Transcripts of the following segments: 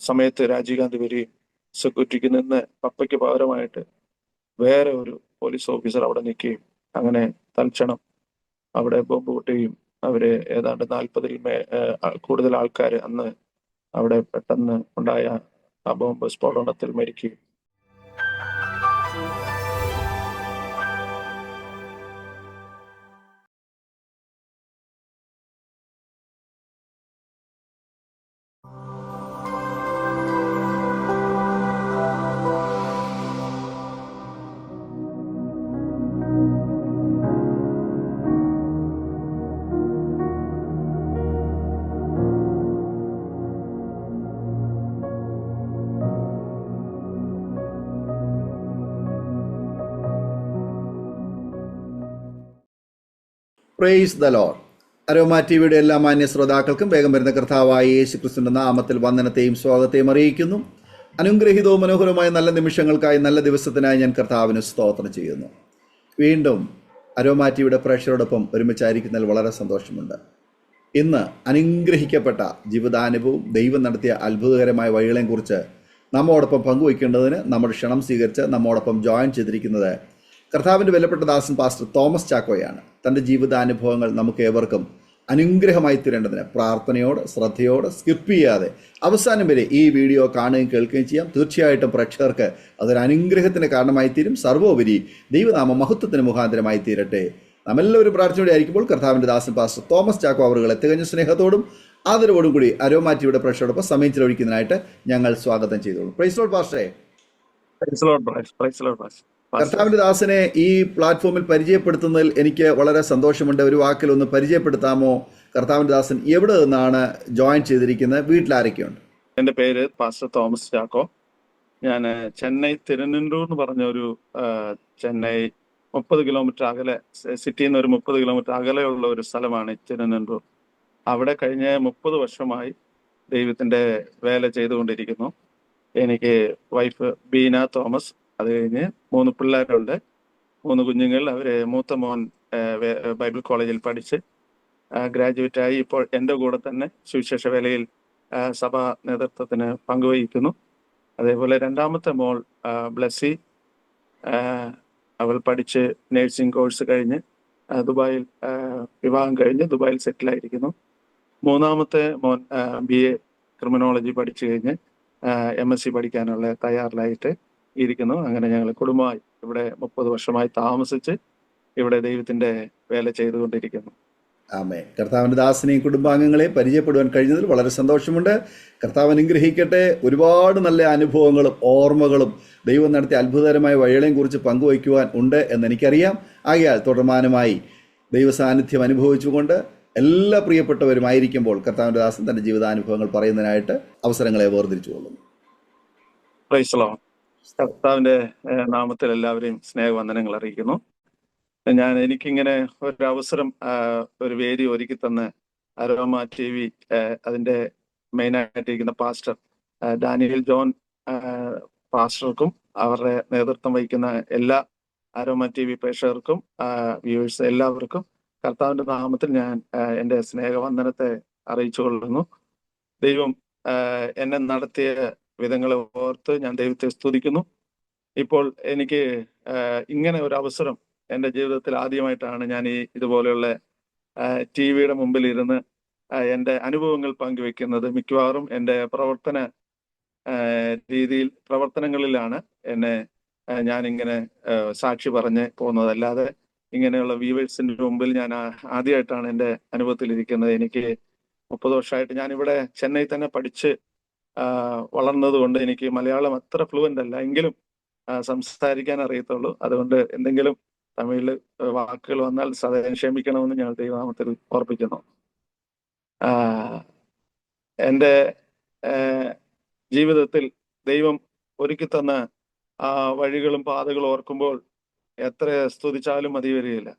സമയത്ത് രാജീവ് ഗാന്ധി വരികയും സെക്യൂരിറ്റിക്ക് നിന്ന് പപ്പയ്ക്ക് പകരമായിട്ട് വേറെ ഒരു പോലീസ് ഓഫീസർ അവിടെ നിൽക്കുകയും അങ്ങനെ തൽക്ഷണം അവിടെ ബോംബ് പൊട്ടുകയും അവര് ഏതാണ്ട് 40-ൽ കൂടുതൽ ആൾക്കാർ അന്ന് അവിടെ പെട്ടെന്ന് ഉണ്ടായ ആ ബോംബ് സ്ഫോടനത്തിൽ മരിക്കുകയും. Praise the Lord. അരോമ ടിവിയുടെ എല്ലാ മാന്യ ശ്രോതാക്കൾക്കും വേഗം വരുന്ന കർത്താവായ യേശു ക്രിസ്തുവിന്റെ നാമത്തിൽ വന്ദനത്തെയും സ്വാഗതത്തെയും അറിയിക്കുന്നു. അനുഗ്രഹീതവും മനോഹരമായ നല്ല നിമിഷങ്ങൾക്കായി, നല്ല ദിവസത്തിനായി ഞാൻ കർത്താവിന് സ്തോത്രം ചെയ്യുന്നു. വീണ്ടും അരോമ ടിവിയുടെ പ്രേക്ഷകരോടൊപ്പം ഒരുമിച്ചായിരിക്കുന്നതിൽ വളരെ സന്തോഷമുണ്ട്. ഇന്ന് അനുഗ്രഹിക്കപ്പെട്ട ജീവിതാനുഭവവും ദൈവം നടത്തിയ അത്ഭുതകരമായ വഴികളെയും കുറിച്ച് നമ്മോടൊപ്പം പങ്കുവയ്ക്കേണ്ടതിന് നമ്മുടെ ക്ഷണം സ്വീകരിച്ച് നമ്മോടൊപ്പം ജോയിൻ ചെയ്തിരിക്കുന്നത് കർത്താവിൻ്റെ വിലപ്പെട്ട ദാസൻ പാസ്റ്റർ തോമസ് ചാക്കോയാണ്. തൻ്റെ ജീവിതാനുഭവങ്ങൾ നമുക്ക് ഏവർക്കും അനുഗ്രഹമായി തീരേണ്ടതിന് പ്രാർത്ഥനയോട്, ശ്രദ്ധയോട്, സ്കിപ്പ് ചെയ്യാതെ അവസാനം വരെ ഈ വീഡിയോ കാണുകയും കേൾക്കുകയും ചെയ്യാം. തീർച്ചയായിട്ടും പ്രേക്ഷകർക്ക് അതൊരു അനുഗ്രഹത്തിന് കാരണമായി തീരും. സർവോപരി ദൈവനാമ മഹത്വത്തിന് മുഖാന്തരമായി തീരട്ടെ. നമ്മെല്ലാവരും പ്രാർത്ഥനയോടെ ആയിരിക്കുമ്പോൾ കർത്താവിൻ്റെ ദാസൻ പാസ്റ്റർ തോമസ് ചാക്കോ അവരുകളെ തികഞ്ഞ സ്നേഹത്തോടും ആദരവോടും കൂടി അരോമ ടിവിയുടെ പ്രേക്ഷകരോടൊപ്പം സമയം ചെലവഴിക്കുന്നതിനായിട്ട് ഞങ്ങൾ സ്വാഗതം ചെയ്തോളൂ. പ്രൈസ് ലോർഡ് പാസ്റ്ററെ. കർത്താവിൻ്റെ ദാസനെ ഈ പ്ലാറ്റ്ഫോമിൽ പരിചയപ്പെടുത്തുന്നതിൽ എനിക്ക് വളരെ സന്തോഷമുണ്ട്. ഒരു വാക്കിൽ ഒന്ന് പരിചയപ്പെടുത്താമോ? കർത്താവിൻ്റെ ദാസൻ എവിടെ നിന്നാണ് ജോയിൻ ചെയ്തിരിക്കുന്നത്? വീട്ടിലാരൊക്കെയുണ്ട്? എൻ്റെ പേര് പാസ്റ്റർ തോമസ് ചാക്കോ. ഞാൻ ചെന്നൈ തിരുനെല്ലൂർ എന്ന് പറഞ്ഞ ഒരു ചെന്നൈ 30 കിലോമീറ്റർ അകലെ, സിറ്റിയിൽ നിന്ന് ഒരു 30 കിലോമീറ്റർ അകലെയുള്ള ഒരു സ്ഥലമാണ് തിരുനെല്ലൂർ. അവിടെ കഴിഞ്ഞ 30 വർഷമായി ദൈവത്തിൻ്റെ വേല ചെയ്തുകൊണ്ടിരിക്കുന്നു. എനിക്ക് വൈഫ് ബീന തോമസ്, അത് കഴിഞ്ഞ് 3 പിള്ളേരുണ്ട്, 3 കുഞ്ഞുങ്ങൾ. അവര് മൂത്ത മോൻ ബൈബിൾ കോളേജിൽ പഠിച്ച് ഗ്രാജുവേറ്റ് ആയി ഇപ്പോൾ എൻ്റെ കൂടെ തന്നെ സുവിശേഷ വേലയിൽ സഭാ നേതൃത്വത്തിന് പങ്കുവഹിക്കുന്നു. അതേപോലെ രണ്ടാമത്തെ മോൾ ബ്ലസ്സി, അവൾ പഠിച്ച് നേഴ്സിംഗ് കോഴ്സ് കഴിഞ്ഞ് ദുബായിൽ വിവാഹം കഴിഞ്ഞ് ദുബായിൽ സെറ്റിലായിരിക്കുന്നു. മൂന്നാമത്തെ മോൻ BA ക്രിമിനോളജി പഠിച്ചു കഴിഞ്ഞ് MSc പഠിക്കാനുള്ള തയ്യാറിലായിട്ട് ഇരിക്കുന്നു. അങ്ങനെ ഞങ്ങൾ കുടുംബമായി ഇവിടെ 30 വർഷമായി താമസിച്ച് ഇവിടെ ദൈവത്തിന്റെ വേല ചെയ്തുകൊണ്ടിരിക്കുന്നു. ആമേൻ. കർത്താവിൻ്റെ ദാസനെയും കുടുംബാംഗങ്ങളെയും പരിചയപ്പെടുവാൻ കഴിഞ്ഞതിൽ വളരെ സന്തോഷമുണ്ട്. കർത്താവ് അനുഗ്രഹിക്കട്ടെ. ഒരുപാട് നല്ല അനുഭവങ്ങളും ഓർമ്മകളും ദൈവം നടത്തിയ അത്ഭുതകരമായ വഴികളെയും കുറിച്ച് പങ്കുവയ്ക്കുവാൻ ഉണ്ട് എന്നെനിക്കറിയാം. ആകയാൽ തുടർമാനമായി ദൈവസാന്നിധ്യം അനുഭവിച്ചുകൊണ്ട് എല്ലാ പ്രിയപ്പെട്ടവരുമായിരിക്കുമ്പോൾ കർത്താവിൻ്റെ ദാസൻ തൻ്റെ ജീവിതാനുഭവങ്ങൾ പറയുന്നതിനായിട്ട് അവസരങ്ങളെ വേർതിരിച്ചു കൊള്ളുന്നു. Praise the Lord. കർത്താവിന്റെ നാമത്തിൽ എല്ലാവരെയും സ്നേഹവന്ദനങ്ങൾ അറിയിക്കുന്നു. എനിക്കിങ്ങനെ ഒരു അവസരം, ഒരു വേദി ഒരുക്കി തന്ന അരോമ TV അതിന്റെ മെയിനായിട്ടിരിക്കുന്ന പാസ്റ്റർ ഡാനിയൽ ജോൺ പാസ്റ്റർക്കും അവരുടെ നേതൃത്വം വഹിക്കുന്ന എല്ലാ അരോമ TV പ്രേക്ഷകർക്കും വ്യൂവേഴ്സ് എല്ലാവർക്കും കർത്താവിന്റെ നാമത്തിൽ ഞാൻ എൻ്റെ സ്നേഹവന്ദനത്തെ അറിയിച്ചു കൊള്ളുന്നു. ദൈവം എന്നെ നടത്തിയ വിധങ്ങളെ ഓർത്ത് ഞാൻ ദൈവത്തെ സ്തുതിക്കുന്നു. ഇപ്പോൾ എനിക്ക് ഇങ്ങനെ ഒരു അവസരം എൻ്റെ ജീവിതത്തിൽ ആദ്യമായിട്ടാണ് ഞാൻ ഇതുപോലെയുള്ള TV-യുടെ മുമ്പിൽ ഇരുന്ന് എൻ്റെ അനുഭവങ്ങൾ പങ്കുവെക്കുന്നത്. മിക്കവാറും എൻ്റെ പ്രവർത്തനങ്ങളിലാണ് ഞാനിങ്ങനെ സാക്ഷി പറഞ്ഞ് പോകുന്നത്. അല്ലാതെ ഇങ്ങനെയുള്ള വ്യൂവേഴ്സിന്റെ മുമ്പിൽ ഞാൻ ആദ്യമായിട്ടാണ് എൻ്റെ അനുഭവത്തിലിരിക്കുന്നത്. എനിക്ക് 30 വർഷമായിട്ട് ഞാനിവിടെ ചെന്നൈ തന്നെ പഠിച്ച് വളർന്നത് കൊണ്ട് എനിക്ക് മലയാളം അത്ര ഫ്ലുവൻ്റ് അല്ല, എങ്കിലും സംസാരിക്കാൻ അറിയത്തുള്ളൂ. അതുകൊണ്ട് എന്തെങ്കിലും തമിഴിൽ വാക്കുകൾ വന്നാൽ സദയം ക്ഷമിക്കണമെന്ന് ഞാൻ ദൈവനാമത്തിൽ ഓർപ്പിക്കുന്നു. എൻ്റെ ജീവിതത്തിൽ ദൈവം ഒരുക്കി തന്ന ആ വഴികളും പാതകളും ഓർക്കുമ്പോൾ എത്ര സ്തുതിച്ചാലും മതി വരികയില്ല.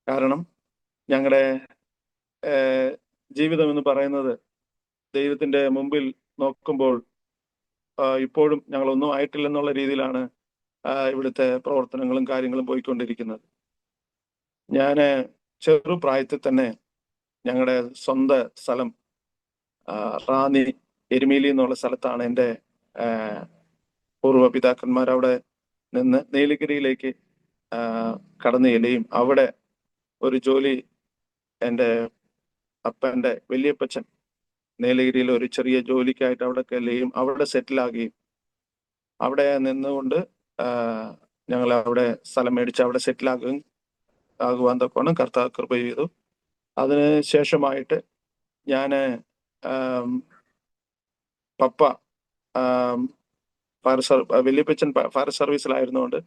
കാരണം ഞങ്ങളുടെ ജീവിതം എന്ന് പറയുന്നത് ദൈവത്തിന്റെ മുമ്പിൽ നോക്കുമ്പോൾ ഇപ്പോഴും ഞങ്ങളൊന്നും ആയിട്ടില്ലെന്നുള്ള രീതിയിലാണ് ഇവിടുത്തെ പ്രവർത്തനങ്ങളും കാര്യങ്ങളും പോയിക്കൊണ്ടിരിക്കുന്നത്. ഞാൻ ചെറുപ്രായത്തിൽ തന്നെ ഞങ്ങളുടെ സ്വന്തം സ്ഥലം റാന്നി എരുമേലി എന്നുള്ള സ്ഥലത്താണ് എൻ്റെ പൂർവ്വ പിതാക്കന്മാർ അവിടെ നിന്ന് നീലഗിരിയിലേക്ക് കടന്നു ചെല്ലുകയും അവിടെ ഒരു ജോലി എൻ്റെ അപ്പൻ്റെ വലിയപ്പച്ചൻ നീലഗിരിയിൽ ഒരു ചെറിയ ജോലിക്കായിട്ട് അവിടെ ചെല്ലുകയും അവിടെ സെറ്റിലാകുകയും അവിടെ നിന്നുകൊണ്ട് ഞങ്ങൾ അവിടെ സ്ഥലം മേടിച്ച് അവിടെ ആകുവാൻ തക്കോണം കർത്താവ് കൃപ ചെയ്തു. അതിന് ശേഷമായിട്ട് ഞാൻ പപ്പ വലിയപ്പച്ചൻ ഫയർ സർവീസിലായിരുന്നുകൊണ്ട്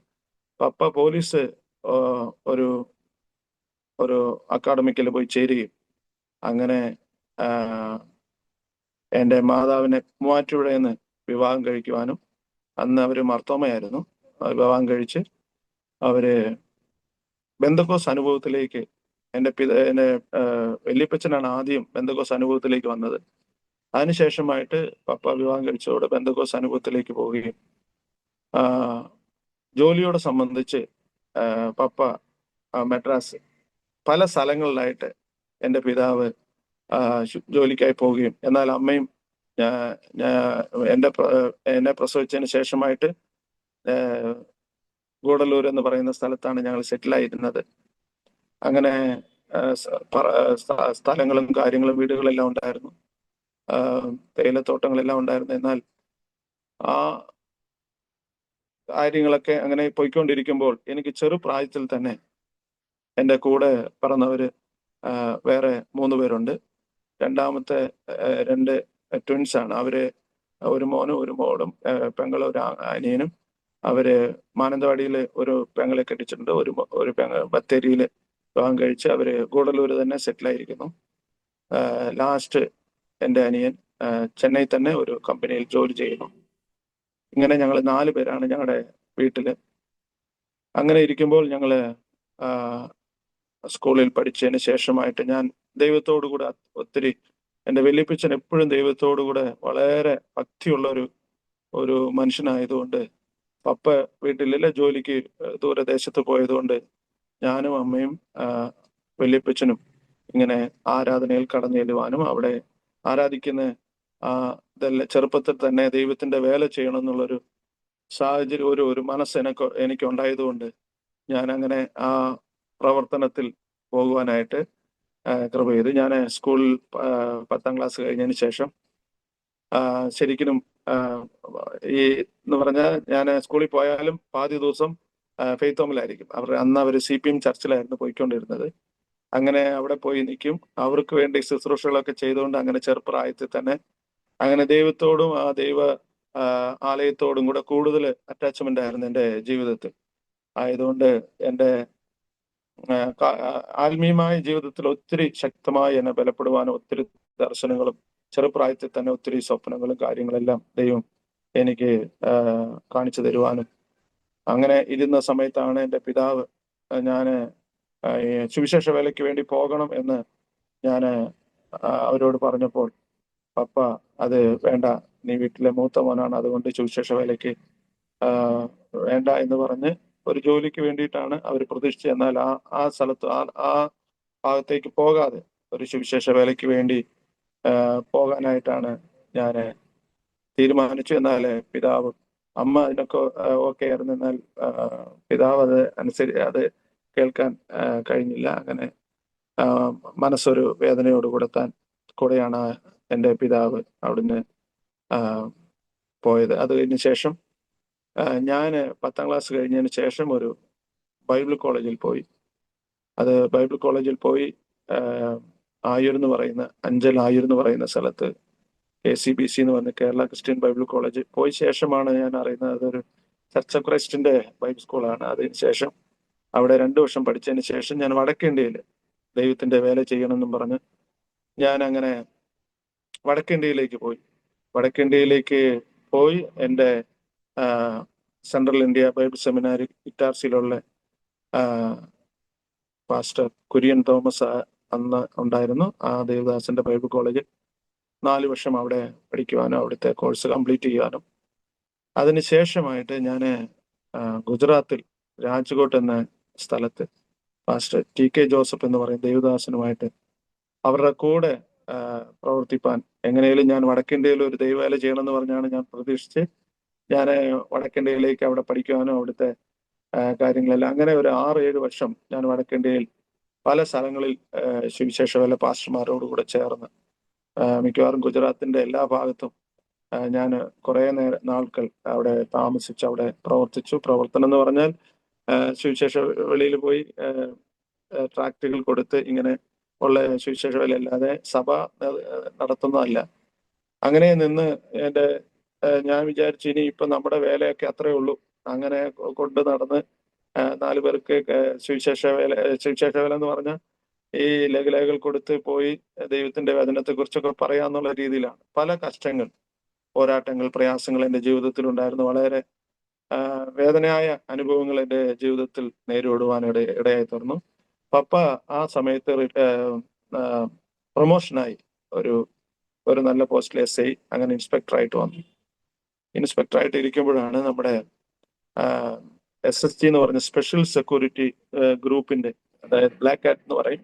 പപ്പ പോലീസ് ഒരു അക്കാഡമിക്കിൽ പോയി ചേരുകയും അങ്ങനെ എൻ്റെ മാതാവിനെ മൂവാറ്റുപുഴയിൽ നിന്ന് വിവാഹം കഴിക്കുവാനും, അന്ന് അവർ മർത്തോമയായിരുന്നു, വിവാഹം കഴിച്ച് അവര് ബെന്തക്കോസ് അനുഭവത്തിലേക്ക് എൻ്റെ വലിയപ്പച്ചനാണ് ആദ്യം ബെന്തക്കോസ് അനുഭവത്തിലേക്ക് വന്നത്. അതിനുശേഷമായിട്ട് പപ്പ വിവാഹം കഴിച്ചതോടെ ബെന്തക്കോസ് അനുഭവത്തിലേക്ക് പോവുകയും ജോലിയോടെ സംബന്ധിച്ച് പപ്പ മദ്രാസ് പല സ്ഥലങ്ങളിലായിട്ട് എൻ്റെ പിതാവ് ജോലിക്കായി പോവുകയും, എന്നാൽ അമ്മയും എന്നെ പ്രസവിച്ചതിന് ശേഷമായിട്ട് ഗൂഡല്ലൂർ എന്ന് പറയുന്ന സ്ഥലത്താണ് ഞങ്ങൾ സെറ്റിലായിരുന്നത്. അങ്ങനെ സ്ഥലങ്ങളും കാര്യങ്ങളും വീടുകളെല്ലാം ഉണ്ടായിരുന്നു, തേയിലത്തോട്ടങ്ങളെല്ലാം ഉണ്ടായിരുന്നു. എന്നാൽ ആ കാര്യങ്ങളൊക്കെ അങ്ങനെ പോയിക്കൊണ്ടിരിക്കുമ്പോൾ എനിക്ക് ചെറുപ്രായത്തിൽ തന്നെ എൻ്റെ കൂടെ പറഞ്ഞവര് വേറെ 3 പേരുണ്ട്. രണ്ടാമത്തെ 2 ട്വിൻസ് ആണ്. അവര് ഒരു മോനും ഒരു മോളും, പെങ്ങളും ഒരു അനിയനും. അവര് മാനന്തവാടിയിൽ ഒരു പെങ്ങളെ കെട്ടിച്ചിട്ടുണ്ട്, ഒരു ബത്തേരിയിൽ വിവാഹം കഴിച്ച് അവര് ഗൂഡല്ലൂര് തന്നെ സെറ്റിലായിരിക്കുന്നു. ലാസ്റ്റ് എൻ്റെ അനിയൻ ചെന്നൈ തന്നെ ഒരു കമ്പനിയിൽ ജോലി ചെയ്യുന്നു. ഇങ്ങനെ ഞങ്ങൾ 4 പേരാണ് ഞങ്ങളുടെ വീട്ടില്. അങ്ങനെ ഇരിക്കുമ്പോൾ ഞങ്ങള് സ്കൂളിൽ പഠിച്ചതിന് ശേഷമായിട്ട് ഞാൻ ദൈവത്തോടുകൂടെ ഒത്തിരി, എൻ്റെ വലിയപ്പച്ചൻ എപ്പോഴും ദൈവത്തോടുകൂടെ വളരെ ഭക്തിയുള്ള ഒരു മനുഷ്യനായതുകൊണ്ട് പപ്പ വീട്ടിലെ ജോലിക്ക് ദൂരദേശത്ത് പോയതുകൊണ്ട് ഞാനും അമ്മയും വലിയപ്പച്ചനും ഇങ്ങനെ ആരാധനയിൽ കടന്നു ചെല്ലുവാനും അവിടെ ആരാധിക്കുന്ന ഇതെല്ലാം ചെറുപ്പത്തിൽ തന്നെ ദൈവത്തിന്റെ വേല ചെയ്യണം എന്നുള്ളൊരു സാഹചര്യം, ഒരു മനസ്സ് എനിക്ക് ഉണ്ടായതുകൊണ്ട് ഞാൻ അങ്ങനെ ആ പ്രവർത്തനത്തിൽ പോകുവാനായിട്ട് കൃപ ചെയ്തു. ഞാൻ സ്കൂളിൽ 10ാം ക്ലാസ് കഴിഞ്ഞതിന് ശേഷം ശരിക്കും ഈ എന്ന് പറഞ്ഞാൽ ഞാൻ സ്കൂളിൽ പോയാലും പാതി ദിവസം ഫെയ്ത്ത് ഹോമിലായിരിക്കും. അന്ന് അവർ CPM ചർച്ചിലായിരുന്നു പോയിക്കൊണ്ടിരുന്നത്. അങ്ങനെ അവിടെ പോയി നിൽക്കും, അവർക്ക് വേണ്ടി ശുശ്രൂഷകളൊക്കെ ചെയ്തുകൊണ്ട് അങ്ങനെ ചെറുപ്രായത്തിൽ തന്നെ അങ്ങനെ ദൈവത്തോടും ആ ദൈവ ആലയത്തോടും കൂടെ കൂടുതൽ അറ്റാച്ച്മെന്റ് ആയിരുന്നു എൻ്റെ ജീവിതത്തിൽ. ആയതുകൊണ്ട് എൻ്റെ ആത്മീയമായ ജീവിതത്തിൽ ഒത്തിരി ശക്തമായി എന്നെ ബലപ്പെടുവാനും ഒത്തിരി ദർശനങ്ങളും ചെറുപ്രായത്തിൽ തന്നെ ഒത്തിരി സ്വപ്നങ്ങളും കാര്യങ്ങളെല്ലാം ദൈവം എനിക്ക് കാണിച്ചു തരുവാനും, അങ്ങനെ ഇരുന്ന സമയത്താണ് എൻ്റെ പിതാവ് ഞാൻ സുവിശേഷ വേലയ്ക്ക് വേണ്ടി പോകണം എന്ന് ഞാൻ അവരോട് പറഞ്ഞപ്പോൾ പപ്പ അത് വേണ്ട, നീ വീട്ടിലെ മൂത്ത മോനാണ്, അതുകൊണ്ട് സുവിശേഷ വേലയ്ക്ക് വേണ്ട എന്ന് പറഞ്ഞ് ഒരു ജോലിക്ക് വേണ്ടിയിട്ടാണ് അവർ പ്രതീക്ഷിച്ചത്. എന്നാൽ ആ സ്ഥലത്ത് ആ ഭാഗത്തേക്ക് പോകാതെ ഒരു സുവിശേഷ വേലയ്ക്ക് വേണ്ടി പോകാനായിട്ടാണ് ഞാൻ തീരുമാനിച്ചു. എന്നാൽ പിതാവ്, അമ്മ അതിനൊക്കെ ഓക്കെ ആയിരുന്നു, എന്നാൽ പിതാവ് അത് കേൾക്കാൻ കഴിഞ്ഞില്ല. അങ്ങനെ മനസ്സൊരു വേദനയോടുകൂടെ കൂടെയാണ് എൻ്റെ പിതാവ് അവിടുന്ന് പോയത്. അത് കഴിഞ്ഞ ശേഷം ഞാൻ 10ാം ക്ലാസ് കഴിഞ്ഞതിന് ശേഷം ഒരു ബൈബിൾ കോളേജിൽ പോയി. ബൈബിൾ കോളേജിൽ പോയി ആയൂർ എന്ന് പറയുന്ന ആയൂർ എന്ന് പറയുന്ന സ്ഥലത്ത് KCBC എന്ന് പറഞ്ഞ കേരള ക്രിസ്ത്യൻ ബൈബിൾ കോളേജ് പോയ ശേഷമാണ് ഞാൻ അറിയുന്നത് അതൊരു ചർച്ച് ഓഫ് ക്രൈസ്റ്റിന്റെ ബൈബിൾ സ്കൂളാണ്. അതിന് ശേഷം അവിടെ 2 വർഷം പഠിച്ചതിന് ശേഷം ഞാൻ വടക്കേന്ത്യയിൽ ദൈവത്തിന്റെ വേല ചെയ്യണമെന്നും പറഞ്ഞ് ഞാൻ അങ്ങനെ വടക്കേന്ത്യയിലേക്ക് പോയി എൻ്റെ സെൻട്രൽ ഇന്ത്യ ബൈബിൾ സെമിനാരി ഇറ്റാർസിയിലുള്ള പാസ്റ്റർ കുര്യൻ തോമസ് അന്ന് ഉണ്ടായിരുന്നു. ആ ദേവദാസന്റെ ബൈബിൾ കോളേജിൽ 4 വർഷം അവിടെ പഠിക്കുവാനും അവിടുത്തെ കോഴ്സ് കംപ്ലീറ്റ് ചെയ്യാനും, അതിനുശേഷമായിട്ട് ഞാൻ ഗുജറാത്തിൽ രാജ്കോട്ട് എന്ന സ്ഥലത്ത് പാസ്റ്റർ TK ജോസഫ് എന്ന് പറയുന്ന ദേവദാസനുമായിട്ട് അവരുടെ കൂടെ പ്രവർത്തിപ്പാൻ എങ്ങനെയും ഞാൻ വടക്കേന്ത്യയിൽ ഒരു ദൈവവേല ചെയ്യണമെന്ന് പറഞ്ഞാണ് ഞാൻ പ്രതീക്ഷിച്ച് ഞാൻ വടക്കേന്ത്യയിലേക്ക് അവിടെ പഠിക്കുവാനും അവിടുത്തെ കാര്യങ്ങളെല്ലാം അങ്ങനെ ഒരു 6-7 വർഷം ഞാൻ വടക്കേന്ത്യയിൽ പല സ്ഥലങ്ങളിൽ സുവിശേഷ വേല പാസ്റ്റർമാരോട് കൂടെ ചേർന്ന് മിക്കവാറും ഗുജറാത്തിന്റെ എല്ലാ ഭാഗത്തും ഞാൻ കുറെ നാൾക്കൾ അവിടെ താമസിച്ച് അവിടെ പ്രവർത്തിച്ചു. പ്രവർത്തനം എന്ന് പറഞ്ഞാൽ സുവിശേഷ വേളയിൽ പോയി ട്രാക്റ്റുകൾ കൊടുത്ത് ഇങ്ങനെ ഉള്ള സുവിശേഷ വേല അല്ലാതെ സഭ നടത്തുന്നതല്ല. അങ്ങനെ നിന്ന് ഞാൻ വിചാരിച്ചു ഇനി ഇപ്പൊ നമ്മുടെ വേലയൊക്കെ അത്രേ ഉള്ളൂ, അങ്ങനെ കൊണ്ട് നടന്ന് 4 പേർക്ക് സുവിശേഷ വേല എന്ന് പറഞ്ഞാൽ ഈ ലഘുലേഖകൾ കൊടുത്ത് പോയി ദൈവത്തിന്റെ വചനത്തെ കുറിച്ചൊക്കെ പറയാന്നുള്ള രീതിയിലാണ്. പല കഷ്ടങ്ങൾ, പോരാട്ടങ്ങൾ, പ്രയാസങ്ങൾ എൻ്റെ ജീവിതത്തിൽ ഉണ്ടായിരുന്നു. വളരെ വേദനയായ അനുഭവങ്ങൾ എൻ്റെ ജീവിതത്തിൽ നേരിടുവാൻ ഇടയായി തീർന്നു. പപ്പ ആ സമയത്ത് പ്രൊമോഷനായി ഒരു നല്ല പോസ്റ്റിൽ SI അങ്ങനെ ഇൻസ്പെക്ടറായിട്ട് വന്നു. ഇൻസ്പെക്ടറായിട്ട് ഇരിക്കുമ്പോഴാണ് നമ്മുടെ SSG എന്ന് പറഞ്ഞ സ്പെഷ്യൽ സെക്യൂരിറ്റി ഗ്രൂപ്പിന്റെ, അതായത് ബ്ലാക്ക് കാറ്റ് എന്ന് പറയും,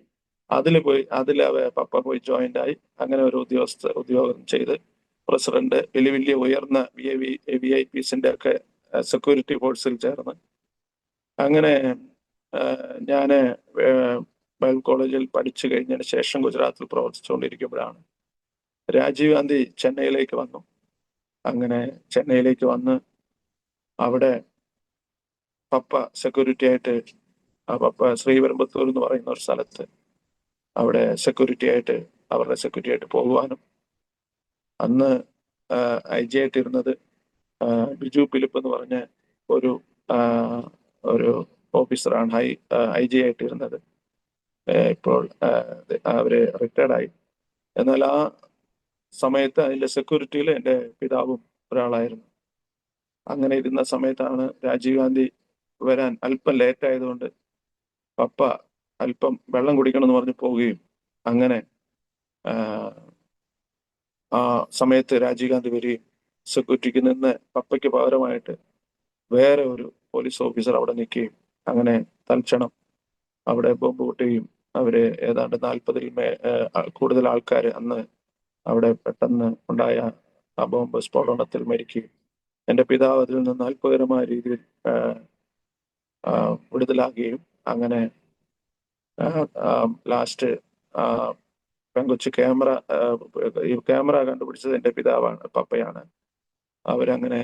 അതിൽ പപ്പ പോയി ജോയിന്റ് ആയി. അങ്ങനെ ഒരു ഉദ്യോഗം ചെയ്ത് പ്രസിഡന്റ് വലിയ ഉയർന്ന VIPസിന്റെ ഒക്കെ സെക്യൂരിറ്റി ഫോഴ്സിൽ ചേർന്ന് അങ്ങനെ ഞാൻ ബൈബിൾ കോളേജിൽ പഠിച്ചു കഴിഞ്ഞതിന് ശേഷം ഗുജറാത്തിൽ പ്രവർത്തിച്ചുകൊണ്ടിരിക്കുമ്പോഴാണ് രാജീവ് ഗാന്ധി ചെന്നൈയിലേക്ക് വന്നു. അങ്ങനെ ചെന്നൈയിലേക്ക് വന്ന് അവിടെ പപ്പ സെക്യൂരിറ്റി ആയിട്ട് പപ്പ ശ്രീപെരുമ്പത്തൂർ എന്ന് പറയുന്ന ഒരു സ്ഥലത്ത് അവിടെ അവരുടെ സെക്യൂരിറ്റി ആയിട്ട് പോകുവാനും അന്ന് IG ആയിട്ടിരുന്നത് ബിജു ഫിലിപ്പ് എന്ന് പറഞ്ഞ ഒരു ഓഫീസറാണ് IG ആയിട്ടിരുന്നത്. ഇപ്പോൾ അവര് റിട്ടയർഡായി. എന്നാൽ ആ സമയത്ത് അതിന്റെ സെക്യൂരിറ്റിയിൽ എൻ്റെ പിതാവും ഒരാളായിരുന്നു. അങ്ങനെ ഇരുന്ന സമയത്താണ് രാജീവ് ഗാന്ധി വരാൻ അല്പം ലേറ്റ് ആയതുകൊണ്ട് പപ്പ അല്പം വെള്ളം കുടിക്കണം എന്ന് പറഞ്ഞ് പോവുകയും അങ്ങനെ ആ സമയത്ത് രാജീവ് ഗാന്ധി വരികയും സെക്യൂരിറ്റിക്ക് നിന്ന് പപ്പയ്ക്ക് പകരമായിട്ട് വേറെ ഒരു പോലീസ് ഓഫീസർ അവിടെ നിൽക്കുകയും അങ്ങനെ തൽക്ഷണം അവിടെ ബോംബ് പൊട്ടുകയും അവര് ഏതാണ്ട് 40-ൽ കൂടുതൽ ആൾക്കാർ അന്ന് അവിടെ പെട്ടെന്ന് ഉണ്ടായ ആ ബോംബ് സ്ഫോടനത്തിൽ മരിക്കുകയും എൻ്റെ പിതാവ് അതിൽ നിന്ന് അത്ഭുതകരമായ രീതിയിൽ വിടുതലാകുകയും അങ്ങനെ ലാസ്റ്റ് പെങ്കൊച്ച് ക്യാമറ കണ്ടുപിടിച്ചത് എൻ്റെ പപ്പയാണ്. അവരങ്ങനെ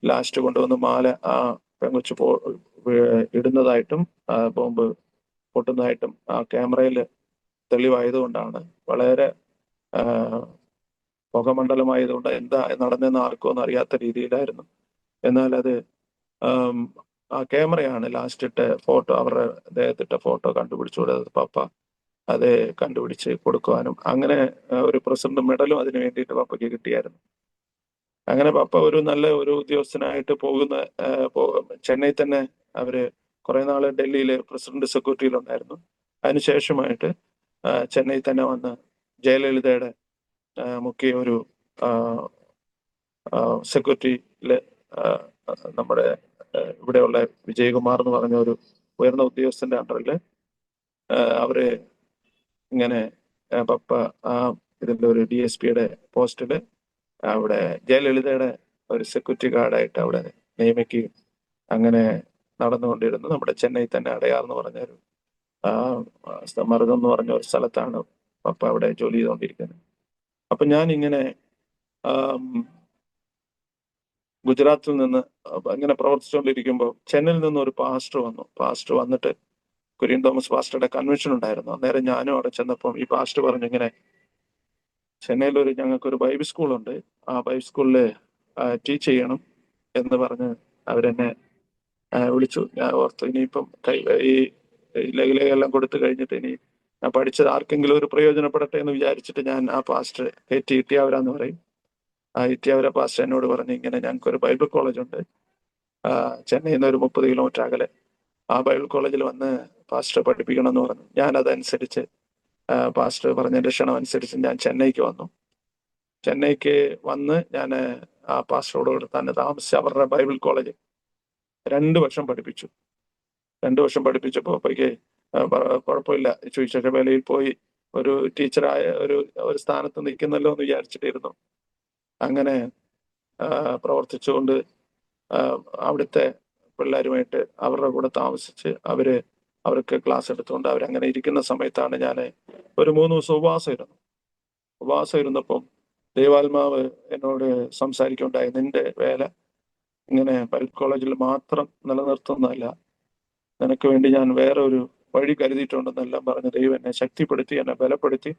ലാസ്റ്റ് കൊണ്ടുവന്ന് മാല ആ പെങ്കൊച്ച് ഇടുന്നതായിട്ടും ബോംബ് പൊട്ടുന്നതായിട്ടും ആ ക്യാമറയിൽ തെളിവായതുകൊണ്ടാണ്. വളരെ പുകമണ്ഡലമായതുകൊണ്ട് എന്താ നടന്നെന്ന് ആർക്കും ഒന്നും അറിയാത്ത രീതിയിലായിരുന്നു. എന്നാൽ അത് ആ ക്യാമറയാണ് ലാസ്റ്റ് ഇട്ട ഫോട്ടോ, അവരുടെ ദേഹത്തിട്ട ഫോട്ടോ കണ്ടുപിടിച്ചു കൊടുത്തത് പപ്പ. അത് കണ്ടുപിടിച്ച് കൊടുക്കുവാനും അങ്ങനെ ഒരു പ്രസിഡന്റ് മെഡലും അതിന് വേണ്ടിയിട്ട് പപ്പയ്ക്ക് കിട്ടിയായിരുന്നു. അങ്ങനെ പപ്പ ഒരു നല്ല ഒരു ഉദ്യോഗസ്ഥനായിട്ട് ചെന്നൈ തന്നെ അവര് കുറെ നാള് ഡൽഹിയിൽ പ്രസിഡന്റ് സെക്യൂരിറ്റിയിലുണ്ടായിരുന്നു. അതിനുശേഷമായിട്ട് ചെന്നൈ തന്നെ വന്ന് ജയലളിതയുടെ മുഖ്യ ഒരു സെക്യൂരിറ്റിയില് നമ്മുടെ ഇവിടെയുള്ള വിജയകുമാർ എന്ന് പറഞ്ഞ ഒരു ഉയർന്ന ഉദ്യോഗസ്ഥന്റെ അണ്ടറിൽ അവര് ഇങ്ങനെ പപ്പ ഇതിന്റെ ഒരു DSPയുടെ പോസ്റ്റില് അവിടെ ജയലളിതയുടെ ഒരു സെക്യൂരിറ്റി ഗാർഡായിട്ട് അവിടെ നിയമിക്കുകയും അങ്ങനെ നടന്നുകൊണ്ടിരുന്നു. നമ്മുടെ ചെന്നൈ തന്നെ അടയാർ എന്ന് പറഞ്ഞൊരു മറുകം എന്ന് പറഞ്ഞ ഒരു സ്ഥലത്താണ് പപ്പ അവിടെ ജോലി ചെയ്തുകൊണ്ടിരിക്കുന്നത്. അപ്പൊ ഞാൻ ഇങ്ങനെ ഗുജറാത്തിൽ നിന്ന് ഇങ്ങനെ പ്രവർത്തിച്ചുകൊണ്ടിരിക്കുമ്പോൾ ചെന്നൈയിൽ നിന്ന് ഒരു പാസ്റ്റർ വന്നിട്ട് കുര്യൻ തോമസ് പാസ്റ്ററുടെ കൺവെൻഷൻ ഉണ്ടായിരുന്നു. അന്നേരം ഞാനും അവിടെ ചെന്നപ്പം ഈ പാസ്റ്റർ പറഞ്ഞു ഇങ്ങനെ ചെന്നൈയിൽ ഞങ്ങൾക്കൊരു ബൈബിൾ സ്കൂളുണ്ട്, ആ ബൈബിൾ സ്കൂളിൽ ടീച്ച് ചെയ്യണം എന്ന് പറഞ്ഞ് അവരെന്നെ വിളിച്ചു. ഞാൻ ഓർത്തു ഇനിയിപ്പം ഈ ലഘുലേഖയെല്ലാം കൊടുത്തു കഴിഞ്ഞിട്ട് ഇനി ഞാൻ പഠിച്ചത് ആർക്കെങ്കിലും ഒരു പ്രയോജനപ്പെടട്ടെ എന്ന് വിചാരിച്ചിട്ട് ഞാൻ ആ പാസ്റ്റർ ഇട്ടിയാവരാന്ന് പറയും, ആ ഇട്ടിയാവര പാസ്റ്റർ എന്നോട് പറഞ്ഞു ഇങ്ങനെ ഞങ്ങൾക്കൊരു ബൈബിൾ കോളേജ് ഉണ്ട് ചെന്നൈയിൽ നിന്ന് ഒരു 30 കിലോമീറ്റർ അകലെ, ആ ബൈബിൾ കോളേജിൽ വന്ന് പാസ്റ്റർ പഠിപ്പിക്കണം എന്ന് പറഞ്ഞു. ഞാൻ അതനുസരിച്ച് പാസ്റ്റർ പറഞ്ഞതിന്റെ ക്ഷണം അനുസരിച്ച് ഞാൻ ചെന്നൈക്ക് വന്നു. ചെന്നൈക്ക് വന്ന് ഞാൻ ആ പാസ്റ്ററോട് തന്നെ താമസിച്ച് അവരുടെ ബൈബിൾ കോളേജ് 2 വർഷം പഠിപ്പിച്ചു. 2 വർഷം പഠിപ്പിച്ചപ്പോൾ അപ്പോഴേക്ക് കുഴപ്പമില്ല, സുവിശേഷ വേലയിൽ പോയി ഒരു ടീച്ചറായ ഒരു സ്ഥാനത്ത് നിൽക്കുന്നല്ലോ എന്ന് വിചാരിച്ചിട്ടിരുന്നു. അങ്ങനെ പ്രവർത്തിച്ചുകൊണ്ട് അവിടുത്തെ പിള്ളേരുമായിട്ട് അവരുടെ കൂടെ താമസിച്ച് അവർക്ക് ക്ലാസ് എടുത്തുകൊണ്ട് അവരങ്ങനെ ഇരിക്കുന്ന സമയത്താണ് ഞാൻ ഒരു 3 ദിവസം ഉപവാസം ഇരുന്നപ്പം ദൈവാത്മാവ് എന്നോട് സംസാരിക്കുകയുണ്ടായി. നിന്റെ വേല ഇങ്ങനെ ബൈബിൾ കോളേജിൽ മാത്രം നിലനിർത്തുന്നതല്ല, നിനക്ക് വേണ്ടി ഞാൻ വേറെ ഒരു വഴി കരുതിയിട്ടുണ്ടെന്നെല്ലാം പറഞ്ഞ് ദൈവം എന്നെ ശക്തിപ്പെടുത്തി, എന്നെ ബലപ്പെടുത്തി.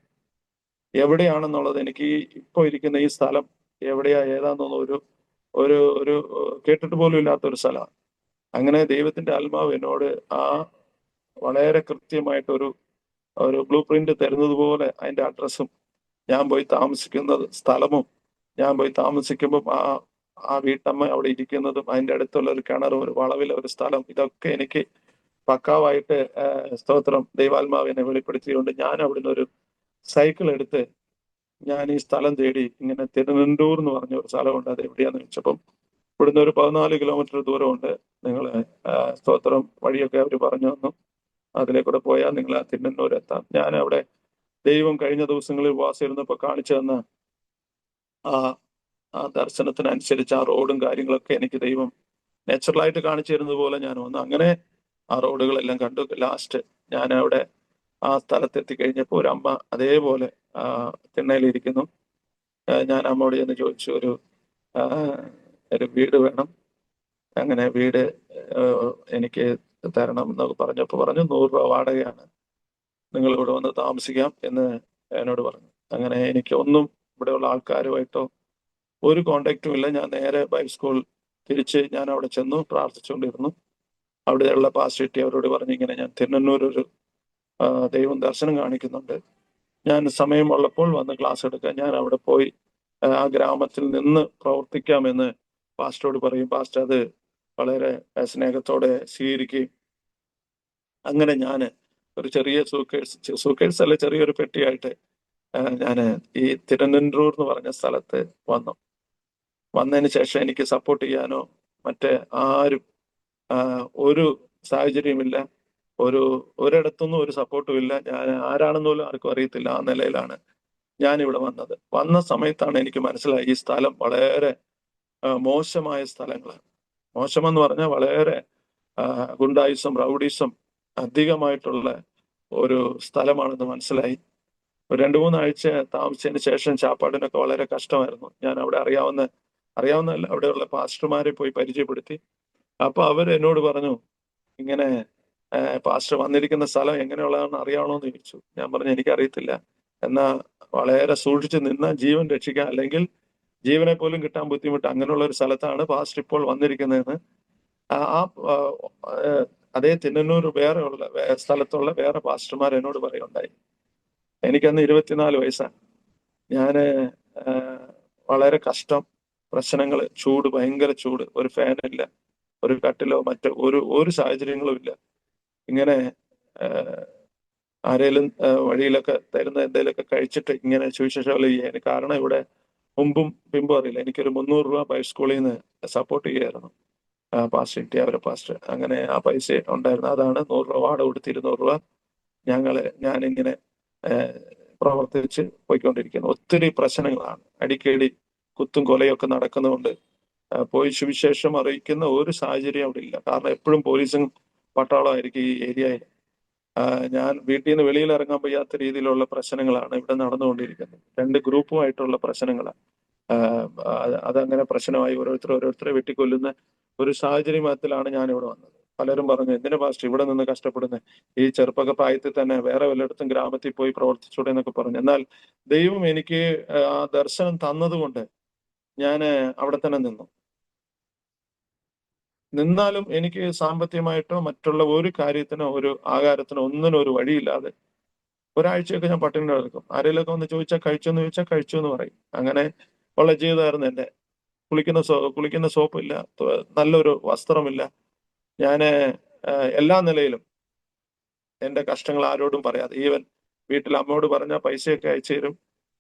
എവിടെയാണെന്നുള്ളത് എനിക്ക് ഇപ്പോൾ ഇരിക്കുന്ന ഈ സ്ഥലം ഏതാണെന്നൊന്നും ഒരു ഒരു കേട്ടിട്ട് പോലും ഇല്ലാത്ത ഒരു സ്ഥലമാണ്. അങ്ങനെ ദൈവത്തിന്റെ ആത്മാവ് എന്നോട് വളരെ കൃത്യമായിട്ട് ഒരു ബ്ലൂ പ്രിന്റ് തരുന്നത് പോലെ അതിന്റെ അഡ്രസ്സും ഞാൻ പോയി താമസിക്കുന്ന സ്ഥലമും ഞാൻ പോയി താമസിക്കുമ്പോൾ ആ വീട്ടമ്മ അവിടെ ഇരിക്കുന്നതും അതിന്റെ അടുത്തുള്ള ഒരു കിണറും ഒരു വളവിലെ ഒരു സ്ഥലം, ഇതൊക്കെ എനിക്ക് പക്കാവായിട്ട് സ്തോത്രം ദൈവാത്മാവ് എന്നെ വെളിപ്പെടുത്തിയുകൊണ്ട് ഞാൻ അവിടുന്ന് ഒരു സൈക്കിൾ എടുത്ത് ഞാൻ ഈ സ്ഥലം തേടി ഇങ്ങനെ തിരുവനന്തപുരം എന്ന് പറഞ്ഞ ഒരു സ്ഥലമുണ്ട്. അത് എവിടെയാന്ന് വെച്ചപ്പം ഇവിടുന്ന് ഒരു 14 കിലോമീറ്റർ ദൂരമുണ്ട്. നിങ്ങൾ സ്തോത്രം വഴിയൊക്കെ അവർ പറഞ്ഞു തന്നു. അതിലേക്കൂടെ പോയാൽ നിങ്ങൾ ആ തിരുവനന്തപുരം എത്താം. ഞാൻ അവിടെ ദൈവം കഴിഞ്ഞ ദിവസങ്ങളിൽ വാസിരുന്നപ്പോൾ കാണിച്ചു തന്ന ആ ദർശനത്തിനനുസരിച്ച് ആ റോഡും കാര്യങ്ങളൊക്കെ എനിക്ക് ദൈവം നാച്ചുറലായിട്ട് കാണിച്ചു തരുന്നത് പോലെ ഞാൻ വന്നു. അങ്ങനെ ആ റോഡുകളെല്ലാം കണ്ടു. ലാസ്റ്റ് ഞാൻ അവിടെ ആ സ്ഥലത്തെത്തി കഴിഞ്ഞപ്പോൾ ഒരു അമ്മ അതേപോലെ തിണ്ണയിലിരിക്കുന്നു. ഞാൻ അമ്മയോട് ചെന്ന് ചോദിച്ചു, ഒരു വീട് വേണം, അങ്ങനെ വീട് എനിക്ക് തരണം എന്നൊക്കെ പറഞ്ഞപ്പോൾ പറഞ്ഞു 100 രൂപ വാടകയാണ്, നിങ്ങൾ ഇവിടെ വന്ന് താമസിക്കാം എന്ന് എന്നോട് പറഞ്ഞു. അങ്ങനെ എനിക്ക് ഒന്നും ഇവിടെയുള്ള ആൾക്കാരുമായിട്ടോ ഒരു കോണ്ടാക്റ്റും ഇല്ല. ഞാൻ നേരെ ബൈബിൾ സ്കൂൾ തിരിച്ച് ഞാൻ അവിടെ ചെന്നു, പ്രാർത്ഥിച്ചുകൊണ്ടിരുന്നു. അവിടെയുള്ള പാസ്റ്റർ അവരോട് പറഞ്ഞു, ഇങ്ങനെ ഞാൻ തിരുനന്നൂർ ഒരു ദൈവം ദർശനം കാണിക്കുന്നുണ്ട്, ഞാൻ സമയമുള്ളപ്പോൾ വന്ന് ക്ലാസ് എടുക്കാം. ഞാൻ അവിടെ പോയി ആ ഗ്രാമത്തിൽ നിന്ന് പ്രവർത്തിക്കാമെന്ന് പാസ്റ്ററോട് പറയും. പാസ്റ്റർ അത് വളരെ സ്നേഹത്തോടെ സ്വീകരിക്കുകയും അങ്ങനെ ഞാൻ ഒരു ചെറിയ സൂക്കേഴ്സ് അല്ല, ചെറിയൊരു പെട്ടിയായിട്ട് ഞാൻ ഈ തിരുനന്തൂർ എന്ന് പറഞ്ഞ സ്ഥലത്ത് വന്നതിന് ശേഷം എനിക്ക് സപ്പോർട്ട് ചെയ്യാനോ മറ്റേ ആരും ഒരു സാഹചര്യമില്ല, ഒരിടത്തുനിന്നും ഒരു സപ്പോർട്ടും ഇല്ല. ഞാൻ ആരാണെന്ന് പോലും ആർക്കും അറിയത്തില്ല. ആ നിലയിലാണ് ഞാനിവിടെ വന്ന സമയത്താണ് എനിക്ക് മനസ്സിലായി ഈ സ്ഥലം വളരെ മോശമായ സ്ഥലങ്ങളാണ്. മോശമെന്ന് പറഞ്ഞാൽ വളരെ ഗുണ്ടായിസം റൗഡീസം അധികമായിട്ടുള്ള ഒരു സ്ഥലമാണെന്ന് മനസ്സിലായി. ഒരു 2-3 ആഴ്ച താമസിച്ചതിന് ശേഷം ചാപ്പാടിനൊക്കെ വളരെ കഷ്ടമായിരുന്നു. ഞാൻ അവിടെ അറിയാവുന്നതല്ല, അവിടെയുള്ള പാസ്റ്റർമാരെ പോയി പരിചയപ്പെടുത്തി. അപ്പൊ അവർ എന്നോട് പറഞ്ഞു, ഇങ്ങനെ പാസ്റ്റർ വന്നിരിക്കുന്ന സ്ഥലം എങ്ങനെയുള്ളതാണെന്ന് അറിയാവണോന്ന് ചോദിച്ചു. ഞാൻ പറഞ്ഞു എനിക്കറിയത്തില്ല, എന്നാ വളരെ സൂക്ഷിച്ച് നിന്ന് ജീവൻ രക്ഷിക്കാം, അല്ലെങ്കിൽ ജീവനെ പോലും കിട്ടാൻ ബുദ്ധിമുട്ട്, അങ്ങനെയുള്ള ഒരു സ്ഥലത്താണ് പാസ്റ്റർ ഇപ്പോൾ വന്നിരിക്കുന്നതെന്ന് അതേ തിരുനന്നൂർ സ്ഥലത്തുള്ള വേറെ പാസ്റ്റർമാർ എന്നോട് പറയുണ്ടായി. എനിക്കന്ന് 24 വയസ്സാണ്. ഞാന് വളരെ കഷ്ടം, പ്രശ്നങ്ങൾ, ചൂട്, ഭയങ്കര ചൂട്, ഒരു ഫാനില്ല, ഒരു കട്ടിലോ മറ്റോ ഒരു സാഹചര്യങ്ങളും ഇല്ല. ഇങ്ങനെ ആരേലും വഴിയിലൊക്കെ തരുന്ന എന്തെങ്കിലുമൊക്കെ കഴിച്ചിട്ട് ഇങ്ങനെ സുവിശേഷം ചെയ്യാൻ. കാരണം ഇവിടെ മുമ്പും പിമ്പും അറിയില്ല. എനിക്കൊരു 300 രൂപ ബൈബിൾ സ്കൂളിൽ നിന്ന് സപ്പോർട്ട് ചെയ്യായിരുന്നു പാസ്റ്റർ അവരെ പാസ്റ്റർ. അങ്ങനെ ആ പൈസ ഉണ്ടായിരുന്നു. അതാണ് 100 രൂപ വാടക കൊടുത്ത് 200 രൂപ ഞാനിങ്ങനെ പ്രവർത്തിച്ച് പോയിക്കൊണ്ടിരിക്കുന്നു. ഒത്തിരി പ്രശ്നങ്ങളാണ്, അടിക്കടി കുത്തും കൊലയൊക്കെ നടക്കുന്നതുകൊണ്ട് പോയി സുവിശേഷം അറിയിക്കുന്ന ഒരു സാഹചര്യം അവിടെ ഇല്ല. കാരണം എപ്പോഴും പോലീസും പട്ടാളമായിരിക്കും ഈ ഏരിയയിൽ. ഞാൻ വീട്ടിൽ നിന്ന് വെളിയിൽ ഇറങ്ങാൻ വയ്യാത്ത രീതിയിലുള്ള പ്രശ്നങ്ങളാണ് ഇവിടെ നടന്നുകൊണ്ടിരിക്കുന്നത്. 2 ഗ്രൂപ്പുമായിട്ടുള്ള പ്രശ്നങ്ങളാണ്. അതങ്ങനെ പ്രശ്നമായി ഓരോരുത്തരെ വെട്ടിക്കൊല്ലുന്ന ഒരു സാഹചര്യത്തിലാണ് ഞാൻ ഇവിടെ വന്നത്. പലരും പറഞ്ഞു, എന്തിനാ പാസ്റ്റർ ഇവിടെ നിന്ന് കഷ്ടപ്പെടുന്നത്, ഈ ചെറുപ്പക പ്രായത്തിൽ തന്നെ വേറെ വല്ലയിടത്തും ഗ്രാമത്തിൽ പോയി പ്രവർത്തിച്ചൂടെ എന്നൊക്കെ പറഞ്ഞു. എന്നാൽ ദൈവം എനിക്ക് ആ ദർശനം തന്നതുകൊണ്ട് ഞാൻ അവിടെ തന്നെ നിന്നാലും എനിക്ക് സാമ്പത്തികമായിട്ടോ മറ്റുള്ള ഒരു കാര്യത്തിനോ ഒരു ആഹാരത്തിനോ ഒന്നിനും ഒരു വഴിയില്ലാതെ ഒരാഴ്ചയൊക്കെ ഞാൻ പട്ടിണി കിടക്കും. ആരെങ്കിലുമൊക്കെ ഒന്ന് ചോദിച്ചാൽ കഴിച്ചു എന്ന് പറയും. അങ്ങനെ ഉള്ള ജീവിതമായിരുന്നു എൻ്റെ. കുളിക്കുന്ന സോപ്പില്ല, നല്ലൊരു വസ്ത്രമില്ല. ഞാൻ എല്ലാ നിലയിലും എൻ്റെ കഷ്ടങ്ങൾ ആരോടും പറയാതെ, ഈവൻ വീട്ടിൽ അമ്മയോട് പറഞ്ഞാൽ പൈസയൊക്കെ അയച്ചു തരും.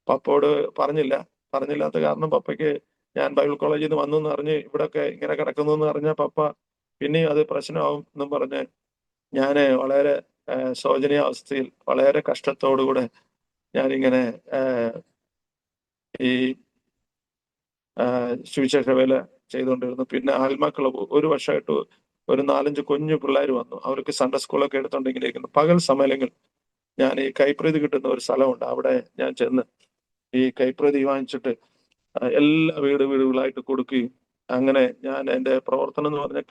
പപ്പയോട് പറഞ്ഞില്ലാത്ത കാരണം പപ്പയ്ക്ക് ഞാൻ ബൈബിൾ കോളേജിൽ നിന്ന് വന്നു എന്ന് പറഞ്ഞ് ഇവിടൊക്കെ ഇങ്ങനെ കിടക്കുന്നു എന്ന് പറഞ്ഞാൽ പപ്പ പിന്നെയും അത് പ്രശ്നമാവും എന്നും പറഞ്ഞ് ഞാൻ വളരെ ശോചനീയാവസ്ഥയിൽ വളരെ കഷ്ടത്തോടുകൂടെ ഞാനിങ്ങനെ ഈ സുവിശേഷ വേല ചെയ്തുകൊണ്ടിരുന്നു. പിന്നെ ആത്മാക്കൾ ഒരു വർഷമായിട്ട് ഒരു 4-5 കുഞ്ഞു പിള്ളേർ വന്നു. അവർക്ക് സൺഡേ സ്കൂളൊക്കെ എടുത്തോണ്ടിരിക്കുന്നു. പകൽ സമയങ്ങളിൽ ഞാൻ ഈ കൈപ്രീതി കിട്ടുന്ന ഒരു സ്ഥലമുണ്ട്. അവിടെ ഞാൻ ചെന്ന് ഈ കൈപ്രീതി വാങ്ങിച്ചിട്ട് എല്ലാ വീടുകളായിട്ട് കൊടുക്കുകയും, അങ്ങനെ ഞാൻ എൻ്റെ പ്രവർത്തനം എന്ന് പറഞ്ഞ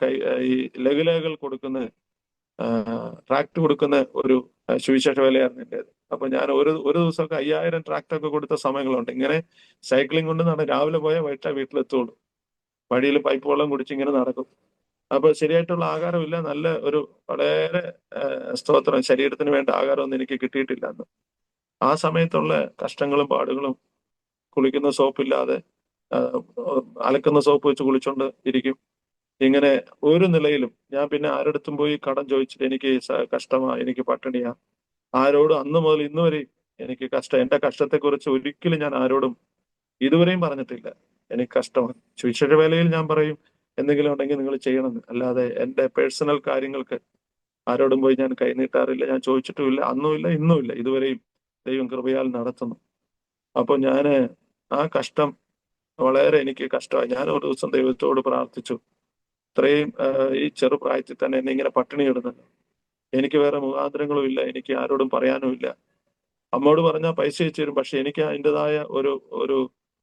ഈ ലഘുലേഖകൾ കൊടുക്കുന്ന ട്രാക്ട് കൊടുക്കുന്ന ഒരു സുവിശേഷ വേലയായിരുന്നു എൻ്റേത്. അപ്പൊ ഞാൻ ഒരു ദിവസമൊക്കെ 5000 ട്രാക്ടൊക്കെ കൊടുത്ത സമയങ്ങളുണ്ട്. ഇങ്ങനെ സൈക്ലിംഗ് കൊണ്ട് രാവിലെ പോയാൽ വൈകിട്ടേ വീട്ടിലെത്തുള്ളൂ. വഴിയിൽ പൈപ്പ് വെള്ളം കുടിച്ച് ഇങ്ങനെ നടക്കും. അപ്പൊ ശരിയായിട്ടുള്ള ആഹാരമില്ല. നല്ല ഒരു വളരെ സ്തോത്രം, ശരീരത്തിന് വേണ്ട ആഹാരമൊന്നും എനിക്ക് കിട്ടിയിട്ടില്ല അന്ന്. ആ സമയത്തുള്ള കഷ്ടങ്ങളും പാടുകളും, കുളിക്കുന്ന സോപ്പില്ലാതെ അലക്കുന്ന സോപ്പ് വെച്ച് കുളിച്ചോണ്ട് ഇരിക്കും. ഇങ്ങനെ ഒരു നിലയിലും ഞാൻ പിന്നെ ആരടുത്തും പോയി കടം ചോദിച്ചിട്ട് എനിക്ക് കഷ്ടമാ, എനിക്ക് പട്ടിണിയാ, ആരോടും അന്ന് മുതൽ ഇന്ന് വരെയും എനിക്ക് കഷ്ടം. എന്റെ കഷ്ടത്തെക്കുറിച്ച് ഒരിക്കലും ഞാൻ ആരോടും ഇതുവരെയും പറഞ്ഞിട്ടില്ല. എനിക്ക് കഷ്ടമാണ്. സുവിശേഷ വേലയിൽ ഞാൻ പറയും എന്തെങ്കിലും ഉണ്ടെങ്കിൽ നിങ്ങൾ ചെയ്യണമെന്ന്. അല്ലാതെ എന്റെ പേഴ്സണൽ കാര്യങ്ങൾക്ക് ആരോടും പോയി ഞാൻ കൈനീട്ടാറില്ല. ഞാൻ ചോദിച്ചിട്ടുമില്ല, അന്നുമില്ല, ഇന്നുമില്ല. ഇതുവരെയും ദൈവം കൃപയാൽ നടത്തുന്നു. അപ്പൊ ഞാന് ആ കഷ്ടം വളരെ എനിക്ക് കഷ്ടമായി. ഞാൻ ഒരു ദിവസം ദൈവത്തോട് പ്രാർത്ഥിച്ചു, ഇത്രയും ഈ ചെറുപ്രായത്തിൽ തന്നെ എന്നെ ഇങ്ങനെ പട്ടിണി ഇടുന്നല്ലോ. എനിക്ക് വേറെ മുഖാന്തരങ്ങളും ഇല്ല, എനിക്ക് ആരോടും പറയാനും ഇല്ല. അമ്മയോട് പറഞ്ഞാൽ പൈസ അയച്ചു തരും, പക്ഷെ എനിക്ക് അതിൻ്റെതായ ഒരു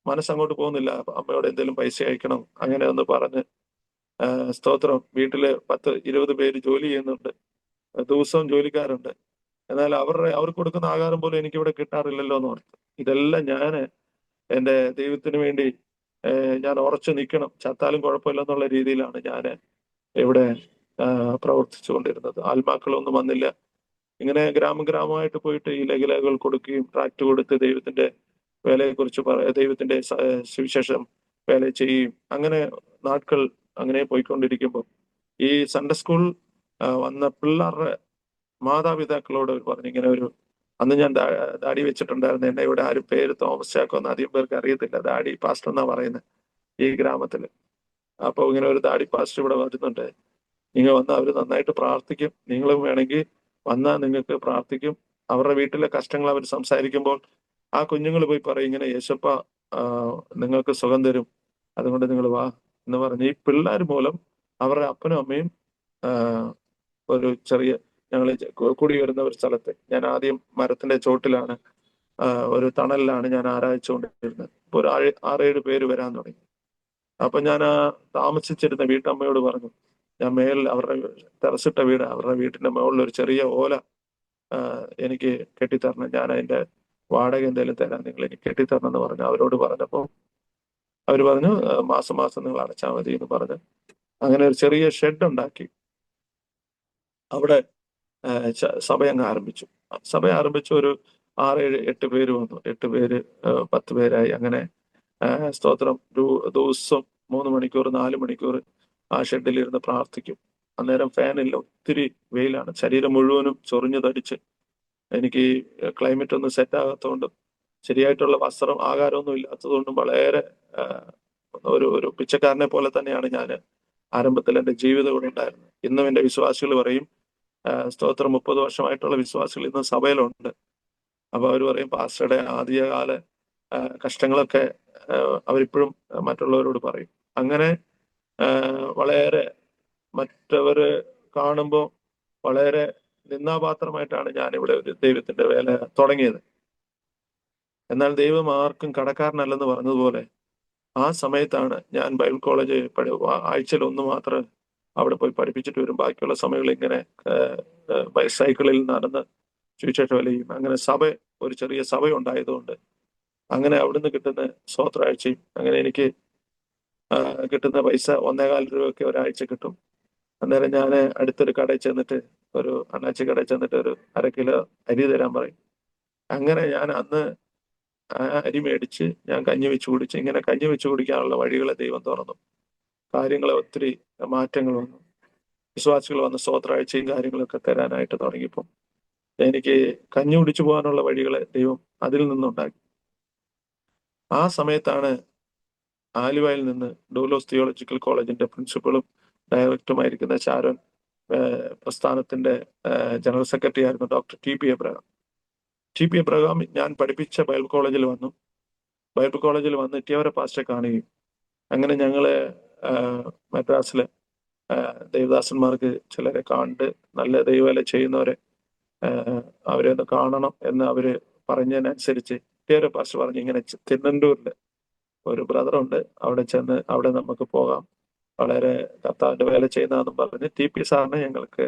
മനസ്സങ്ങോട്ട് പോകുന്നില്ല. അമ്മയോട് എന്തെങ്കിലും പൈസ അയക്കണം അങ്ങനെ ഒന്ന് പറഞ്ഞ്. സ്തോത്രം, വീട്ടില് 10-20 പേര് ജോലി ചെയ്യുന്നുണ്ട്, ദിവസവും ജോലിക്കാരുണ്ട്. എന്നാൽ അവർക്ക് കൊടുക്കുന്ന ആഹാരം പോലും എനിക്ക് ഇവിടെ കിട്ടാറില്ലല്ലോ എന്ന് ഓർത്ത്. ഇതെല്ലാം ഞാൻ എൻ്റെ ദൈവത്തിന് വേണ്ടി ഞാൻ ഉറച്ചു നിൽക്കണം, ചത്താലും കുഴപ്പമില്ലെന്നുള്ള രീതിയിലാണ് ഞാൻ ഇവിടെ പ്രവർത്തിച്ചു കൊണ്ടിരുന്നത്. ആത്മാക്കളൊന്നും വന്നില്ല. ഇങ്ങനെ ഗ്രാമമായിട്ട് പോയിട്ട് ഈ ലഘുലേഖകൾ കൊടുക്കുകയും ട്രാക്ട് കൊടുത്ത് ദൈവത്തിന്റെ വേലയെക്കുറിച്ച് ദൈവത്തിന്റെ സുവിശേഷം വേല ചെയ്യുകയും, അങ്ങനെ നാட்கள் അങ്ങനെ പോയിക്കൊണ്ടിരിക്കുമ്പോൾ ഈ സൺഡേ സ്കൂൾ വന്ന പിള്ളേരുടെ മാതാപിതാക്കളോട് പറഞ്ഞു, ഇങ്ങനെ അന്ന് ഞാൻ ദാടി വെച്ചിട്ടുണ്ടായിരുന്നു. എന്നെ ഇവിടെ ആരും പേര് തോമസ് ചാക്കോ എന്ന് അധികം പേർക്ക് അറിയത്തില്ല. ദാടി പാസ്റ്റർ എന്നാ പറയുന്നത് ഈ ഗ്രാമത്തില്. അപ്പൊ ഇങ്ങനെ ഒരു ദാടി പാസ്റ്റർ ഇവിടെ വരുന്നുണ്ട്, നിങ്ങൾ വന്നാൽ അവർ നന്നായിട്ട് പ്രാർത്ഥിക്കും, നിങ്ങളും വേണമെങ്കിൽ വന്നാൽ നിങ്ങൾക്ക് പ്രാർത്ഥിക്കും. അവരുടെ വീട്ടിലെ കഷ്ടങ്ങൾ അവർ സംസാരിക്കുമ്പോൾ ആ കുഞ്ഞുങ്ങൾ പോയി പറയും, ഇങ്ങനെ യേശപ്പ നിങ്ങൾക്ക് സുഖം തരും, അതുകൊണ്ട് നിങ്ങൾ വാ എന്ന് പറഞ്ഞ് ഈ പിള്ളേർ മൂലം അവരുടെ അപ്പനും അമ്മയും ഒരു ചെറിയ, ഞങ്ങൾ കൂടി വരുന്ന ഒരു സ്ഥലത്ത്, ഞാൻ ആദ്യം മരത്തിന്റെ ചോട്ടിലാണ്, ഒരു തണലിലാണ് ഞാൻ ആരാധിച്ചുകൊണ്ടിരുന്നത്. ഇപ്പൊ ഒരു 6-7 പേര് വരാൻ തുടങ്ങി. അപ്പൊ ഞാൻ താമസിച്ചിരുന്ന വീട്ടമ്മയോട് പറഞ്ഞു, ഞാൻ മേലിൽ അവരുടെ ടെറസിട്ട വീട്, അവരുടെ വീട്ടിന്റെ മുകളിൽ ഒരു ചെറിയ ഓല എനിക്ക് കെട്ടിത്തരണം, ഞാൻ അതിന്റെ വാടക എന്തെങ്കിലും തരാം, നിങ്ങൾ എനിക്ക് കെട്ടിത്തരണം എന്ന് പറഞ്ഞു. അവരോട് പറഞ്ഞപ്പോ അവർ പറഞ്ഞു, മാസം നിങ്ങൾ അടച്ചാൽ മതി എന്ന് പറഞ്ഞ് അങ്ങനെ ഒരു ചെറിയ ഷെഡ് ഉണ്ടാക്കി അവിടെ സഭ അങ്ങ് ആരംഭിച്ചു. സഭ ആരംഭിച്ചു. ഒരു 6-7-8 പേര് വന്നു. 8 പേര് 10 പേരായി. അങ്ങനെ സ്തോത്രം, ദിവസം 3 മണിക്കൂർ 4 മണിക്കൂർ ആ ഷെഡിൽ ഇരുന്ന് പ്രാർത്ഥിക്കും. അന്നേരം ഫാനില്ല, ഒത്തിരി വെയിലാണ്, ശരീരം മുഴുവനും ചൊറിഞ്ഞു തടിച്ച്. എനിക്ക് ക്ലൈമറ്റ് ഒന്നും സെറ്റ് ആകാത്തതുകൊണ്ടും ശരിയായിട്ടുള്ള വസ്ത്രം ആഹാരമൊന്നും ഇല്ലാത്തതുകൊണ്ടും വളരെ ഒരു പിച്ചക്കാരനെ പോലെ തന്നെയാണ് ഞാൻ ആരംഭത്തിൽ എൻ്റെ ജീവിതം ഇവിടെ ഉണ്ടായിരുന്നത്. ഇന്നും എൻ്റെ വിശ്വാസികൾ പറയും, സ്തോത്രം 30 വർഷമായിട്ടുള്ള വിശ്വാസികൾ ഇന്ന് സഭയിലുണ്ട്. അപ്പൊ അവർ പറയും, പാസ്റ്ററുടെ ആദ്യകാല കഷ്ടങ്ങളൊക്കെ അവരിപ്പോഴും മറ്റുള്ളവരോട് പറയും. അങ്ങനെ വളരെ മറ്റവര് കാണുമ്പോൾ വളരെ നിന്ദാപാത്രമായിട്ടാണ് ഞാനിവിടെ ഒരു ദൈവത്തിന്റെ വേല തുടങ്ങിയത്. എന്നാൽ ദൈവം ആർക്കും കടക്കാരനല്ലെന്ന് പറഞ്ഞതുപോലെ ആ സമയത്താണ് ഞാൻ ബൈബിൾ കോളേജ് ആഴ്ചയിൽ 1 മാത്രം അവിടെ പോയി പഠിപ്പിച്ചിട്ട് വരും. ബാക്കിയുള്ള സമയങ്ങളിൽ ഇങ്ങനെ സൈക്കിളിൽ നടന്ന് സുവിശേഷ വേലയും. അങ്ങനെ ഒരു ചെറിയ സഭ ഉണ്ടായതുകൊണ്ട് അങ്ങനെ അവിടുന്ന് കിട്ടുന്ന സ്വത്രാഴ്ചയും, അങ്ങനെ എനിക്ക് കിട്ടുന്ന പൈസ 1.25 രൂപയൊക്കെ ഒരാഴ്ച കിട്ടും. അന്നേരം ഞാൻ അടുത്തൊരു കടയിൽ ചെന്നിട്ട്, ഒരു അണ്ണാച്ചി കടയിൽ ചെന്നിട്ട് ഒരു 1/2 കിലോ അരി തരാൻ പറയും. അങ്ങനെ ഞാൻ അന്ന് അരി മേടിച്ച് ഞാൻ കഞ്ഞി വെച്ച് കുടിച്ച്, ഇങ്ങനെ കഞ്ഞി വെച്ച് കുടിക്കാനുള്ള വഴികളെ ദൈവം തുറന്നു. കാര്യങ്ങളെ ഒത്തിരി മാറ്റങ്ങൾ വന്നു. വിശ്വാസികൾ വന്ന് സ്വത്രാഴ്ചയും കാര്യങ്ങളൊക്കെ തരാനായിട്ട് തുടങ്ങിയപ്പം എനിക്ക് കഞ്ഞി കുടിച്ചു പോകാനുള്ള വഴികളെ ദൈവം അതിൽ നിന്നുണ്ടാക്കി. ആ സമയത്താണ് ആലുവയിൽ നിന്ന് ഡൂലോസ് തിയോളജിക്കൽ കോളേജിന്റെ പ്രിൻസിപ്പളും ഡയറക്ടറുമായിരിക്കുന്ന ശാരോൻ പ്രസ്ഥാനത്തിന്റെ ജനറൽ സെക്രട്ടറി ആയിരുന്നു doctor T P Abraham. T P Abraham ഞാൻ പഠിപ്പിച്ച ബൈബിൾ കോളേജിൽ വന്നു. ബൈബിൾ കോളേജിൽ വന്ന് ഇട്ടിയവരെ പാസ്റ്ററെ കാണുകയും അങ്ങനെ ഞങ്ങള് മദ്രാസിലെ ദേവദാസന്മാർക്ക് ചിലരെ കണ്ട് നല്ല ദൈവവേല ചെയ്യുന്നവരെ അവരെ ഒന്ന് കാണണം എന്ന് അവര് പറഞ്ഞതിനനുസരിച്ച് ഇട്ടിയവരെ പാസ്റ്റർ പറഞ്ഞു, ഇങ്ങനെ തിരുവനന്തപുരത്ത് ഒരു ബ്രദറുണ്ട്, അവിടെ ചെന്ന് അവിടെ നമുക്ക് പോകാം, വളരെ കർത്താവിന്റെ വേല ചെയ്യുന്നതെന്നും പറഞ്ഞ് ടി പി സാറിനെ ഞങ്ങൾക്ക്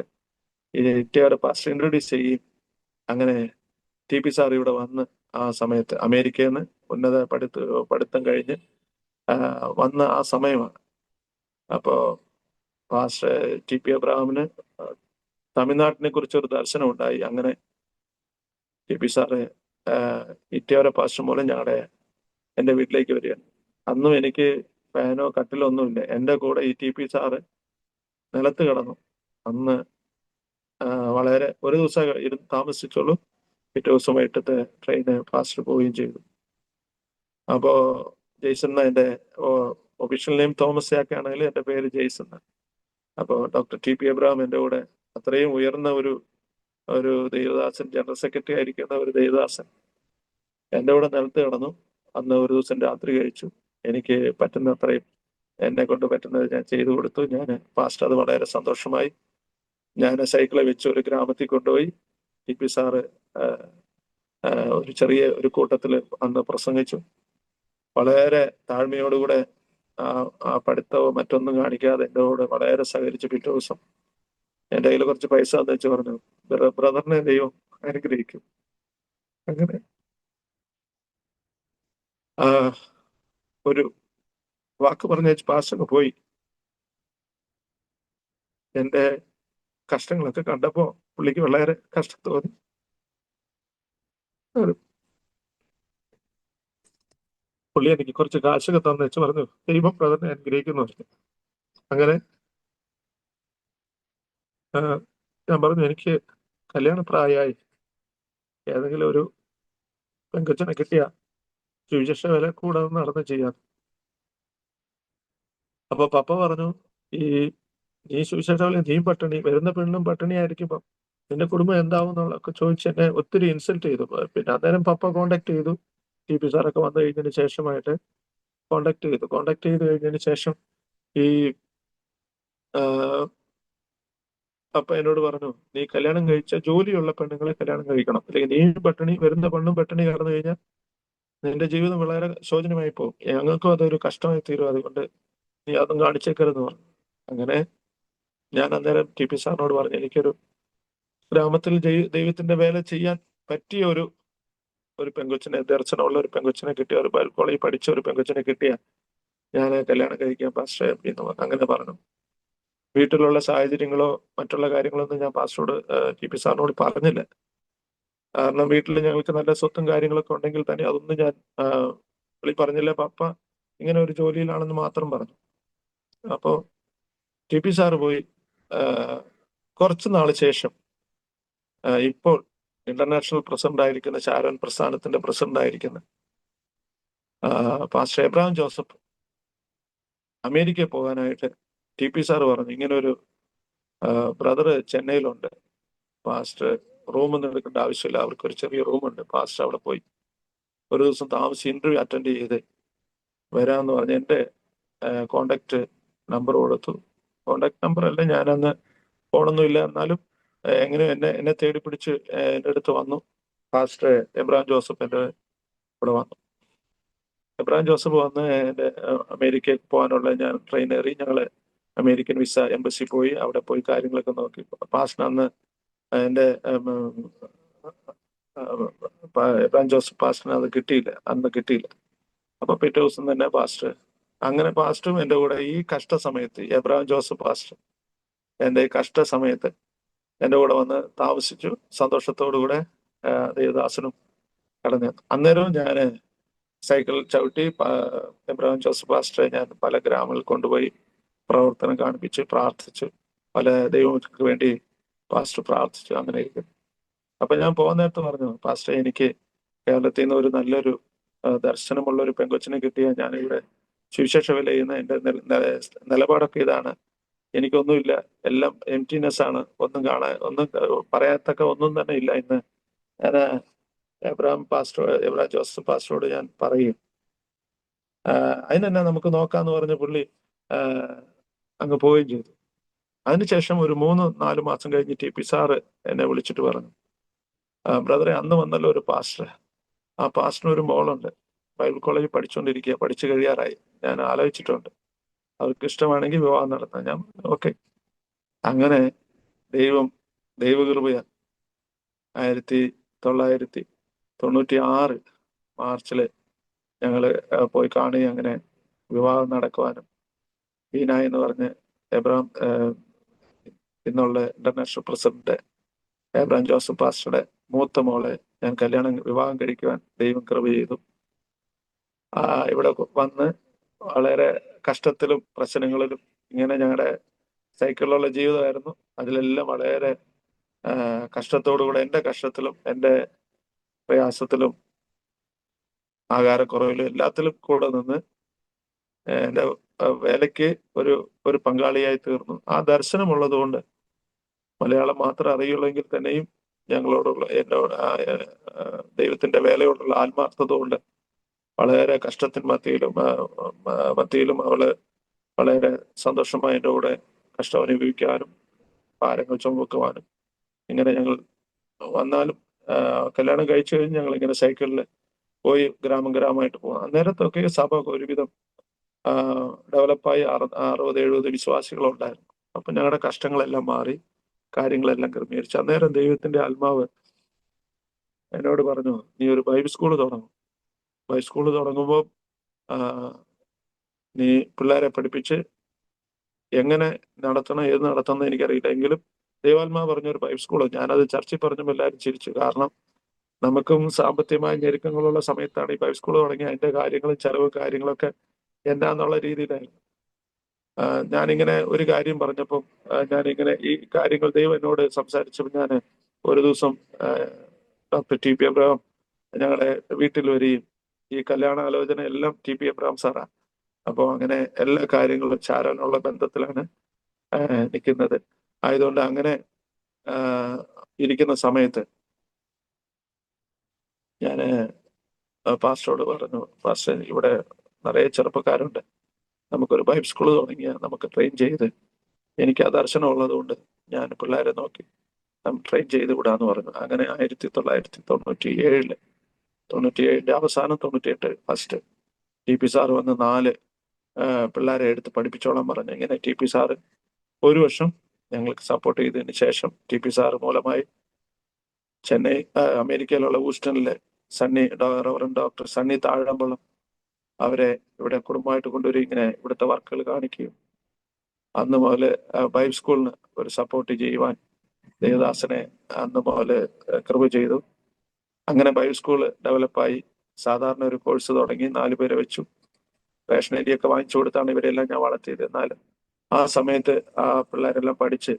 ഈ ഇട്ടിയവരെ പാസ്റ്റർ ഇൻട്രൊഡ്യൂസ് ചെയ്യും. അങ്ങനെ ടി പി സാർ ഇവിടെ വന്ന് ആ സമയത്ത് അമേരിക്കയിൽ നിന്ന് ഉന്നത പഠിത്തം കഴിഞ്ഞ് വന്ന ആ സമയമാണ്. അപ്പോ പാസ്റ്റർ ടി പി എബ്രഹാമിന് തമിഴ്നാട്ടിനെ കുറിച്ചൊരു ദർശനം ഉണ്ടായി. അങ്ങനെ ടി പി സാറ് ഇട്ടിയോര പാസ്റ്റർ മൂലം എൻ്റെ വീട്ടിലേക്ക് വരികയാണ്. അന്നും എനിക്ക് ഫാനോ കട്ടിലോ ഒന്നുമില്ല. എൻ്റെ കൂടെ ഈ ടി പി സാറ് നിലത്ത് കിടന്നു. അന്ന് വളരെ ഒരു ദിവസം താമസിച്ചുള്ളൂ. പിറ്റേ ദിവസം വൈകിട്ടത്തെ ട്രെയിന് പാസ്റ്റർ പോവുകയും ചെയ്തു. അപ്പോ ജെയ്സൺ എൻ്റെ ഒഫീഷ്യൽ നെയിം തോമസ് യാക്കെ ആണെങ്കിൽ എൻ്റെ പേര് ജെയ്സൺ. അപ്പോൾ ഡോക്ടർ ടി പി എബ്രഹാം എൻ്റെ കൂടെ അത്രയും ഉയർന്ന ഒരു ദേവദാസൻ, ജനറൽ സെക്രട്ടറി ആയിരിക്കുന്ന ഒരു ദേവദാസൻ എൻ്റെ കൂടെ നിലത്ത് കിടന്നു. അന്ന് ഒരു ദിവസം രാത്രി കഴിച്ചു. എനിക്ക് പറ്റുന്ന അത്രയും എന്നെ കൊണ്ട് പറ്റുന്നത് ഞാൻ ചെയ്തു കൊടുത്തു. ഞാൻ പാസ്റ്റർ അത് വളരെ സന്തോഷമായി. ഞാൻ സൈക്കിളെ വെച്ച് ഒരു ഗ്രാമത്തിൽ കൊണ്ടുപോയി ടി പി സാറ് ഒരു ചെറിയ ഒരു കൂട്ടത്തിൽ അന്ന് പ്രസംഗിച്ചു. വളരെ താഴ്മയോടുകൂടെ ആ പഠിത്തമോ മറ്റൊന്നും കാണിക്കാതെ എൻ്റെ കൂടെ വളരെ സഹകരിച്ചു. പിറ്റേ ദിവസം എൻ്റെ കയ്യിൽ കുറച്ച് പൈസ എന്ന് വെച്ച് പറഞ്ഞു, ബ്രദറിനെ ദൈവം അനുഗ്രഹിക്കും. അങ്ങനെ ഒരു വാക്ക് പറഞ്ഞു വെച്ച് പാസ്റ്റൊക്കെ പോയി. എൻ്റെ കഷ്ടങ്ങളൊക്കെ കണ്ടപ്പോ പുള്ളിക്ക് വളരെ കഷ്ടം തോന്നി. പുള്ളി എനിക്ക് കുറച്ച് കാശൊക്കെ തന്നു വെച്ച് പറഞ്ഞു, ദൈവം ബ്രദറിനെ അനുഗ്രഹിക്കുന്നു പറഞ്ഞു. അങ്ങനെ ഞാൻ പറഞ്ഞു, എനിക്ക് കല്യാണ പ്രായമായി, ഏതെങ്കിലും ഒരു പെങ്കൊച്ചനെ കിട്ടിയ സുവിശേഷ വില കൂടാതെ നടന്ന് ചെയ്യാം. അപ്പൊ പപ്പ പറഞ്ഞു, നീ സുവിശേഷ വില നീയും പട്ടിണി, വരുന്ന പെണ്ണും പട്ടിണിയായിരിക്കുമ്പോ നിന്റെ കുടുംബം എന്താവും എന്നുള്ളതൊക്കെ ചോദിച്ച് എന്നെ ഒത്തിരി ഇൻസൾട്ട് ചെയ്തു. പിന്നെ അന്നേരം പപ്പ കോണ്ടാക്ട് ചെയ്തു. ടി പി സാറൊക്കെ വന്നു കഴിഞ്ഞതിന് ശേഷമായിട്ട് കോണ്ടാക്ട് ചെയ്ത് കഴിഞ്ഞതിന് ശേഷം ഈ പപ്പ എന്നോട് പറഞ്ഞു, നീ കല്യാണം കഴിച്ച ജോലിയുള്ള പെണ്ണുങ്ങളെ കല്യാണം കഴിക്കണം, അല്ലെങ്കിൽ നീ പട്ടിണി, വരുന്ന പെണ്ണും പട്ടിണി കടന്നു കഴിഞ്ഞാൽ നിന്റെ ജീവിതം വളരെ ശോചനമായി പോകും, ഞങ്ങൾക്കും അതൊരു കഷ്ടമായി തീരും, അതുകൊണ്ട് നീ അതും കാണിച്ചേക്കരുതെന്ന് പറഞ്ഞു. അങ്ങനെ ഞാൻ അന്നേരം ടി പി സാറിനോട് പറഞ്ഞു, എനിക്കൊരു ഗ്രാമത്തിൽ ദൈവത്തിന്റെ വേല ചെയ്യാൻ പറ്റിയ ഒരു പെങ്കൊച്ചിനെ, ദർശനമുള്ള ഒരു പെങ്കൊച്ചിനെ കിട്ടിയ, ഒരു ബൈബിൾ കോളേജിൽ പഠിച്ച ഒരു പെങ്കൊച്ചിനെ കിട്ടിയ ഞാൻ കല്യാണം കഴിക്കാൻ പാസ്റ്റർ എന്ന് അങ്ങനെ പറഞ്ഞു. വീട്ടിലുള്ള സാഹചര്യങ്ങളോ മറ്റുള്ള കാര്യങ്ങളൊന്നും ഞാൻ പാസ്റ്ററോട് ടി പി സാറിനോട് പറഞ്ഞില്ല. കാരണം വീട്ടിൽ ഞങ്ങൾക്ക് നല്ല സ്വത്തും കാര്യങ്ങളൊക്കെ ഉണ്ടെങ്കിൽ തന്നെ അതൊന്നും ഞാൻ പറഞ്ഞില്ല. പപ്പ ഇങ്ങനെ ഒരു ജോലിയിലാണെന്ന് മാത്രം പറഞ്ഞു. അപ്പോ ടി പി സാറ് പോയി. കുറച്ചു നാൾ ശേഷം ഇപ്പോൾ ഇന്റർനാഷണൽ പ്രസിഡന്റ് ആയിരിക്കുന്ന ഷാരോൺ പ്രസ്ഥാനത്തിന്റെ പ്രസിഡന്റ് ആയിരിക്കുന്ന പാസ്റ്റർ എബ്രഹാം ജോസഫ് അമേരിക്കയിൽ പോകാനായിട്ട് ടി പി സാറ് പറഞ്ഞു, ഇങ്ങനെ ഒരു ബ്രദർ ചെന്നൈയിലുണ്ട്, പാസ്റ്റർ റൂമൊന്നും എടുക്കേണ്ട ആവശ്യമില്ല, അവർക്ക് ഒരു ചെറിയ റൂമുണ്ട്, പാസ്റ്റർ അവിടെ പോയി ഒരു ദിവസം താമസിച്ച് ഇന്റർവ്യൂ അറ്റൻഡ് ചെയ്ത് വരാമെന്ന് പറഞ്ഞ് എൻ്റെ കോണ്ടാക്ട് നമ്പർ കൊടുത്തു. കോണ്ടാക്ട് നമ്പർ അല്ല, ഞാനന്ന് ഫോണൊന്നുമില്ല, എന്നാലും എങ്ങനെ എന്നെ തേടി പിടിച്ച് എൻ്റെ അടുത്ത് വന്നു. പാസ്റ്റർ എബ്രഹാം ജോസഫ് എൻ്റെ ഇവിടെ വന്നു. എബ്രഹാം ജോസഫ് വന്ന് എൻ്റെ അമേരിക്കയിൽ പോകാനുള്ള ഞാൻ ട്രെയിൻ കയറി. ഞങ്ങള് അമേരിക്കൻ വിസ എംബസി പോയി, അവിടെ പോയി കാര്യങ്ങളൊക്കെ നോക്കി. പാസ്റ്റർ അന്ന് എൻ്റെ എബ്രഹാം ജോസഫ് പാസ്റ്ററിന് അത് അന്ന് കിട്ടിയില്ല. അപ്പൊ പിറ്റേ ദിവസം തന്നെ പാസ്റ്ററും എൻ്റെ കൂടെ ഈ കഷ്ട സമയത്ത്, എബ്രഹാം ജോസഫ് പാസ്റ്റർ എൻ്റെ ഈ കഷ്ട സമയത്ത് എൻ്റെ കൂടെ വന്ന് താമസിച്ചു. സന്തോഷത്തോടു കൂടെ ദേവദാസനും കടന്നു. അന്നേരവും ഞാൻ സൈക്കിൾ ചവിട്ടി എബ്രഹാം ജോസഫ് പാസ്റ്ററെ ഞാൻ പല ഗ്രാമങ്ങളിൽ കൊണ്ടുപോയി പ്രവർത്തനം കാണിപ്പിച്ച് പ്രാർത്ഥിച്ചു. പല ദൈവങ്ങൾക്ക് വേണ്ടി പാസ്റ്റർ പ്രാർത്ഥിച്ചു. അങ്ങനെ ഇരിക്കുന്നു. അപ്പൊ ഞാൻ പോകുന്ന നേരത്ത് പറഞ്ഞു, പാസ്റ്റർ എനിക്ക് കേരളത്തിൽ നിന്ന് ഒരു നല്ലൊരു ദർശനമുള്ള ഒരു പെങ്കൊച്ചിനെ കിട്ടിയ ഞാനിവിടെ സുവിശേഷ വില ചെയ്യുന്ന എൻ്റെ നിലപാടൊക്കെ ഇതാണ്, എനിക്കൊന്നുമില്ല, എല്ലാം എംപ്റ്റിനെസ് ആണ്, ഒന്നും പറയാത്തക്ക ഒന്നും തന്നെ ഇല്ല. ഇന്ന് ഞാൻ എബ്രഹാം ജോസഫ് പാസ്റ്ററോട് ഞാൻ പറയും. അതിനെന്നാ നമുക്ക് നോക്കാന്ന് പറഞ്ഞ് പുള്ളി അങ്ങ് പോവുകയും ചെയ്തു. അതിനുശേഷം ഒരു 3-4 മാസം കഴിഞ്ഞ് ടി പി സാറ് എന്നെ വിളിച്ചിട്ട് പറഞ്ഞു, ബ്രദറെ, അന്ന് വന്നല്ലോ ഒരു പാസ്റ്റർ, ആ പാസ്റ്ററിന് ഒരു മോളുണ്ട്, ബൈബിൾ കോളേജിൽ പഠിച്ചുകൊണ്ടിരിക്കുക, പഠിച്ചു കഴിയാറായി, ഞാൻ ആലോചിച്ചിട്ടുണ്ട്, അവർക്ക് ഇഷ്ടമാണെങ്കിൽ വിവാഹം നടത്താം. ഞാൻ ഓക്കെ. അങ്ങനെ ദൈവകൃപയാൽ 1996 മാർച്ചില് ഞങ്ങള് പോയി കാണുകയും അങ്ങനെ വിവാഹം നടക്കുവാനും ബീന എന്ന് പറഞ്ഞ് എബ്രഹാം ഇന്നുള്ള ഇന്റർനാഷണൽ പ്രസിഡന്റ് എബ്രഹാം ജോസഫ് പാസ്റ്ററുടെ മൂത്ത മോളെ ഞാൻ വിവാഹം കഴിക്കുവാൻ ദൈവം കൃപ ചെയ്തു. ഇവിടെ വന്ന് വളരെ കഷ്ടത്തിലും പ്രശ്നങ്ങളിലും ഇങ്ങനെ ഞങ്ങളുടെ സൈക്കിളിലുള്ള ജീവിതമായിരുന്നു. അതിലെല്ലാം വളരെ കഷ്ടത്തോടുകൂടെ, എൻ്റെ കഷ്ടത്തിലും എൻ്റെ പ്രയാസത്തിലും ആഹാരക്കുറവിലും എല്ലാത്തിലും കൂടെ നിന്ന് എൻ്റെ വേലയ്ക്ക് ഒരു പങ്കാളിയായി തീർന്നു. ആ ദർശനമുള്ളത് കൊണ്ട് മലയാളം മാത്രം അറിയുള്ളെങ്കിൽ തന്നെയും ഞങ്ങളോടുള്ള ദൈവത്തിന്റെ വേലയോടുള്ള ആത്മാർത്ഥത കൊണ്ട് വളരെ കഷ്ടത്തിന് മത്തിയിലും അവള് വളരെ സന്തോഷമായി എൻ്റെ കൂടെ കഷ്ടം അനുഭവിക്കാനും ഭാരങ്ങൾ ചുമക്കുവാനും, ഇങ്ങനെ ഞങ്ങൾ വന്നാലും കല്യാണം കഴിച്ചു കഴിഞ്ഞ് ഞങ്ങൾ ഇങ്ങനെ സൈക്കിളിൽ പോയി ഗ്രാമമായിട്ട് പോകാം. അന്നേരത്തൊക്കെ സഭ ഒരുവിധം ഡെവലപ്പായി 60-70 വിശ്വാസികളുണ്ടായിരുന്നു. അപ്പൊ ഞങ്ങളുടെ കഷ്ടങ്ങളെല്ലാം മാറി, കാര്യങ്ങളെല്ലാം ക്രമീകരിച്ചു. അന്നേരം ദൈവത്തിന്റെ ആത്മാവ് എന്നോട് പറഞ്ഞു, നീ ഒരു ബൈബിൾ സ്കൂൾ തുടങ്ങും. ബൈബിൾ സ്കൂൾ തുടങ്ങുമ്പോൾ നീ പിള്ളേരെ പഠിപ്പിച്ച് എങ്ങനെ നടത്തണം, ഏത് നടത്തണം എനിക്കറിയില്ല, എങ്കിലും ദൈവാത്മാവ് പറഞ്ഞൊരു ബൈബിൾ സ്കൂൾ. ഞാനത് ചർച്ചിൽ പറഞ്ഞപ്പോൾ എല്ലാവരും ചിരിച്ചു. കാരണം നമുക്കും സാമ്പത്തികമായ ഞെരുക്കങ്ങളുള്ള സമയത്താണ് ഈ ബൈബിൾ സ്കൂൾ തുടങ്ങി. അതിന്റെ കാര്യങ്ങളും ചെലവ് കാര്യങ്ങളൊക്കെ എന്നാന്നുള്ള രീതിയിലായിരുന്നു. ഞാനിങ്ങനെ ഒരു കാര്യം പറഞ്ഞപ്പം ഞാനിങ്ങനെ ഈ കാര്യങ്ങൾ ദൈവം എന്നോട് സംസാരിച്ചപ്പോൾ ഞാൻ ഒരു ദിവസം ഡോക്ടർ ടി പി എബ്രഹാം ഞങ്ങളുടെ വീട്ടിൽ വരികയും ഈ കല്യാണാലോചന എല്ലാം ടി പി എബ്രഹാം സാറാ. അപ്പോൾ അങ്ങനെ എല്ലാ കാര്യങ്ങളും ചാരാനുള്ള ബന്ധത്തിലാണ് നിൽക്കുന്നത്. ആയതുകൊണ്ട് അങ്ങനെ ഇരിക്കുന്ന സമയത്ത് ഞാൻ പാസ്റ്ററോട് പറഞ്ഞു, പാസ്റ്റർ, ഇവിടെ നിറയെ ചെറുപ്പക്കാരുണ്ട്, നമുക്കൊരു ബൈബിൾ സ്കൂൾ തുടങ്ങിയാൽ നമുക്ക് ട്രെയിൻ ചെയ്ത്, എനിക്ക് ആ ദർശനം ഉള്ളത് കൊണ്ട് ഞാൻ പിള്ളേരെ നോക്കി ട്രെയിൻ ചെയ്ത് വിടാന്ന് പറഞ്ഞു. അങ്ങനെ 1997 അവസാനം 98 ഫസ്റ്റ് ടി പി സാറ് വന്ന് 4 പിള്ളേരെ എടുത്ത് പഠിപ്പിച്ചോളാൻ പറഞ്ഞു. ഇങ്ങനെ ടി പി സാറ് ഒരു വർഷം ഞങ്ങൾക്ക് സപ്പോർട്ട് ചെയ്തതിന് ശേഷം ടി പി സാറ് മൂലമായി ചെന്നൈ അമേരിക്കയിലുള്ള ഹൂസ്റ്റണിലെ ഡോക്ടർ സണ്ണി താഴമ്പള്ളം അവരെ ഇവിടെ കുടുംബമായിട്ട് കൊണ്ടുവരും, ഇങ്ങനെ ഇവിടുത്തെ വർക്കുകൾ കാണിക്കുകയും അന്ന് മുതൽ ബൈബിൾ സ്കൂളിന് ഒരു സപ്പോർട്ട് ചെയ്യുവാൻ ദേവദാസനെ അന്ന് മുതൽ കൃപ ചെയ്തു. അങ്ങനെ ബൈബിൾ സ്കൂൾ ഡെവലപ്പായി. സാധാരണ ഒരു കോഴ്സ് തുടങ്ങി, 4 പേരെ വെച്ചു. റേഷനരിയൊക്കെ വാങ്ങിച്ചു കൊടുത്താണ് ഇവരെല്ലാം ഞാൻ വളർത്തിയത്. എന്നാലും ആ സമയത്ത് ആ പിള്ളേരെല്ലാം പഠിച്ച്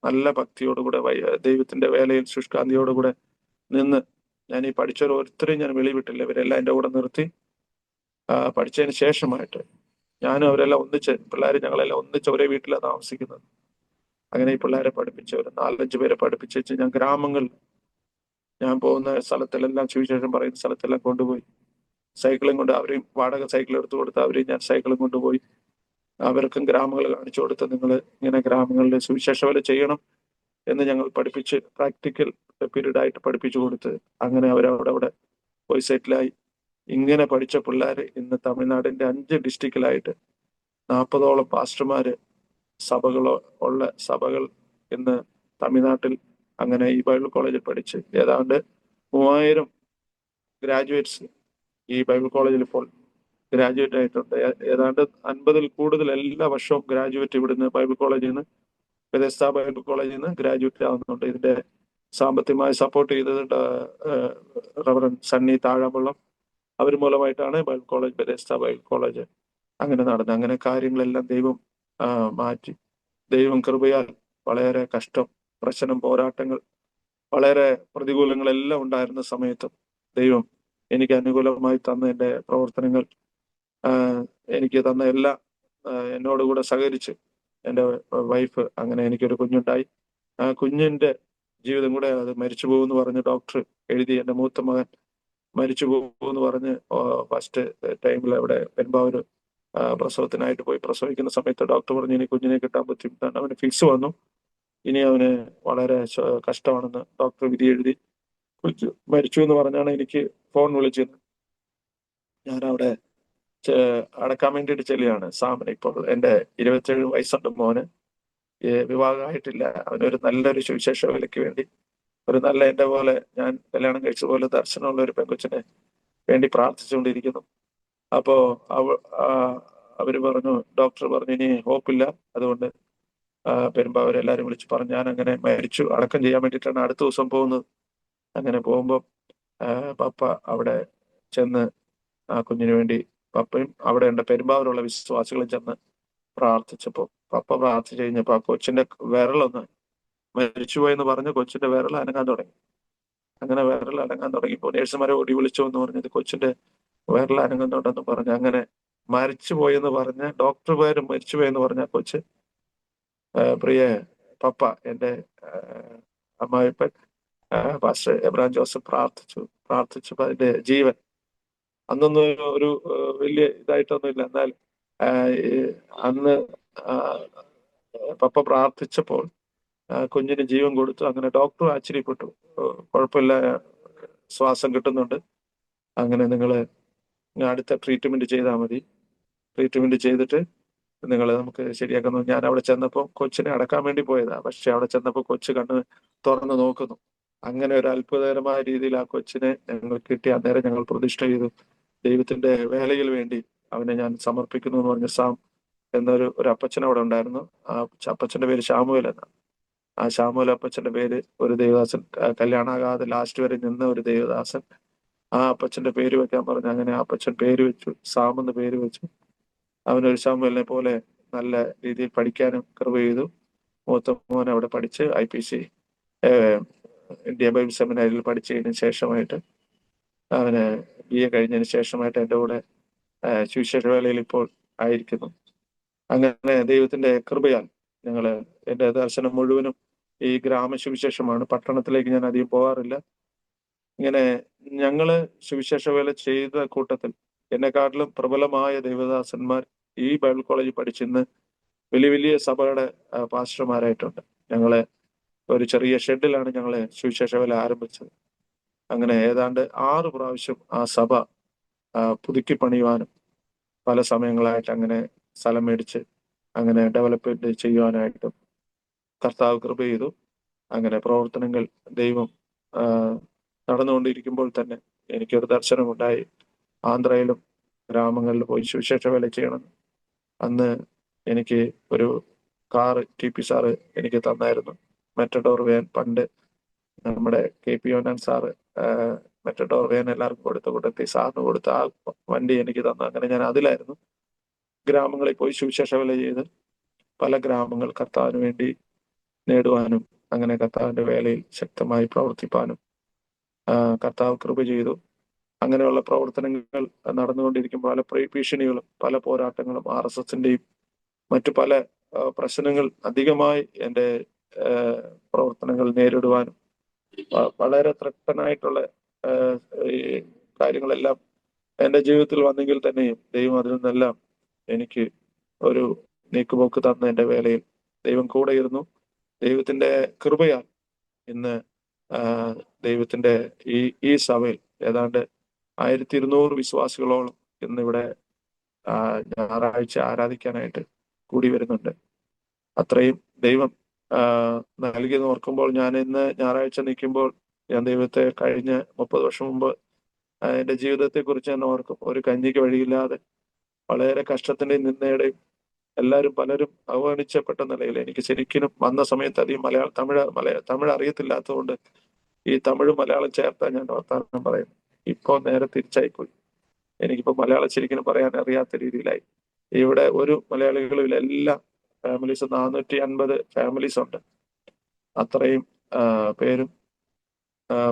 നല്ല ഭക്തിയോടുകൂടെ ദൈവത്തിന്റെ വേലയിൽ ശുഷ്കാന്തിയോടുകൂടെ നിന്ന്, ഞാൻ ഈ പഠിച്ചവരൊരുത്തരെയും ഞാൻ വെളിവിട്ടില്ല. ഇവരെല്ലാം എൻ്റെ കൂടെ നിർത്തി പഠിച്ചതിന് ശേഷമായിട്ട് ഞാനും അവരെല്ലാം ഞങ്ങളെല്ലാം ഒന്നിച്ച് ഒരേ വീട്ടിലാണ് താമസിക്കുന്നത്. അങ്ങനെ ഈ പിള്ളേരെ പഠിപ്പിച്ച് ഒരു 4-5 പേരെ പഠിപ്പിച്ച് ഞാൻ പോകുന്ന സ്ഥലത്തെല്ലാം, സുവിശേഷം പറയുന്ന സ്ഥലത്തെല്ലാം കൊണ്ടുപോയി സൈക്കിളും കൊണ്ട്, അവരെയും വാടക സൈക്കിൾ എടുത്തു കൊടുത്ത് അവരെയും ഞാൻ സൈക്കിളും കൊണ്ടുപോയി അവർക്കും ഗ്രാമങ്ങൾ കാണിച്ചു കൊടുത്ത്, നിങ്ങൾ ഇങ്ങനെ ഗ്രാമങ്ങളിൽ സുവിശേഷ വേല ചെയ്യണം എന്ന് ഞങ്ങൾ പഠിപ്പിച്ച് പ്രാക്ടിക്കൽ പീരീഡ് ആയിട്ട് പഠിപ്പിച്ചു കൊടുത്ത് അങ്ങനെ അവരവിടെ പോയി സെറ്റിലായി. ഇങ്ങനെ പഠിച്ച പിള്ളേർ ഇന്ന് തമിഴ്നാടിന്റെ 5 ഡിസ്ട്രിക്റ്റിലായിട്ട് 40ഓളം പാസ്റ്റർമാര് സഭകൾ ഇന്ന് തമിഴ്നാട്ടിൽ അങ്ങനെ ഈ ബൈബിൾ കോളേജിൽ പഠിച്ച് ഏതാണ്ട് 3000 ഗ്രാജുവേറ്റ്സ് ഈ ബൈബിൾ കോളേജിൽ ഇപ്പോൾ ഗ്രാജുവേറ്റ് ആയിട്ടുണ്ട്. ഏതാണ്ട് 50-ൽ കൂടുതൽ എല്ലാ വർഷവും ഗ്രാജുവേറ്റ് ഇവിടുന്ന് ബൈബിൾ കോളേജിൽ നിന്ന്, ബെഥെസ്ദ ബൈബിൾ കോളേജിൽ നിന്ന് ഗ്രാജുവേറ്റ് ആവുന്നുണ്ട്. ഇതിന്റെ സാമ്പത്തികമായി സപ്പോർട്ട് ചെയ്തത് റവറൻ സണ്ണി താഴമ്പള്ളം അവർ മൂലമായിട്ടാണ് ബെഥെസ്ദ ബൈബിൾ കോളേജ് അങ്ങനെ നടന്നത്. അങ്ങനെ കാര്യങ്ങളെല്ലാം ദൈവം മാറ്റി. ദൈവം കൃപയാൽ വളരെ കഷ്ടം, പ്രശ്നം, പോരാട്ടങ്ങൾ, വളരെ പ്രതികൂലങ്ങളെല്ലാം ഉണ്ടായിരുന്ന സമയത്തും ദൈവം എനിക്ക് അനുകൂലമായി തന്ന എൻ്റെ പ്രവർത്തനങ്ങൾ, എനിക്ക് തന്ന എന്നോടുകൂടെ സഹകരിച്ച് എൻ്റെ വൈഫ്, അങ്ങനെ എനിക്കൊരു കുഞ്ഞുണ്ടായി. ആ കുഞ്ഞിന്റെ ജീവിതം കൂടെ അത് മരിച്ചു പോകുമെന്ന് പറഞ്ഞ് ഡോക്ടർ എഴുതി. എൻ്റെ മൂത്ത മകൻ മരിച്ചു പോകുമെന്ന് പറഞ്ഞ് ഫസ്റ്റ് ടൈമിൽ അവിടെ പെരുമ്പാവൂർ പ്രസവത്തിനായിട്ട് പോയി പ്രസവിക്കുന്ന സമയത്ത് ഡോക്ടർ പറഞ്ഞു ഇനി കുഞ്ഞിനെ കിട്ടാൻ ബുദ്ധിമുട്ടാണ്. അവന് ഫിക്സ് വന്നു, ഇനി അവന് വളരെ കഷ്ടമാണെന്ന് ഡോക്ടർ വിധി എഴുതി. മരിച്ചു എന്ന് പറഞ്ഞാണ് എനിക്ക് ഫോൺ വിളിച്ചത്. ഞാൻ അവിടെ അടക്കാൻ വേണ്ടിയിട്ട് ചെല്ലുകയാണ്. സാമന് ഇപ്പോൾ എൻ്റെ 27 വയസ്സുണ്ട് മോന്, വിവാഹമായിട്ടില്ല. അവനൊരു നല്ലൊരു സുവിശേഷ വേലയ്ക്ക് വേണ്ടി ഒരു നല്ല എൻ്റെ പോലെ ഞാൻ കല്യാണം കഴിച്ച പോലെ ദർശനമുള്ള ഒരു പെൺകൊച്ചിനെ വേണ്ടി പ്രാർത്ഥിച്ചുകൊണ്ടിരിക്കുന്നു. അപ്പോ അവര് പറഞ്ഞു, ഡോക്ടർ പറഞ്ഞു ഇനി ഹോപ്പില്ല, അതുകൊണ്ട് പെരുമ്പാവൂരെല്ലാരും വിളിച്ച് പറഞ്ഞു. ഞാൻ അങ്ങനെ മരിച്ചു അടക്കം ചെയ്യാൻ വേണ്ടിയിട്ടാണ് അടുത്ത ദിവസം പോകുന്നത്. അങ്ങനെ പോകുമ്പോൾ പപ്പ അവിടെ ചെന്ന് ആ കുഞ്ഞിന് വേണ്ടി പപ്പയും അവിടെ ഉണ്ട് പെരുമ്പാവൂരുള്ള വിശ്വാസികളും ചെന്ന് പ്രാർത്ഥിച്ചപ്പോൾ പപ്പ പ്രാർത്ഥിച്ചു കഴിഞ്ഞപ്പോൾ ആ കൊച്ചിന്റെ വിരലൊന്ന് മരിച്ചുപോയെന്ന് പറഞ്ഞ് കൊച്ചിന്റെ വിരൽ അനങ്ങാൻ തുടങ്ങി. അങ്ങനെ വിരൽ അനങ്ങാൻ തുടങ്ങിയപ്പോൾ നേഴ്സുമാരെ ഓടി വിളിച്ചു എന്ന് പറഞ്ഞത് കൊച്ചിന്റെ വിരൽ അനങ്ങുന്നുണ്ടെന്ന് പറഞ്ഞ് അങ്ങനെ മരിച്ചുപോയെന്ന് പറഞ്ഞ് ഡോക്ടർ പേര് മരിച്ചുപോയെന്ന് പറഞ്ഞ കൊച്ച് പ്രിയ പപ്പ എൻ്റെ അമ്മായിപ്പൻ പാസ്റ്റർ എബ്രഹാം ജോസഫ് പ്രാർത്ഥിച്ചപ്പോൾ അതിന്റെ ജീവൻ അന്നൊന്നും ഒരു വലിയ ഇതായിട്ടൊന്നും ഇല്ല. എന്നാൽ അന്ന് പപ്പ പ്രാർത്ഥിച്ചപ്പോൾ കുഞ്ഞിന് ജീവൻ കൊടുത്തു. അങ്ങനെ ഡോക്ടർ ആശ്ചര്യപ്പെട്ടു, കുഴപ്പമില്ല, ശ്വാസം കിട്ടുന്നുണ്ട്, അങ്ങനെ നിങ്ങൾ അടുത്ത ട്രീറ്റ്മെന്റ് ചെയ്താൽ മതി, ട്രീറ്റ്മെന്റ് ചെയ്തിട്ട് നമുക്ക് ശരിയാക്കുന്നു. ഞാൻ അവിടെ ചെന്നപ്പോൾ കൊച്ചിനെ അടക്കാൻ വേണ്ടി പോയതാ, പക്ഷെ അവിടെ ചെന്നപ്പോൾ കൊച്ചു കണ്ണ് തുറന്ന് നോക്കുന്നു. അങ്ങനെ ഒരു അത്ഭുതകരമായ രീതിയിൽ ആ കൊച്ചിനെ ഞങ്ങൾ കിട്ടി. അന്നേരം ഞങ്ങൾ പ്രതിഷ്ഠ ചെയ്തു. ദൈവത്തിന്റെ വേലയിൽ വേണ്ടി അവനെ ഞാൻ സമർപ്പിക്കുന്നു എന്ന് പറഞ്ഞ സാം എന്നൊരു അപ്പച്ചൻ അവിടെ ഉണ്ടായിരുന്നു. ആ അപ്പച്ചന്റെ പേര് ശാമുവേൽ എന്നാണ്. ആ ശാമുവേൽ അപ്പച്ചന്റെ പേര് ഒരു ദേവദാസൻ, കല്യാണാകാതെ ലാസ്റ്റ് വരെ നിന്ന ഒരു ദേവദാസൻ ആ അപ്പച്ചന്റെ പേര് വെക്കാൻ പറഞ്ഞു. അങ്ങനെ ആ അപ്പച്ചൻ പേര് വെച്ചു, സാം എന്ന് പേര് വെച്ചു. അവനൊരു ശാമുവേലിനെ പോലെ നല്ല രീതിയിൽ പഠിക്കാനും കൃപ ചെയ്തു. മൂത്ത മോൻ അവിടെ പഠിച്ച് IPC ഇന്ത്യ ബൈബിൾ സെമിനാരിൽ പഠിച്ചതിന് ശേഷമായിട്ട് അവന് BA കഴിഞ്ഞതിന് ശേഷമായിട്ട് എൻ്റെ കൂടെ സുവിശേഷ വേളയിൽ ഇപ്പോൾ ആയിരിക്കുന്നു. അങ്ങനെ ദൈവത്തിന്റെ കൃപയാൽ എൻ്റെ ദർശനം മുഴുവനും ഈ ഗ്രാമസുവിശേഷമാണ്. പട്ടണത്തിലേക്ക് ഞാൻ അധികം പോകാറില്ല. ഇങ്ങനെ ഞങ്ങള് സുവിശേഷ വേല ചെയ്ത കൂട്ടത്തിൽ എന്നെക്കാട്ടിലും പ്രബലമായ ദൈവദാസന്മാർ ഈ ബൈബിൾ കോളേജിൽ പഠിച്ചിന്ന് വലിയ വലിയ സഭയുടെ പാസ്റ്റർമാരായിട്ടുണ്ട്. ഞങ്ങളെ ഒരു ചെറിയ ഷെഡിലാണ് ഞങ്ങളെ സുവിശേഷ വേല ആരംഭിച്ചത്. അങ്ങനെ ഏതാണ്ട് 6 പ്രാവശ്യം ആ സഭ പുതുക്കി പണിയുവാനും പല സമയങ്ങളായിട്ട് അങ്ങനെ സ്ഥലം മേടിച്ച് അങ്ങനെ ഡെവലപ്മെന്റ് ചെയ്യുവാനായിട്ടും കർത്താവ് കൃപ ചെയ്തു. അങ്ങനെ പ്രവർത്തനങ്ങൾ ദൈവം നടന്നുകൊണ്ടിരിക്കുമ്പോൾ തന്നെ എനിക്കൊരു ദർശനമുണ്ടായി. ആന്ധ്രയിലും ഗ്രാമങ്ങളിൽ പോയി സുവിശേഷ വേല ചെയ്യണം. അന്ന് എനിക്ക് ഒരു കാറ് TP സാറ് എനിക്ക് തന്നായിരുന്നു, മെറ്റഡോർ വാൻ. പണ്ട് നമ്മുടെ KP Yonan sir Matador van എല്ലാവർക്കും കൊടുത്ത കൂട്ടത്തിൽ സാറിന് കൊടുത്ത ആ വണ്ടി എനിക്ക് തന്നു. അങ്ങനെ ഞാൻ അതിലായിരുന്നു ഗ്രാമങ്ങളിൽ പോയി സുവിശേഷ വേല ചെയ്ത് പല ഗ്രാമങ്ങൾ കർത്താവിന് വേണ്ടി നേടുവാനും അങ്ങനെ കർത്താവിന്റെ വേലയിൽ ശക്തമായി പ്രവർത്തിപ്പാനും കർത്താവ് കൃപ ചെയ്തു. അങ്ങനെയുള്ള പ്രവർത്തനങ്ങൾ നടന്നുകൊണ്ടിരിക്കുമ്പോൾ പല ഭീഷണികളും പല പോരാട്ടങ്ങളും RSSന്റെയും മറ്റു പല പ്രശ്നങ്ങൾ അധികമായി എൻ്റെ പ്രവർത്തനങ്ങൾ നേരിടുവാനും വളരെ ത്രട്ടനായിട്ടുള്ള ഈ കാര്യങ്ങളെല്ലാം എൻ്റെ ജീവിതത്തിൽ വന്നെങ്കിൽ തന്നെയും ദൈവം അതിൽ നിന്നെല്ലാം എനിക്ക് ഒരു നീക്കുപോക്ക് തന്ന എൻ്റെ വേലയിൽ ദൈവം കൂടെ ഇരുന്നു. ദൈവത്തിന്റെ കൃപയാൽ ഇന്ന് ദൈവത്തിന്റെ ഈ സഭയിൽ ഏതാണ്ട് 1200 വിശ്വാസികളോളം ഇന്നിവിടെ ഞായറാഴ്ച ആരാധിക്കാനായിട്ട് കൂടി വരുന്നുണ്ട്. അത്രയും ദൈവം നൽകിയെന്ന് ഓർക്കുമ്പോൾ ഞാൻ ഇന്ന് ഞായറാഴ്ച നിൽക്കുമ്പോൾ ഞാൻ ദൈവത്തെ കഴിഞ്ഞ 30 വർഷം മുമ്പ് എൻ്റെ ജീവിതത്തെ കുറിച്ച് ഞാൻ ഓർക്കും. ഒരു കഞ്ഞിക്ക് വഴിയില്ലാതെ വളരെ കഷ്ടത്തിന്റെയും നിന്ദയുടെയും പലരും അവഗണിച്ചപ്പെട്ട നിലയിൽ എനിക്ക് ശരിക്കും വന്ന സമയത്ത് അധികം തമിഴ് അറിയത്തില്ലാത്തതുകൊണ്ട് ഈ തമിഴ് മലയാളം ചേർത്താൻ ഞാൻ വർത്താനം പറയുന്നു. ഇപ്പൊ നേരെ തിരിച്ചായിപ്പോയി. എനിക്കിപ്പോ മലയാളം ശരിക്കും പറയാൻ അറിയാത്ത രീതിയിലായി. ഇവിടെ ഒരു മലയാളികളും എല്ലാ ഫാമിലീസ് 450 ഫാമിലീസ് ഉണ്ട്. അത്രയും പേരും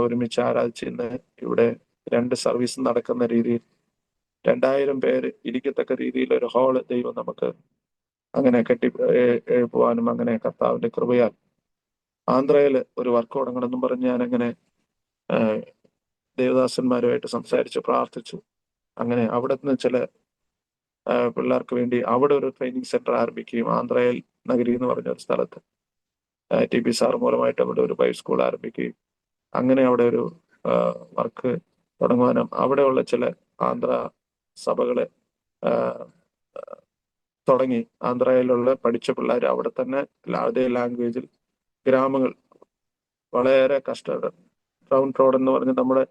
ഒരുമിച്ച് ആരാധിച്ച് ഇന്ന് ഇവിടെ 2 സർവീസ് നടക്കുന്ന രീതിയിൽ 2000 പേര് ഇരിക്കത്തക്ക രീതിയിൽ ഒരു ഹാള് ദൈവം നമുക്ക് അങ്ങനെ എഴുപ്പുവാനും അങ്ങനെ കർത്താവിന്റെ കൃപയാൽ ആന്ധ്രയിൽ ഒരു വർക്ക് തുടങ്ങണമെന്നും പറഞ്ഞ് ഞാനങ്ങനെ ദേവദാസന്മാരുമായിട്ട് സംസാരിച്ച് പ്രാർത്ഥിച്ചു. അങ്ങനെ അവിടെ നിന്ന് ചില പിള്ളേർക്ക് വേണ്ടി അവിടെ ഒരു ട്രെയിനിങ് സെന്റർ ആരംഭിക്കുകയും ആന്ധ്രയിൽ നഗരി എന്ന് പറഞ്ഞ ഒരു സ്ഥലത്ത് TP സാർ മൂലമായിട്ട് അവിടെ ഒരു ബൈബിൾ സ്കൂൾ ആരംഭിക്കുകയും അങ്ങനെ അവിടെ ഒരു വർക്ക് തുടങ്ങുവാനും അവിടെയുള്ള ചില ആന്ധ്ര സഭകളെ തുടങ്ങി ആന്ധ്രയിലുള്ള പഠിച്ച പിള്ളേർ അവിടെ തന്നെ അതേ ലാംഗ്വേജിൽ ഗ്രാമങ്ങൾ വളരെ ഡൗൺ റോഡ് എന്ന് പറഞ്ഞ് നമ്മുടെ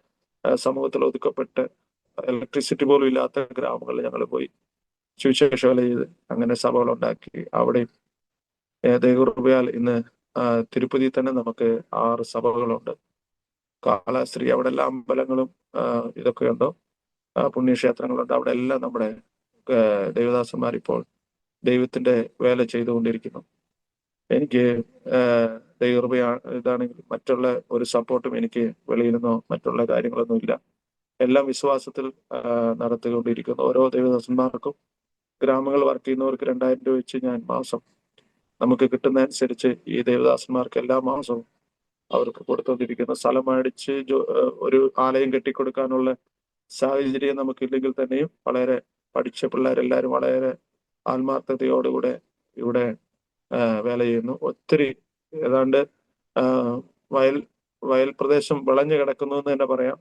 സമൂഹത്തിൽ ഒതുക്കപ്പെട്ട് ഇലക്ട്രിസിറ്റി പോലും ഇല്ലാത്ത ഗ്രാമങ്ങളിൽ ഞങ്ങൾ പോയി സുവിശേഷ വേല ചെയ്ത് അങ്ങനെ സഭകൾ ഉണ്ടാക്കി. അവിടെയും ദൈവകൃപയാൽ ഇന്ന് തിരുപ്പതി തന്നെ നമുക്ക് 6 സഭകളുണ്ട്. കാലാശ്രീ അവിടെ എല്ലാ അമ്പലങ്ങളും ഇതൊക്കെയുണ്ടോ, പുണ്യക്ഷേത്രങ്ങളുണ്ട്. അവിടെ എല്ലാം നമ്മുടെ ദേവദാസന്മാർ ഇപ്പോൾ ദൈവത്തിന്റെ വേല ചെയ്തുകൊണ്ടിരിക്കുന്നു. എനിക്ക് ദൈവകൃപ ഇതാണെങ്കിൽ മറ്റുള്ള ഒരു സപ്പോർട്ടും എനിക്ക് വെളിയിൽ നിന്നോ മറ്റുള്ള കാര്യങ്ങളൊന്നും ഇല്ല. എല്ലാം വിശ്വാസത്തിൽ നടത്തിക്കൊണ്ടിരിക്കുന്നു. ഓരോ ദേവദാസന്മാർക്കും ഗ്രാമങ്ങൾ വർക്ക് ചെയ്യുന്നവർക്ക് 2000 രൂപ വെച്ച് ഞാൻ മാസം നമുക്ക് കിട്ടുന്നതനുസരിച്ച് ഈ ദേവദാസന്മാർക്ക് എല്ലാ മാസവും അവർക്ക് കൊടുത്തുകൊണ്ടിരിക്കുന്നു. സ്ഥലം മേടിച്ച് ഒരു ആലയം കെട്ടിക്കൊടുക്കാനുള്ള സാഹചര്യം നമുക്കില്ലെങ്കിൽ തന്നെയും വളരെ പഠിച്ച പിള്ളേരെല്ലാവരും വളരെ ആത്മാർത്ഥതയോടുകൂടെ ഇവിടെ വേല ചെയ്യുന്നു. ഒത്തിരി ഏതാണ്ട് വയൽ പ്രദേശം വിളഞ്ഞു കിടക്കുന്നു എന്ന് തന്നെ പറയാം.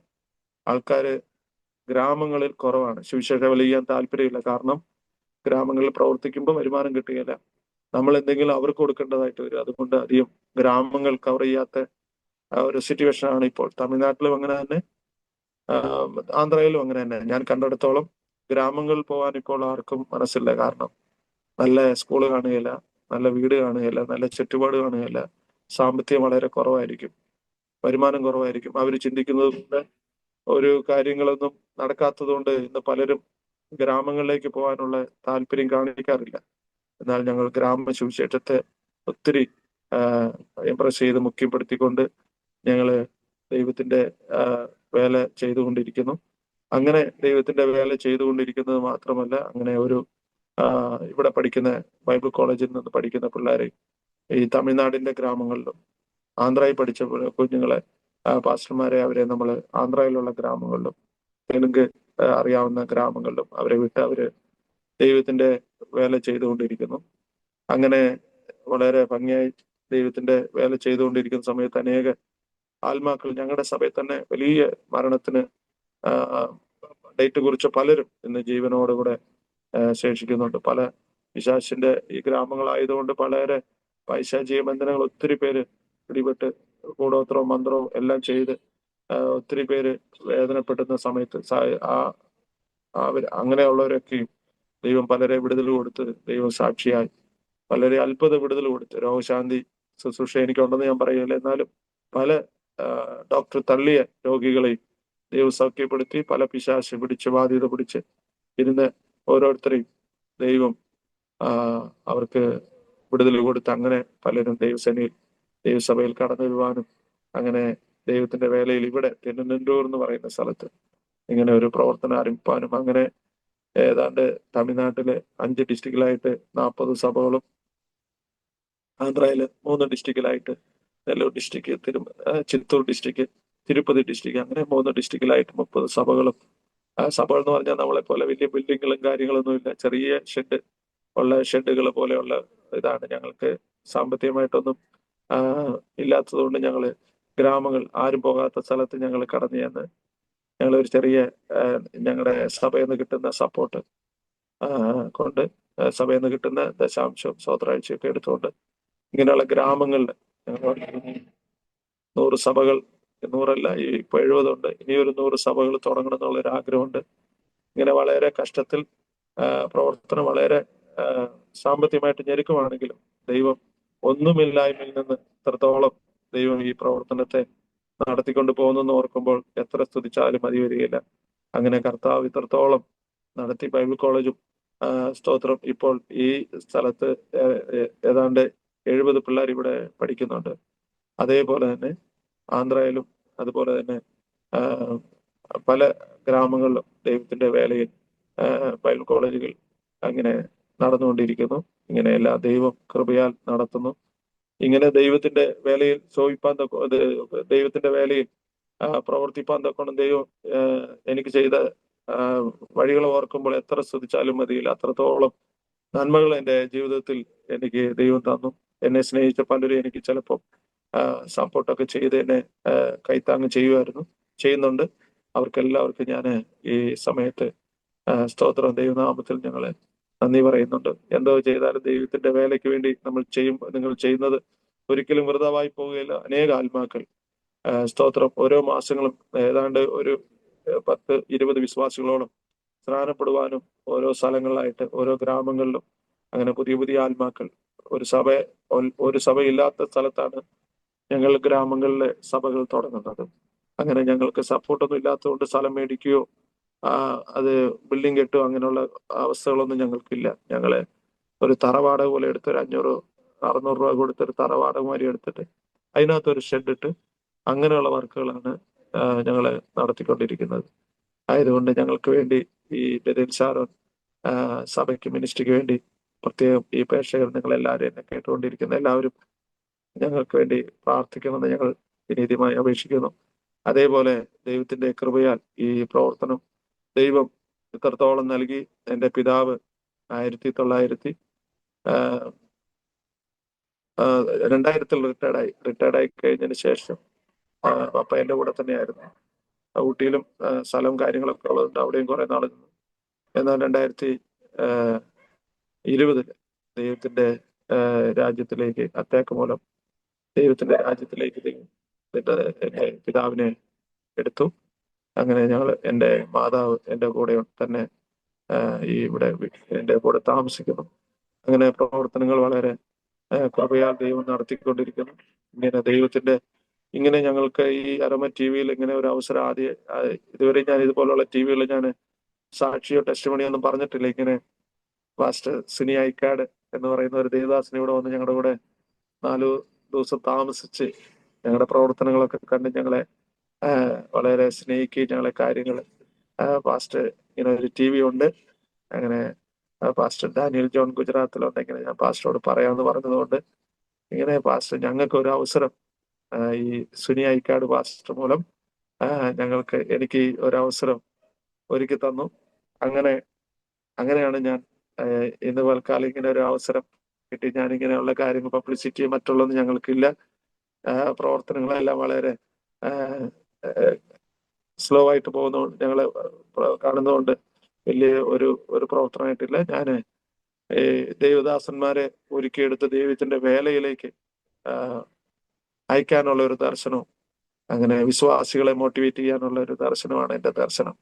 ആൾക്കാര് ഗ്രാമങ്ങളിൽ കുറവാണ്. സുവിശേഷ വേല ചെയ്യാൻ താല്പര്യമില്ല. കാരണം ഗ്രാമങ്ങളിൽ പ്രവർത്തിക്കുമ്പോൾ വരുമാനം കിട്ടുകയില്ല. നമ്മൾ എന്തെങ്കിലും അവർക്ക് കൊടുക്കേണ്ടതായിട്ട് വരും. അതുകൊണ്ട് അധികം ഗ്രാമങ്ങൾ കവർ ചെയ്യാത്ത ഒരു സിറ്റുവേഷനാണ് ഇപ്പോൾ. തമിഴ്നാട്ടിലും അങ്ങനെ തന്നെ, ആന്ധ്രയിലും അങ്ങനെ തന്നെ. ഞാൻ കണ്ടെടുത്തോളം ഗ്രാമങ്ങളിൽ പോകാൻ ഇപ്പോൾ ആർക്കും മനസ്സില്ല. കാരണം നല്ല സ്കൂള് കാണുകയില്ല, നല്ല വീട് കാണുകയില്ല, നല്ല ചുറ്റുപാട് കാണുകയില്ല, സാമ്പത്തികം വളരെ കുറവായിരിക്കും, വരുമാനം കുറവായിരിക്കും. അവർ ചിന്തിക്കുന്നത് കൊണ്ട് ഒരു കാര്യങ്ങളൊന്നും നടക്കാത്തത് കൊണ്ട് ഇന്ന് പലരും ഗ്രാമങ്ങളിലേക്ക് പോകാനുള്ള താല്പര്യം കാണിക്കാറില്ല. എന്നാൽ ഞങ്ങൾ ഗ്രാമ സുവിശേഷത്തെ ഒത്തിരി എംപ്രസ് ചെയ്ത് മുഖ്യപ്പെടുത്തിക്കൊണ്ട് ഞങ്ങള് ദൈവത്തിന്റെ വേല ചെയ്തുകൊണ്ടിരിക്കുന്നു. അങ്ങനെ ദൈവത്തിന്റെ വേല ചെയ്തുകൊണ്ടിരിക്കുന്നത് മാത്രമല്ല, അങ്ങനെ ഒരു ഇവിടെ പഠിക്കുന്ന ബൈബിൾ കോളേജിൽ നിന്ന് പഠിക്കുന്ന പിള്ളേരെ ഈ തമിഴ്നാടിന്റെ ഗ്രാമങ്ങളിലും ആന്ധ്രയിൽ പഠിച്ച കുഞ്ഞുങ്ങളെ പാസ്റ്റർമാരെ അവരെ നമ്മൾ ആന്ധ്രയിലുള്ള ഗ്രാമങ്ങളിലും തെലുങ്ക് അറിയാവുന്ന ഗ്രാമങ്ങളിലും അവരെ വിട്ട് അവര് ദൈവത്തിന്റെ വേല ചെയ്തുകൊണ്ടിരിക്കുന്നു. അങ്ങനെ വളരെ ഭംഗിയായി ദൈവത്തിന്റെ വേല ചെയ്തുകൊണ്ടിരിക്കുന്ന സമയത്ത് അനേക ആത്മാക്കൾ ഞങ്ങളുടെ സഭയിൽ തന്നെ വലിയ മരണത്തിന് ഡേറ്റ് കുറിച്ച പലരും ഇന്ന് ജീവനോടുകൂടെ ശേഷിക്കുന്നുണ്ട്. പല പിശാചിന്റെ ഈ ഗ്രാമങ്ങളായതുകൊണ്ട് വളരെ പൈശാചിക ബന്ധനങ്ങൾ ഒത്തിരി പേര് പിടിപെട്ട് കൂടോത്രവും മന്ത്രവും എല്ലാം ചെയ്ത് ഒത്തിരി പേര് വേദനപ്പെടുന്ന സമയത്ത് അങ്ങനെയുള്ളവരൊക്കെയും ദൈവം പലരെ വിടുതൽ കൊടുത്ത് ദൈവം സാക്ഷിയായി വളരെ അത്ഭുത വിടുതൽ കൊടുത്ത് രോഗശാന്തി ശുശ്രൂഷ എനിക്കുണ്ടെന്ന് ഞാൻ പറയില്ല. എന്നാലും പല ഡോക്ടർ തള്ളിയ രോഗികളെയും ദൈവം സൗഖ്യപ്പെടുത്തി പല പിശാച് പിടിച്ച് ബാധ്യത പിടിച്ച് ഇരുന്ന് ഓരോരുത്തരെയും ദൈവം അവർക്ക് വിടുതൽ കൊടുത്ത് അങ്ങനെ പലരും ദൈവസഭയിൽ കടന്നു വരുവാനും അങ്ങനെ ദൈവത്തിന്റെ വേലയിൽ ഇവിടെ തിരുനെല്ലൂർ എന്ന് പറയുന്ന സ്ഥലത്ത് ഇങ്ങനെ ഒരു പ്രവർത്തനം ആരംഭിക്കാനും അങ്ങനെ ഏതാണ്ട് തമിഴ്നാട്ടിലെ 5 ഡിസ്ട്രിക്റ്റിലായിട്ട് 40 സഭകളും ആന്ധ്രയില് 3 ഡിസ്ട്രിക്റ്റിലായിട്ട് Nellore district, Chittoor district, Tirupati district അങ്ങനെ 3 ഡിസ്ട്രിക്റ്റിലായിട്ട് 30 സഭകളും. സഭകൾ എന്ന് പറഞ്ഞാൽ നമ്മളെ പോലെ വലിയ ബിൽഡിങ്ങുകളും കാര്യങ്ങളൊന്നും ഇല്ല. ചെറിയ ഷെഡുകൾ പോലെയുള്ള ഇതാണ്. ഞങ്ങൾക്ക് സാമ്പത്തികമായിട്ടൊന്നും ഇല്ലാത്തതുകൊണ്ട് ഞങ്ങള് ഗ്രാമങ്ങൾ ആരും പോകാത്ത സ്ഥലത്ത് ഞങ്ങൾ കടന്നു ചെന്ന് ഞങ്ങൾ ഒരു ചെറിയ ഞങ്ങളുടെ സഭയിൽ നിന്ന് കിട്ടുന്ന സപ്പോർട്ട് കൊണ്ട് സഭയിൽ നിന്ന് കിട്ടുന്ന ദശാംശവും സ്വത്രാഴ്ചയൊക്കെ എടുത്തുകൊണ്ട് ഇങ്ങനെയുള്ള ഗ്രാമങ്ങളിൽ 100 സഭകൾ, 100 ഇപ്പൊ 70 ഉണ്ട്, ഇനിയൊരു 100 സഭകൾ തുടങ്ങണം എന്നുള്ളൊരു ആഗ്രഹമുണ്ട്. ഇങ്ങനെ വളരെ കഷ്ടത്തിൽ പ്രവർത്തനം വളരെ സാമ്പത്തികമായിട്ട് ഞെരുക്കമാണെങ്കിലും ദൈവം ഒന്നുമില്ലായ്മയിൽ നിന്ന് ഇത്രത്തോളം ദൈവം ഈ പ്രവർത്തനത്തെ നടത്തിക്കൊണ്ട് പോകുന്നെന്ന് ഓർക്കുമ്പോൾ എത്ര സ്തുതിച്ചാലും മതി വരികയില്ല. അങ്ങനെ കർത്താവ് ഇത്രത്തോളം നടത്തി. ബൈബിൾ കോളേജും സ്തോത്രം ഇപ്പോൾ ഈ സ്ഥലത്ത് ഏതാണ്ട് 70 പിള്ളേർ ഇവിടെ പഠിക്കുന്നുണ്ട്. അതേപോലെ തന്നെ ആന്ധ്രയിലും അതുപോലെ തന്നെ പല ഗ്രാമങ്ങളിലും ദൈവത്തിന്റെ വേലയിൽ ബൈബിൾ കോളേജുകൾ അങ്ങനെ നടന്നുകൊണ്ടിരിക്കുന്നു. ഇങ്ങനെ എല്ലാ ദൈവം കൃപയാൽ നടത്തുന്നു. ഇങ്ങനെ ദൈവത്തിന്റെ വേലയിൽ സോയിപ്പാൻ ദൈവത്തിന്റെ വേലയിൽ പ്രവർത്തിപ്പാൻ തക്കണം ദൈവം എനിക്ക് ചെയ്ത വഴികൾ ഓർക്കുമ്പോൾ എത്ര സ്തുതിച്ചാലും മതിയില്ല. അത്രത്തോളം നന്മകൾ എൻ്റെ ജീവിതത്തിൽ എനിക്ക് ദൈവം തന്നു. എന്നെ സ്നേഹിച്ച പലരും എനിക്ക് ചിലപ്പോൾ സപ്പോർട്ടൊക്കെ ചെയ്ത് എന്നെ കൈത്താങ്ങ് ചെയ്യുന്നുണ്ട്. അവർക്കെല്ലാവർക്കും ഞാൻ ഈ സമയത്ത് സ്തോത്രം ദൈവനാമത്തിൽ ഞങ്ങളെ നന്ദി പറയുന്നുണ്ട്. എന്തോ ചെയ്താലും ദൈവത്തിന്റെ വേലയ്ക്ക് വേണ്ടി നിങ്ങൾ ചെയ്യുന്നത് ഒരിക്കലും വൃഥാവായി പോവുകയില്ല. അനേക ആത്മാക്കൾ സ്തോത്രം ഓരോ മാസങ്ങളും ഏതാണ്ട് ഒരു 10-20 വിശ്വാസികളോളം സ്നാനപ്പെടുവാനും ഓരോ സ്ഥലങ്ങളിലായിട്ട് ഓരോ ഗ്രാമങ്ങളിലും അങ്ങനെ പുതിയ പുതിയ ആത്മാക്കൾ ഒരു സഭയില്ലാത്ത സ്ഥലത്താണ് ഞങ്ങൾ ഗ്രാമങ്ങളിലെ സഭകൾ തുടങ്ങുന്നത്. അങ്ങനെ ഞങ്ങൾക്ക് സപ്പോർട്ടൊന്നും ഇല്ലാത്തതുകൊണ്ട് സ്ഥലം മേടിക്കുകയോ അത് ബിൽഡിംഗ് കെട്ടുകയോ അങ്ങനെയുള്ള അവസ്ഥകളൊന്നും ഞങ്ങൾക്കില്ല. ഞങ്ങളെ ഒരു തറവാടക പോലെ എടുത്ത് ഒരു 500-600 രൂപ കൊടുത്തൊരു തറവാടക മാതിരി എടുത്തിട്ട് അതിനകത്തൊരു ഷെഡ് ഇട്ട് അങ്ങനെയുള്ള വർക്കുകളാണ് ഞങ്ങൾ നടത്തിക്കൊണ്ടിരിക്കുന്നത്. ആയതുകൊണ്ട് ഞങ്ങൾക്ക് വേണ്ടി ഈ ബെഥേൽ ഷാരോൺ സഭയ്ക്ക് മിനിസ്ട്രിക്ക് വേണ്ടി പ്രത്യേകം ഈ പ്രേക്ഷകർ നിങ്ങളെല്ലാവരും എന്നെ കേട്ടുകൊണ്ടിരിക്കുന്ന എല്ലാവരും ഞങ്ങൾക്ക് വേണ്ടി പ്രാർത്ഥിക്കണമെന്ന് ഞങ്ങൾ വിനീതമായി അപേക്ഷിക്കുന്നു. അതേപോലെ ദൈവത്തിന്റെ കൃപയാൽ ഈ പ്രവർത്തനം ദൈവം ഇത്രത്തോളം നൽകി. എൻ്റെ പിതാവ് 1900 റിട്ടയർഡായി കഴിഞ്ഞതിന് ശേഷം പപ്പ എൻ്റെ കൂടെ തന്നെയായിരുന്നു. ഊട്ടിയിലും സ്ഥലവും കാര്യങ്ങളൊക്കെ ഉള്ളതുകൊണ്ട് അവിടെയും കുറെ നാൾ നിന്നു. എന്നാൽ 2020 ദൈവത്തിന്റെ രാജ്യത്തിലേക്ക് അറ്റാക്ക് മൂലം ദൈവത്തിന്റെ രാജ്യത്തിലേക്ക് എൻ്റെ പിതാവിനെ എടുത്തു. അങ്ങനെ എൻ്റെ മാതാവ് എൻ്റെ കൂടെ തന്നെ ഇവിടെ എൻ്റെ കൂടെ താമസിക്കുന്നു. അങ്ങനെ പ്രവർത്തനങ്ങൾ വളരെ കൃപയാൽ ദൈവം നടത്തിക്കൊണ്ടിരിക്കുന്നു. ഇങ്ങനെ ഞങ്ങൾക്ക് ഈ അരോമ TV-യിൽ ഇങ്ങനെ ഒരു അവസരം ഇതുവരെ ഞാൻ ഇതുപോലുള്ള TV-യിൽ ഞാൻ സാക്ഷിയോ ടെസ്റ്റിമണിയോ ഒന്നും പറഞ്ഞിട്ടില്ല. ഇങ്ങനെ പാസ്റ്റർ സിനി ഐക്കാട് എന്ന് പറയുന്ന ഒരു ദേവദാസൻ ഇവിടെ വന്ന് ഞങ്ങളുടെ കൂടെ 4 ദിവസം താമസിച്ച് ഞങ്ങളുടെ പ്രവർത്തനങ്ങളൊക്കെ കണ്ട് ഞങ്ങളെ വളരെ സ്നേഹിക്കുകയും ഞങ്ങളെ കാര്യങ്ങൾ പാസ്റ്റർ ഇങ്ങനെ ഒരു TV ഉണ്ട്, അങ്ങനെ പാസ്റ്റർ ഡാനിയൽ ജോൺ ഗുജറാത്തിലുണ്ട്, ഇങ്ങനെ ഞാൻ പാസ്റ്ററോട് പറയാമെന്ന് പറഞ്ഞതുകൊണ്ട് ഇങ്ങനെ പാസ്റ്റർ ഞങ്ങൾക്ക് ഒരു അവസരം ഈ സുനി ഐക്കാട് പാസ്റ്റർ മൂലം എനിക്ക് ഒരു അവസരം ഒരുക്കി തന്നു. അങ്ങനെയാണ് ഞാൻ ഇന്ന് തൽക്കാലം ഇങ്ങനെ ഒരു അവസരം കിട്ടി. ഞാനിങ്ങനെയുള്ള കാര്യങ്ങൾ പബ്ലിസിറ്റി മറ്റുള്ളതൊന്നും ഞങ്ങൾക്കില്ല. പ്രവർത്തനങ്ങളെല്ലാം വളരെ സ്ലോ ആയിട്ട് പോകുന്നതുകൊണ്ട് ഞങ്ങളെ കാണുന്നതുകൊണ്ട് വലിയ ഒരു പ്രവർത്തനമായിട്ടില്ല. ഞാൻ ദൈവദാസന്മാരെ ഒരുക്കിയെടുത്ത് ദൈവത്തിന്റെ വേലയിലേക്ക് അയക്കാനുള്ള ഒരു ദർശനവും അങ്ങനെ വിശ്വാസികളെ മോട്ടിവേറ്റ് ചെയ്യാനുള്ള ഒരു ദർശനമാണ് എൻ്റെ ദർശനം.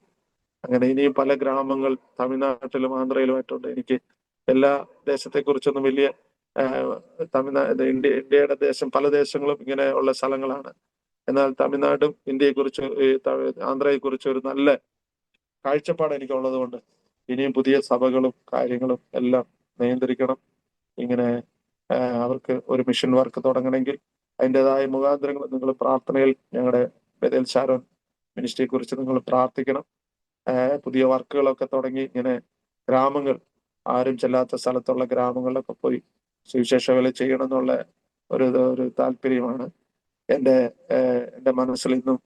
അങ്ങനെ ഇനിയും പല ഗ്രാമങ്ങൾ തമിഴ്നാട്ടിലും ആന്ധ്രയിലുമായിട്ടുണ്ട്. എനിക്ക് എല്ലാ ദേശത്തെക്കുറിച്ചൊന്നും വലിയ ഇന്ത്യയുടെ ദേശം പല ദേശങ്ങളും ഇങ്ങനെ ഉള്ള സ്ഥലങ്ങളാണ്. എന്നാൽ തമിഴ്നാടും ഇന്ത്യയെക്കുറിച്ച് ആന്ധ്രയെക്കുറിച്ച് ഒരു നല്ല കാഴ്ചപ്പാട് എനിക്കുള്ളത് കൊണ്ട് ഇനിയും പുതിയ സഭകളും കാര്യങ്ങളും എല്ലാം നിയന്ത്രിക്കണം. ഇങ്ങനെ അവർക്ക് ഒരു മിഷൻ വർക്ക് തുടങ്ങണമെങ്കിൽ അതിൻ്റെതായ മുഖാന്തരങ്ങൾ നിങ്ങൾ പ്രാർത്ഥനയിൽ ഞങ്ങളുടെ ബെഥേൽ ഷാരോൺ മിനിസ്ട്രിയെ കുറിച്ച് നിങ്ങൾ പ്രാർത്ഥിക്കണം. പുതിയ വർക്കുകളൊക്കെ തുടങ്ങി ഇങ്ങനെ ഗ്രാമങ്ങൾ ആരും ചെല്ലാത്ത സ്ഥലത്തുള്ള ഗ്രാമങ്ങളിലൊക്കെ പോയി സുവിശേഷ വേല ചെയ്യണം എന്നുള്ള ഒരു താല്പര്യമാണ് എൻ്റെ മനസ്സിൽ ഇന്നും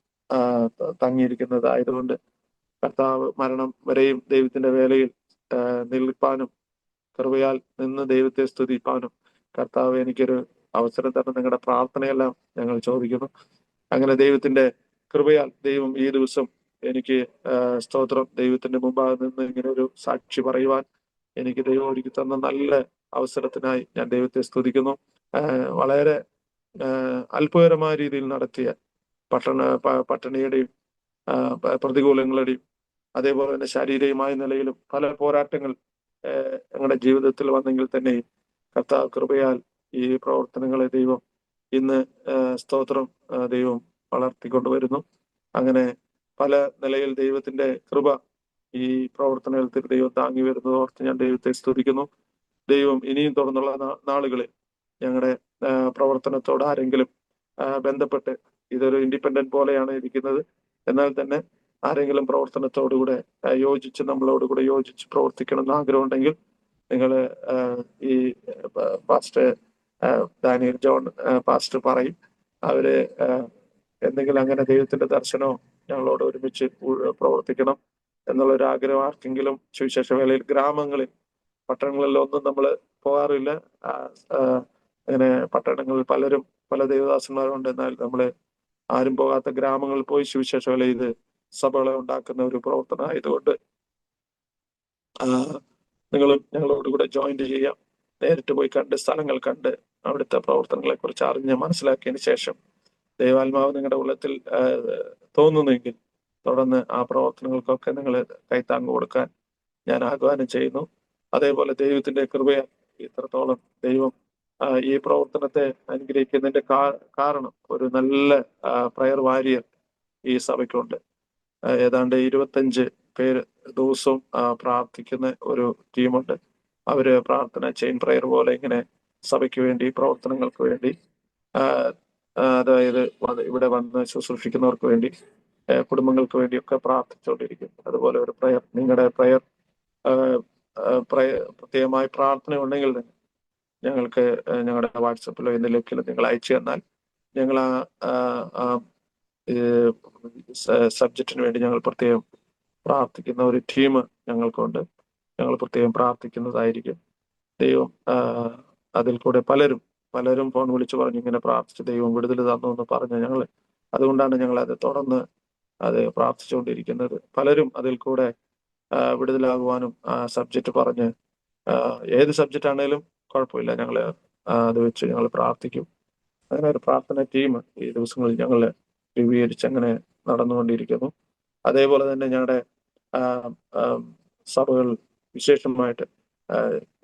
തങ്ങിയിരിക്കുന്നത്. ആയതുകൊണ്ട് കർത്താവ് മരണം വരെയും ദൈവത്തിന്റെ വേലയിൽ നിൽപ്പാനും കൃപയാൽ നിന്ന് ദൈവത്തെ സ്തുതിപ്പാനും കർത്താവ് എനിക്കൊരു അവസരം തരണം. നിങ്ങളുടെ പ്രാർത്ഥനയെല്ലാം ഞങ്ങൾ ചോദിക്കുന്നു. അങ്ങനെ ദൈവത്തിന്റെ കൃപയാൽ ദൈവം ഈ ദിവസം എനിക്ക് സ്തോത്രം ദൈവത്തിന്റെ മുമ്പാകെ നിന്ന് ഇങ്ങനെ ഒരു സാക്ഷി പറയുവാൻ എനിക്ക് ദൈവം ഒരുക്കി തന്ന നല്ല അവസരത്തിനായി ഞാൻ ദൈവത്തെ സ്തുതിക്കുന്നു. വളരെ അത്ഭുതകരമായ രീതിയിൽ നടത്തിയ പട്ടിണിയുടെയും പ്രതികൂലങ്ങളുടെയും അതേപോലെ തന്നെ ശാരീരികമായ നിലയിലും പല പോരാട്ടങ്ങൾ ഞങ്ങളുടെ ജീവിതത്തിൽ വന്നെങ്കിൽ തന്നെ കർത്താവ് കൃപയാൽ ഈ പ്രവർത്തനങ്ങളെ ദൈവം ഇന്ന് സ്തോത്രം ദൈവം വളർത്തിക്കൊണ്ടുവരുന്നു. അങ്ങനെ പല നിലയിൽ ദൈവത്തിന്റെ കൃപ ഈ പ്രവർത്തനത്തിൽ ദൈവം താങ്ങി വരുന്നത് ഓർത്ത് ഞാൻ ദൈവത്തെ സ്തുതിക്കുന്നു. ദൈവം ഇനിയും തുടർന്നുള്ള നാളുകളിൽ ഞങ്ങളുടെ പ്രവർത്തനത്തോട് ആരെങ്കിലും ബന്ധപ്പെട്ട് ഇതൊരു ഇൻഡിപെൻഡന്റ് പോലെയാണ് ഇരിക്കുന്നത്, എന്നാൽ തന്നെ ആരെങ്കിലും പ്രവർത്തനത്തോടുകൂടെ നമ്മളോടുകൂടെ യോജിച്ച് പ്രവർത്തിക്കണം എന്ന് ആഗ്രഹമുണ്ടെങ്കിൽ നിങ്ങൾ ഈ പാസ്റ്റർ ഡാനിയൽ ജോൺ പാസ്റ്റർ പറയും. അവര് എന്തെങ്കിലും അങ്ങനെ ദൈവത്തിന്റെ ദർശനവും ഞങ്ങളോട് ഒരുമിച്ച് പ്രവർത്തിക്കണം എന്നുള്ളൊരു ആഗ്രഹം ആർക്കെങ്കിലും സുവിശേഷ വേളയിൽ ഗ്രാമങ്ങളിൽ, പട്ടണങ്ങളിലൊന്നും നമ്മൾ പോകാറില്ല. അങ്ങനെ പട്ടണങ്ങളിൽ പലരും പല ദൈവദാസന്മാരുണ്ട്. എന്നാൽ നമ്മള് ആരും പോകാത്ത ഗ്രാമങ്ങളിൽ പോയി സുവിശേഷ വേല ചെയ്ത് സഭകളെ ഉണ്ടാക്കുന്ന ഒരു പ്രവർത്തനം ആയതുകൊണ്ട് നിങ്ങളും ഞങ്ങളോട് കൂടെ ജോയിന്റ് ചെയ്യാം. നേരിട്ട് പോയി കണ്ട് സ്ഥലങ്ങൾ കണ്ട് അവിടുത്തെ പ്രവർത്തനങ്ങളെ കുറിച്ച് അറിഞ്ഞ് മനസ്സിലാക്കിയതിന് ശേഷം ദൈവാത്മാവ് നിങ്ങളുടെ ഉള്ളത്തിൽ തോന്നുന്നെങ്കിൽ തുടർന്ന് ആ പ്രവർത്തനങ്ങൾക്കൊക്കെ നിങ്ങൾ കൈത്താങ്ങ് കൊടുക്കാൻ ഞാൻ ആഹ്വാനം ചെയ്യുന്നു. അതേപോലെ ദൈവത്തിന്റെ കൃപയാൽ ഇത്രത്തോളം ദൈവം ഈ പ്രവർത്തനത്തെ അനുഗ്രഹിക്കുന്നതിന്റെ കാരണം ഒരു നല്ല പ്രയർ വാരിയർ ഈ സഭയ്ക്കുണ്ട്. ഏതാണ്ട് 25 പേര് ദിവസവും പ്രാർത്ഥിക്കുന്ന ഒരു ടീമുണ്ട്. അവര് പ്രാർത്ഥന ചെയിൻ പ്രയർ പോലെ ഇങ്ങനെ സഭയ്ക്ക് വേണ്ടി, പ്രവർത്തനങ്ങൾക്ക് വേണ്ടി, അതായത് ഇവിടെ വന്ന് ശുശ്രൂഷിക്കുന്നവർക്ക് വേണ്ടി, കുടുംബങ്ങൾക്ക് വേണ്ടിയൊക്കെ പ്രാർത്ഥിച്ചുകൊണ്ടിരിക്കും. അതുപോലെ ഒരു പ്രയർ, നിങ്ങളുടെ പ്രയർ പ്രത്യേകമായി പ്രാർത്ഥന ഉണ്ടെങ്കിൽ ഞങ്ങൾക്ക് ഞങ്ങളുടെ വാട്സപ്പിലോ എന്തെങ്കിലും നിങ്ങൾ അയച്ചു തന്നാൽ ഞങ്ങൾ ആ സബ്ജക്റ്റിന് വേണ്ടി ഞങ്ങൾ പ്രത്യേകം പ്രാർത്ഥിക്കുന്ന ഒരു ടീം ഞങ്ങൾക്കുണ്ട്. ഞങ്ങൾ പ്രത്യേകം പ്രാർത്ഥിക്കുന്നതായിരിക്കും. ദൈവം അതിൽ കൂടെ പലരും ഫോൺ വിളിച്ചു പറഞ്ഞു ഇങ്ങനെ പ്രാർത്ഥിച്ച് ദൈവം വിടുതൽ തന്നു എന്ന് പറഞ്ഞ് അതുകൊണ്ടാണ് ഞങ്ങൾ അത് തുടർന്ന് അത് പ്രാർത്ഥിച്ചുകൊണ്ടിരിക്കുന്നത്. പലരും അതിൽ കൂടെ വിടുതലാകുവാനും സബ്ജക്റ്റ് പറഞ്ഞ്, ഏത് സബ്ജക്റ്റ് ആണെങ്കിലും കുഴപ്പമില്ല, ഞങ്ങൾ അത് വെച്ച് ഞങ്ങൾ പ്രാർത്ഥിക്കും. അങ്ങനെ ഒരു പ്രാർത്ഥന ടീം ഈ ദിവസങ്ങളിൽ ഞങ്ങൾ രൂപീകരിച്ച് അങ്ങനെ നടന്നുകൊണ്ടിരിക്കുന്നു. അതേപോലെ തന്നെ ഞങ്ങളുടെ സഭകൾ വിശേഷമായിട്ട്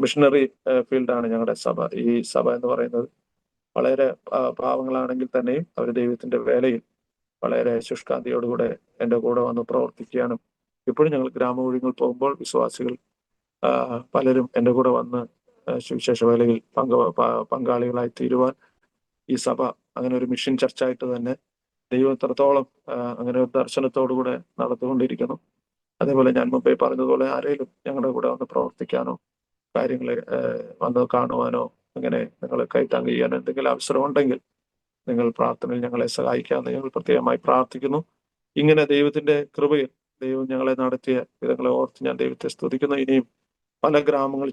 മിഷണറി ഫീൽഡാണ് ഞങ്ങളുടെ സഭ. ഈ സഭ എന്ന് പറയുന്നത് വളരെ പാവങ്ങളാണെങ്കിൽ തന്നെയും അവർ ദൈവത്തിന്റെ വേലയിൽ വളരെ ശുഷ്കാന്തിയോടുകൂടെ എൻ്റെ കൂടെ വന്ന് പ്രവർത്തിക്കാനും, ഇപ്പോഴും ഞങ്ങൾ ഗ്രാമവഴികൾ പോകുമ്പോൾ വിശ്വാസികൾ പലരും എൻ്റെ കൂടെ വന്ന് സുവിശേഷ വേലയിൽ പങ്കാളികളായി തീരുവാൻ ഈ സഭ അങ്ങനെ ഒരു മിഷൻ ചർച്ചായിട്ട് തന്നെ ദൈവം എത്രത്തോളം അങ്ങനെ ഒരു ദർശനത്തോടുകൂടെ നടന്നുകൊണ്ടിരിക്കുന്നു. അതേപോലെ ഞാൻ മുമ്പേ പറഞ്ഞതുപോലെ ആരെങ്കിലും ഞങ്ങളുടെ കൂടെ വന്ന് പ്രവർത്തിക്കാനോ കാര്യങ്ങളെ വന്ന് കാണുവാനോ അങ്ങനെ നിങ്ങൾ കൈത്താങ്ങ് ചെയ്യാനോ എന്തെങ്കിലും അവസരം ഉണ്ടെങ്കിൽ നിങ്ങൾ പ്രാർത്ഥനയിൽ ഞങ്ങളെ സഹായിക്കാമെന്ന് ഞങ്ങൾ പ്രത്യേകമായി പ്രാർത്ഥിക്കുന്നു. ഇങ്ങനെ ദൈവത്തിന്റെ കൃപയിൽ ദൈവം ഞങ്ങളെ നടത്തിയ വിധങ്ങളെ ഓർത്ത് ഞാൻ ദൈവത്തെ സ്തുതിക്കുന്നു. ഇനിയും പല ഗ്രാമങ്ങൾ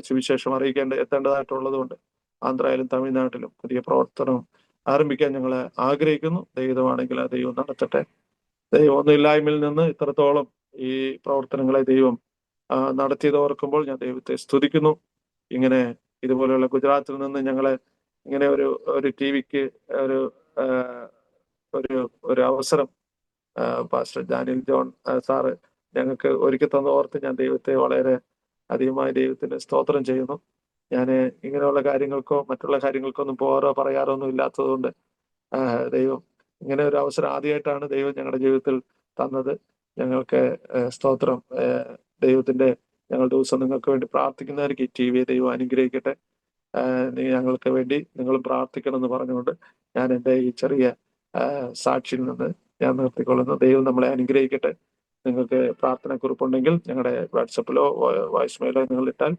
സുവിശേഷം എത്തേണ്ടതായിട്ടുള്ളതുകൊണ്ട് ആന്ധ്രയിലും തമിഴ്നാട്ടിലും പുതിയ പ്രവർത്തനം ആരംഭിക്കാൻ ഞങ്ങൾ ആഗ്രഹിക്കുന്നു. ദൈവമാണെങ്കിൽ ആ ദൈവം നടത്തട്ടെ. ദൈവം ഒന്നുമില്ലായ്മയിൽ നിന്ന് ഇത്രത്തോളം ഈ പ്രവർത്തനങ്ങളെ ദൈവം നടത്തിയത് ഓർക്കുമ്പോൾ ഞാൻ ദൈവത്തെ സ്തുതിക്കുന്നു. ഇങ്ങനെ ഇതുപോലെയുള്ള ഗുജറാത്തിൽ നിന്ന് ഞങ്ങളെ ഇങ്ങനെ ഒരു ടിവിക്ക് ഒരു അവസരം പാസ്റ്റർ ഡാനിയൽ ജോൺ സാറ് ഞങ്ങൾക്ക് ഒരുക്കി തന്ന ഓർത്ത് ഞാൻ ദൈവത്തെ വളരെ അധികമായി ദൈവത്തിന് സ്തോത്രം ചെയ്യുന്നു. ഞാൻ ഇങ്ങനെയുള്ള കാര്യങ്ങൾക്കോ മറ്റുള്ള കാര്യങ്ങൾക്കോ ഒന്നും പറയാറോ ഒന്നും ഇല്ലാത്തതുകൊണ്ട് ദൈവം ഇങ്ങനെ ഒരു അവസരം ആദ്യമായിട്ടാണ് ദൈവം ഞങ്ങളുടെ ജീവിതത്തിൽ തന്നത്. ഞങ്ങൾക്ക് സ്തോത്രം. ദൈവത്തിന്റെ ഞങ്ങൾ ദിവസം നിങ്ങൾക്ക് വേണ്ടി പ്രാർത്ഥിക്കുന്നവർക്ക് ഈ ടി ദൈവം അനുഗ്രഹിക്കട്ടെ. ഞങ്ങൾക്ക് വേണ്ടി നിങ്ങൾ പ്രാർത്ഥിക്കണം എന്ന് പറഞ്ഞുകൊണ്ട് ഞാൻ എൻ്റെ ഈ ചെറിയ സാക്ഷിയിൽ നിന്ന് ഞാൻ നിർത്തിക്കൊള്ളുന്നു. ദൈവം നമ്മളെ അനുഗ്രഹിക്കട്ടെ. നിങ്ങൾക്ക് പ്രാർത്ഥനക്കുറിപ്പുണ്ടെങ്കിൽ ഞങ്ങളുടെ വാട്സപ്പിലോ വോയിസ് മെയിലോ നിങ്ങൾ ഇട്ടാൽ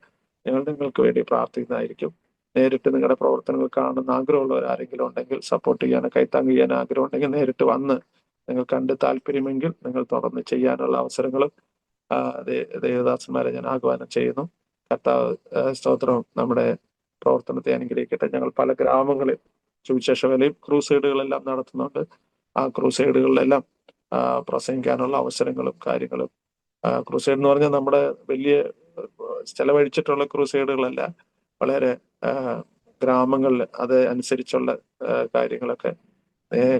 ഞങ്ങൾ നിങ്ങൾക്ക് വേണ്ടി പ്രാർത്ഥിക്കുന്നതായിരിക്കും. നേരിട്ട് നിങ്ങളുടെ പ്രവർത്തനങ്ങൾ കാണുന്ന ആഗ്രഹമുള്ളവർ ആരെങ്കിലും ഉണ്ടെങ്കിൽ, സപ്പോർട്ട് ചെയ്യാനോ കൈത്താങ്ങ് ചെയ്യാനോ ആഗ്രഹം ഉണ്ടെങ്കിൽ നേരിട്ട് വന്ന് നിങ്ങൾ കണ്ട് താല്പര്യമെങ്കിൽ നിങ്ങൾ തുടർന്ന് ചെയ്യാനുള്ള അവസരങ്ങളും ദേവദാസന്മാരെ ഞാൻ ആഹ്വാനം ചെയ്യുന്നു. കർത്താവ് സ്തോത്രം നമ്മുടെ പ്രവർത്തനത്തെ അനുഗ്രഹിക്കട്ടെ. ഞങ്ങൾ പല ഗ്രാമങ്ങളിൽ സുവിശേഷ വേലയും ക്രൂസൈഡുകളെല്ലാം നടത്തുന്നുണ്ട്. ആ ക്രൂസൈഡുകളിലെല്ലാം പ്രസംഗിക്കാനുള്ള അവസരങ്ങളും കാര്യങ്ങളും, ക്രൂസൈഡ് എന്ന് പറഞ്ഞാൽ നമ്മുടെ വലിയ ചെലവഴിച്ചിട്ടുള്ള ക്രൂസൈഡുകളല്ല, വളരെ ഗ്രാമങ്ങളിൽ അത് അനുസരിച്ചുള്ള കാര്യങ്ങളൊക്കെ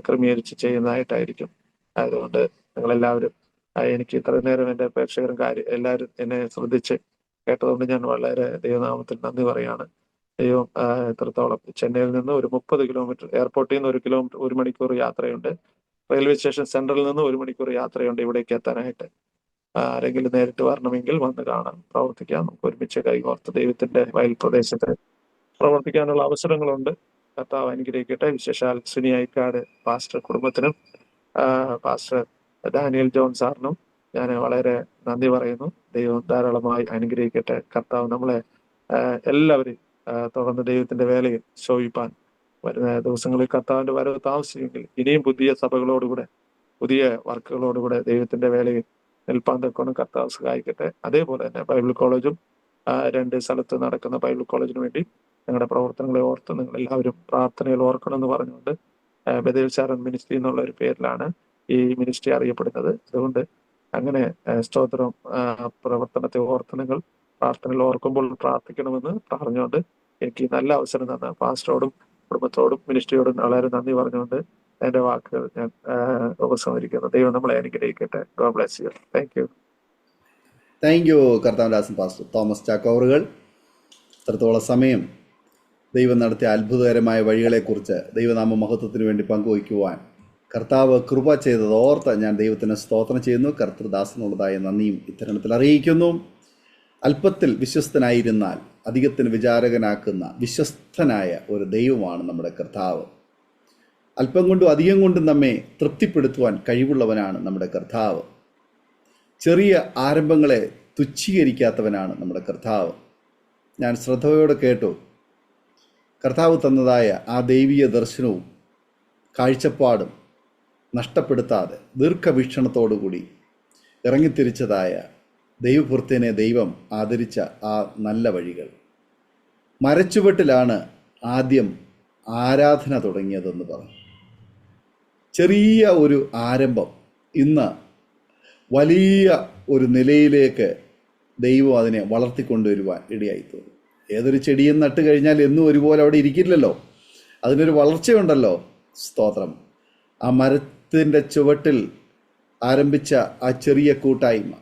ക്രമീകരിച്ച് ചെയ്യുന്നതായിട്ടായിരിക്കും. അതുകൊണ്ട് നിങ്ങളെല്ലാവരും എനിക്ക് ഇത്ര നേരം എൻ്റെ പ്രേക്ഷകരും എല്ലാവരും എന്നെ ശ്രദ്ധിച്ച് കേട്ടതുകൊണ്ട് ഞാൻ വളരെ ദൈവനാമത്തിൽ നന്ദി പറയാണ്. ദൈവം എത്രത്തോളം ചെന്നൈയിൽ നിന്ന് ഒരു 30 കിലോമീറ്റർ, എയർപോർട്ടിൽ നിന്ന് 1 മണിക്കൂർ യാത്രയുണ്ട്. റെയിൽവേ സ്റ്റേഷൻ സെൻട്രലിൽ നിന്ന് 1 മണിക്കൂർ യാത്രയുണ്ട് ഇവിടേക്ക് എത്താനായിട്ട്. ആരെങ്കിലും നേരിട്ട് വരണമെങ്കിൽ വന്ന് കാണാം, പ്രവർത്തിക്കാം. നമുക്ക് ഒരുമിച്ച് കൈകോർത്ത് ദൈവത്തിന്റെ വയൽ പ്രദേശത്ത് പ്രവർത്തിക്കാനുള്ള അവസരങ്ങളുണ്ട്. കർത്താവ് അനുഗ്രഹിക്കട്ടെ. വിശേഷാൽ സുനി ഐക്കാട് പാസ്റ്റർ കുടുംബത്തിനും പാസ്റ്റർ ഡാനിയൽ ജോൺ സാറിനും ഞാൻ വളരെ നന്ദി പറയുന്നു. ദൈവം ധാരാളമായി അനുഗ്രഹിക്കട്ടെ. കർത്താവ് നമ്മളെ എല്ലാവരെയും തുടർന്ന് ദൈവത്തിന്റെ വേലയിൽ ശോഭിപ്പാൻ വരുന്ന ദിവസങ്ങളിൽ കർത്താവിന്റെ വരവ് താമസിക്കുമെങ്കിൽ ഇനിയും പുതിയ സഭകളോടുകൂടെ പുതിയ വർക്കുകളോടുകൂടെ ദൈവത്തിന്റെ വേലയിൽ നിൽപ്പാൻ തക്കോണം കർത്താവ് സഹായിക്കട്ടെ. അതേപോലെ തന്നെ ബൈബിൾ കോളേജും 2 സ്ഥലത്ത് നടക്കുന്ന ബൈബിൾ കോളേജിന് വേണ്ടി ഞങ്ങളുടെ പ്രവർത്തനങ്ങളെ ഓർത്ത് നിങ്ങൾ എല്ലാവരും പ്രാർത്ഥനയിൽ ഓർക്കണം എന്ന് പറഞ്ഞുകൊണ്ട് ബദേൽ ശാരൺ മിനിസ്ട്രി എന്നുള്ള ഒരു പേരിലാണ് ഈ മിനിസ്ട്രി അറിയപ്പെടുന്നത്. അതുകൊണ്ട് അങ്ങനെ സ്തോത്രം പ്രവർത്തനത്തെ ഓർത്ത് നിങ്ങൾ പ്രാർത്ഥനയിൽ ഓർക്കുമ്പോൾ പ്രാർത്ഥിക്കണമെന്ന് പറഞ്ഞുകൊണ്ട് എനിക്ക് ഈ നല്ല അവസരം തന്ന പാസ്റ്ററോടും കുടുംബത്തോടും മിനിസ്ട്രിയോടും വളരെ നന്ദി പറഞ്ഞുകൊണ്ട് എന്റെ വാക്കുകൾ ഞാൻ ഉപസംഹരിക്കുന്നു. ദൈവം നമ്മളെ അനുഗ്രഹിക്കട്ടെ. God bless you. Thank you. Thank you കർത്താവദാസൻ പാസ്റ്റർ തോമസ് ചാക്കോവറുകൾ. ഇത്രത്തോളം സമയം ദൈവം നടത്തിയ അത്ഭുതകരമായ വഴികളെക്കുറിച്ച് ദൈവനാമ മഹത്വത്തിന് വേണ്ടി പങ്കുവയ്ക്കുവാൻ കർത്താവ് കൃപ ചെയ്തത് ഓർത്ത് ഞാൻ ദൈവത്തിന് സ്തോത്രം ചെയ്യുന്നു. കർത്തൃദാസനുള്ളതായ നന്ദിയും ഇത്തരണത്തിൽ അറിയിക്കുന്നു. അല്പത്തിൽ വിശ്വസ്തനായിരുന്നാൽ അധികത്തിന് വിചാരകനാക്കുന്ന വിശ്വസ്തനായ ഒരു ദൈവമാണ് നമ്മുടെ കർത്താവ്. അല്പം കൊണ്ടും അധികം കൊണ്ടും നമ്മെ തൃപ്തിപ്പെടുത്തുവാൻ കഴിവുള്ളവനാണ് നമ്മുടെ കർത്താവ്. ചെറിയ ആരംഭങ്ങളെ തുച്ഛീകരിക്കാത്തവനാണ് നമ്മുടെ കർത്താവ്. ഞാൻ ശ്രദ്ധയോടെ കേട്ടു. കർത്താവ് തന്നതായ ആ ദൈവീയ ദർശനവും കാഴ്ചപ്പാടും നഷ്ടപ്പെടുത്താതെ ദീർഘവീക്ഷണത്തോടുകൂടി ഇറങ്ങിത്തിരിച്ചതായ ദൈവഭൃത്യനെ ദൈവം ആദരിച്ച ആ നല്ല വഴികൾ. മരച്ചുവട്ടിലാണ് ആദ്യം ആരാധന തുടങ്ങിയതെന്ന് പറഞ്ഞു. ചെറിയ ഒരു ആരംഭം ഇന്ന് വലിയ ഒരു നിലയിലേക്ക് ദൈവം അതിനെ വളർത്തിക്കൊണ്ടുവരുവാൻ ഇടയായിത്തീർന്നു. ഏതൊരു ചെടിയും നട്ട് കഴിഞ്ഞാൽ എന്നും ഒരുപോലെ അവിടെ ഇരിക്കില്ലല്ലോ, അതിനൊരു വളർച്ചയുണ്ടല്ലോ. സ്തോത്രം. ആ മരത്തിൻ്റെ ചുവട്ടിൽ ആരംഭിച്ച ആ ചെറിയ കൂട്ടായ്മ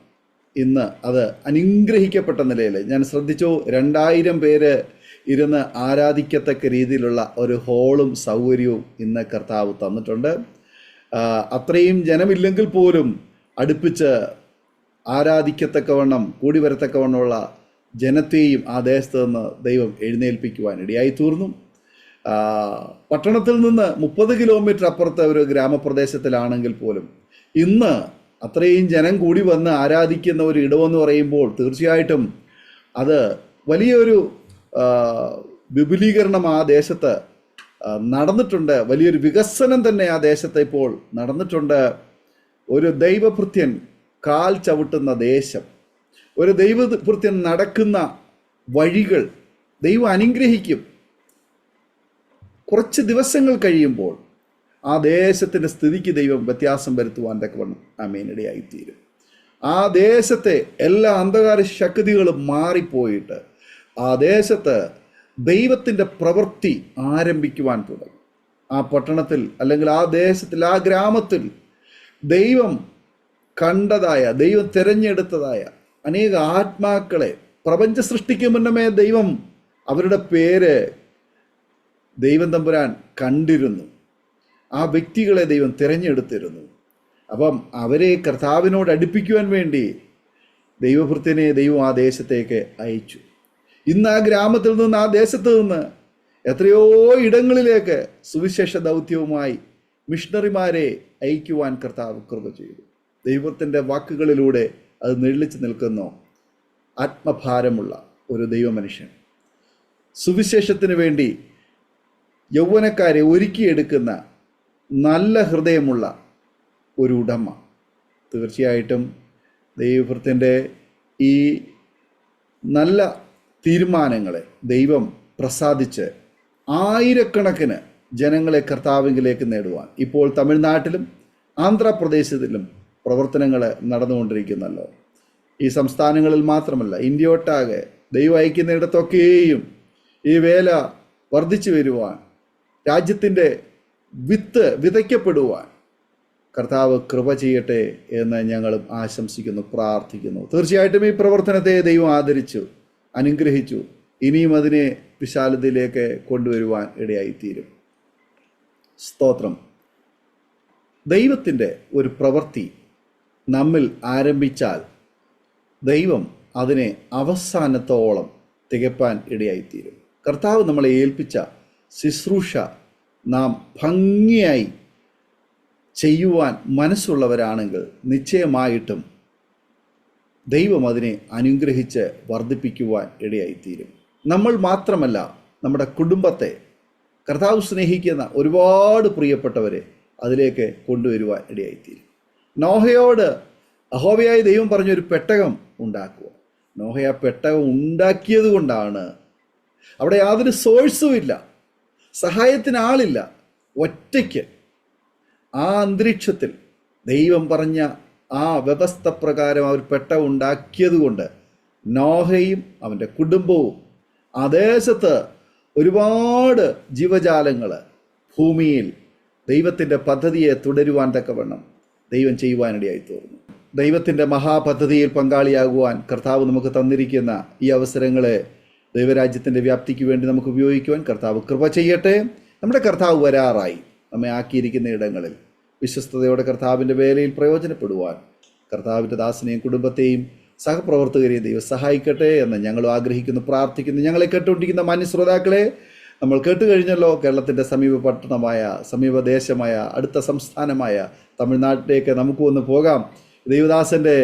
ഇന്ന് അത് അനുഗ്രഹിക്കപ്പെട്ട നിലയിൽ ഞാൻ ശ്രദ്ധിച്ചു. 2000 പേര് ഇരുന്ന് ആരാധിക്കത്തക്ക രീതിയിലുള്ള ഒരു ഹോളും സൗകര്യവും ഇന്ന് കർത്താവ് തന്നിട്ടുണ്ട്. അത്രയും ജനമില്ലെങ്കിൽ പോലും അടുപ്പിച്ച് ആരാധിക്കത്തക്കവണ്ണം കൂടി വരത്തക്കവണ്ണമുള്ള ജനത്തെയും ആ ദേശത്ത് നിന്ന് ദൈവം എഴുന്നേൽപ്പിക്കുവാൻ ഇടയായി തീർന്നു. പട്ടണത്തിൽ നിന്ന് 30 കിലോമീറ്റർ അപ്പുറത്തെ ഒരു ഗ്രാമപ്രദേശത്തിലാണെങ്കിൽ പോലും ഇന്ന് അത്രയും ജനം കൂടി വന്ന് ആരാധിക്കുന്ന ഒരു ഇടമെന്ന് പറയുമ്പോൾ തീർച്ചയായിട്ടും അത് വലിയൊരു വിപുലീകരണം ആ ദേശത്ത് നടന്നിട്ടുണ്ട്. വലിയൊരു വികസനം തന്നെ ആ ദേശത്ത് ഇപ്പോൾ നടന്നിട്ടുണ്ട്. ഒരു ദൈവഭൃത്യൻ കാൽ ചവിട്ടുന്ന ദേശം, ഒരു ദൈവഭൃത്യൻ നടക്കുന്ന വഴികൾ ദൈവം അനുഗ്രഹിക്കും. കുറച്ച് ദിവസങ്ങൾ കഴിയുമ്പോൾ ആ ദേശത്തിൻ്റെ സ്ഥിതിക്ക് ദൈവം വ്യത്യാസം വരുത്തുവാൻ തക്കവണ്ണം ആമേൻ ഇടയായിത്തീരും. ആ ദേശത്തെ എല്ലാ അന്ധകാര ശക്തികളും മാറിപ്പോയിട്ട് ആ ദേശത്ത് ദൈവത്തിൻ്റെ പ്രവൃത്തി ആരംഭിക്കുവാൻ തുടങ്ങും. ആ പട്ടണത്തിൽ അല്ലെങ്കിൽ ആ ദേശത്തിൽ ആ ഗ്രാമത്തിൽ ദൈവം കണ്ടതായ, ദൈവം തിരഞ്ഞെടുത്തതായ അനേക ആത്മാക്കളെ പ്രപഞ്ച സൃഷ്ടിക്ക് മുന്നമേ ദൈവം അവരുടെ പേര് ദൈവം തമ്പുരാൻ കണ്ടിരുന്നു. ആ വ്യക്തികളെ ദൈവം തിരഞ്ഞെടുത്തിരുന്നു. അപ്പം അവരെ കർത്താവിനോട് അടുപ്പിക്കുവാൻ വേണ്ടി ദൈവഭൃത്യനെ ദൈവം ആ ദേശത്തേക്ക് അയച്ചു. ഇന്ന് ആ ഗ്രാമത്തിൽ നിന്ന്, ആ ദേശത്ത് നിന്ന് എത്രയോ ഇടങ്ങളിലേക്ക് സുവിശേഷ ദൗത്യവുമായി മിഷണറിമാരെ അയക്കുവാൻ കർത്താവ് കൃപ ചെയ്തു. ദൈവത്തിൻ്റെ വാക്കുകളിലൂടെ അത് നെളിച്ചു നിൽക്കുന്നു. ആത്മഭാരമുള്ള ഒരു ദൈവമനുഷ്യൻ, സുവിശേഷത്തിന് വേണ്ടി യൗവനക്കാരെ ഒരുക്കിയെടുക്കുന്ന നല്ല ഹൃദയമുള്ള ഒരു ഉടമ. തീർച്ചയായിട്ടും ദൈവഭൃത്യൻ്റെ ഈ നല്ല തീരുമാനങ്ങളെ ദൈവം പ്രസാദിച്ച് ആയിരക്കണക്കിന് ജനങ്ങളെ കർത്താവിലേക്ക് നേടുവാൻ ഇപ്പോൾ തമിഴ്നാട്ടിലും ആന്ധ്രാപ്രദേശത്തിലും പ്രവർത്തനങ്ങൾ നടന്നുകൊണ്ടിരിക്കുന്നല്ലോ. ഈ സംസ്ഥാനങ്ങളിൽ മാത്രമല്ല, ഇന്ത്യയൊട്ടാകെ ദൈവം അയക്കുന്നിടത്തൊക്കെയും ഈ വേല വർദ്ധിച്ചു വരുവാൻ, രാജ്യത്തിൻ്റെ വിത്ത് വിതയ്ക്കപ്പെടുവാൻ കർത്താവ് കൃപ ചെയ്യട്ടെ എന്ന് ഞങ്ങളും ആശംസിക്കുന്നു, പ്രാർത്ഥിക്കുന്നു. തീർച്ചയായിട്ടും ഈ പ്രവർത്തനത്തെ ദൈവം ആദരിച്ചു, അനുഗ്രഹിച്ചു. ഇനിയും അതിനെ വിശാലതയിലേക്ക് കൊണ്ടുവരുവാൻ ഇടയായിത്തീരും. സ്തോത്രം. ദൈവത്തിൻ്റെ ഒരു പ്രവൃത്തി നമ്മിൽ ആരംഭിച്ചാൽ ദൈവം അതിനെ അവസാനത്തോളം തികപ്പാൻ ഇടയായിത്തീരും. കർത്താവ് നമ്മളെ ഏൽപ്പിച്ച ശുശ്രൂഷ നാം ഭംഗിയായി ചെയ്യുവാൻ മനസ്സുള്ളവരാണെങ്കിൽ നിശ്ചയമായിട്ടും ദൈവം അതിനെ അനുഗ്രഹിച്ച് വർദ്ധിപ്പിക്കുവാൻ ഇടയായിത്തീരും. നമ്മൾ മാത്രമല്ല, നമ്മുടെ കുടുംബത്തെ കർത്താവ് സ്നേഹിക്കുന്ന ഒരുപാട് പ്രിയപ്പെട്ടവരെ അതിലേക്ക് കൊണ്ടുവരുവാൻ ഇടയായിത്തീരും. നോഹയോട് യഹോവയായ ദൈവം പറഞ്ഞൊരു പെട്ടകം ഉണ്ടാക്കുക. നോഹ ആ പെട്ടകം ഉണ്ടാക്കിയത് കൊണ്ടാണ് അവിടെ യാതൊരു സോഴ്സും ഇല്ല, സഹായത്തിന് ആളില്ല, ഒറ്റയ്ക്ക് ആ അന്തരീക്ഷത്തിൽ ദൈവം പറഞ്ഞ ആ വ്യവസ്ഥ പ്രകാരം അവർ പെട്ടകം ഉണ്ടാക്കിയത് കൊണ്ട് നോഹയും അവൻ്റെ കുടുംബവും ആ ദേശത്ത് ഒരുപാട് ജീവജാലങ്ങൾ ഭൂമിയിൽ ദൈവത്തിൻ്റെ പദ്ധതിയെ തുടരുവാൻ തക്കവണ്ണം ദൈവം ചെയ്യുവാനിടയായി തീർന്നു. ദൈവത്തിൻ്റെ മഹാപദ്ധതിയിൽ പങ്കാളിയാകുവാൻ കർത്താവ് നമുക്ക് തന്നിരിക്കുന്ന ഈ അവസരങ്ങളെ ദൈവരാജ്യത്തിൻ്റെ വ്യാപ്തിക്ക് വേണ്ടി നമുക്ക് ഉപയോഗിക്കുവാൻ കർത്താവ് കൃപ ചെയ്യട്ടെ. നമ്മുടെ കർത്താവ് വരാറായി. നമ്മെ ആക്കിയിരിക്കുന്ന ഇടങ്ങളിൽ വിശ്വസ്തയോടെ കർത്താവിൻ്റെ വേലയിൽ പ്രയോജനപ്പെടുവാൻ കർത്താവിൻ്റെ ദാസനെയും കുടുംബത്തെയും സഹപ്രവർത്തകരെയും ദൈവം സഹായിക്കട്ടെ എന്ന് ഞങ്ങൾ ആഗ്രഹിക്കുന്നു, പ്രാർത്ഥിക്കുന്നു. ഞങ്ങളെ കേട്ടുകൊണ്ടിരിക്കുന്ന മാന്യശ്രോതാക്കളെ, നമ്മൾ കേട്ടുകഴിഞ്ഞല്ലോ, കേരളത്തിൻ്റെ സമീപ പട്ടണമായ, സമീപദേശമായ, അടുത്ത സംസ്ഥാനമായ തമിഴ്നാട്ടിലേക്ക് നമുക്ക് ഒന്ന് പോകാം. ദൈവദാസൻ്റെ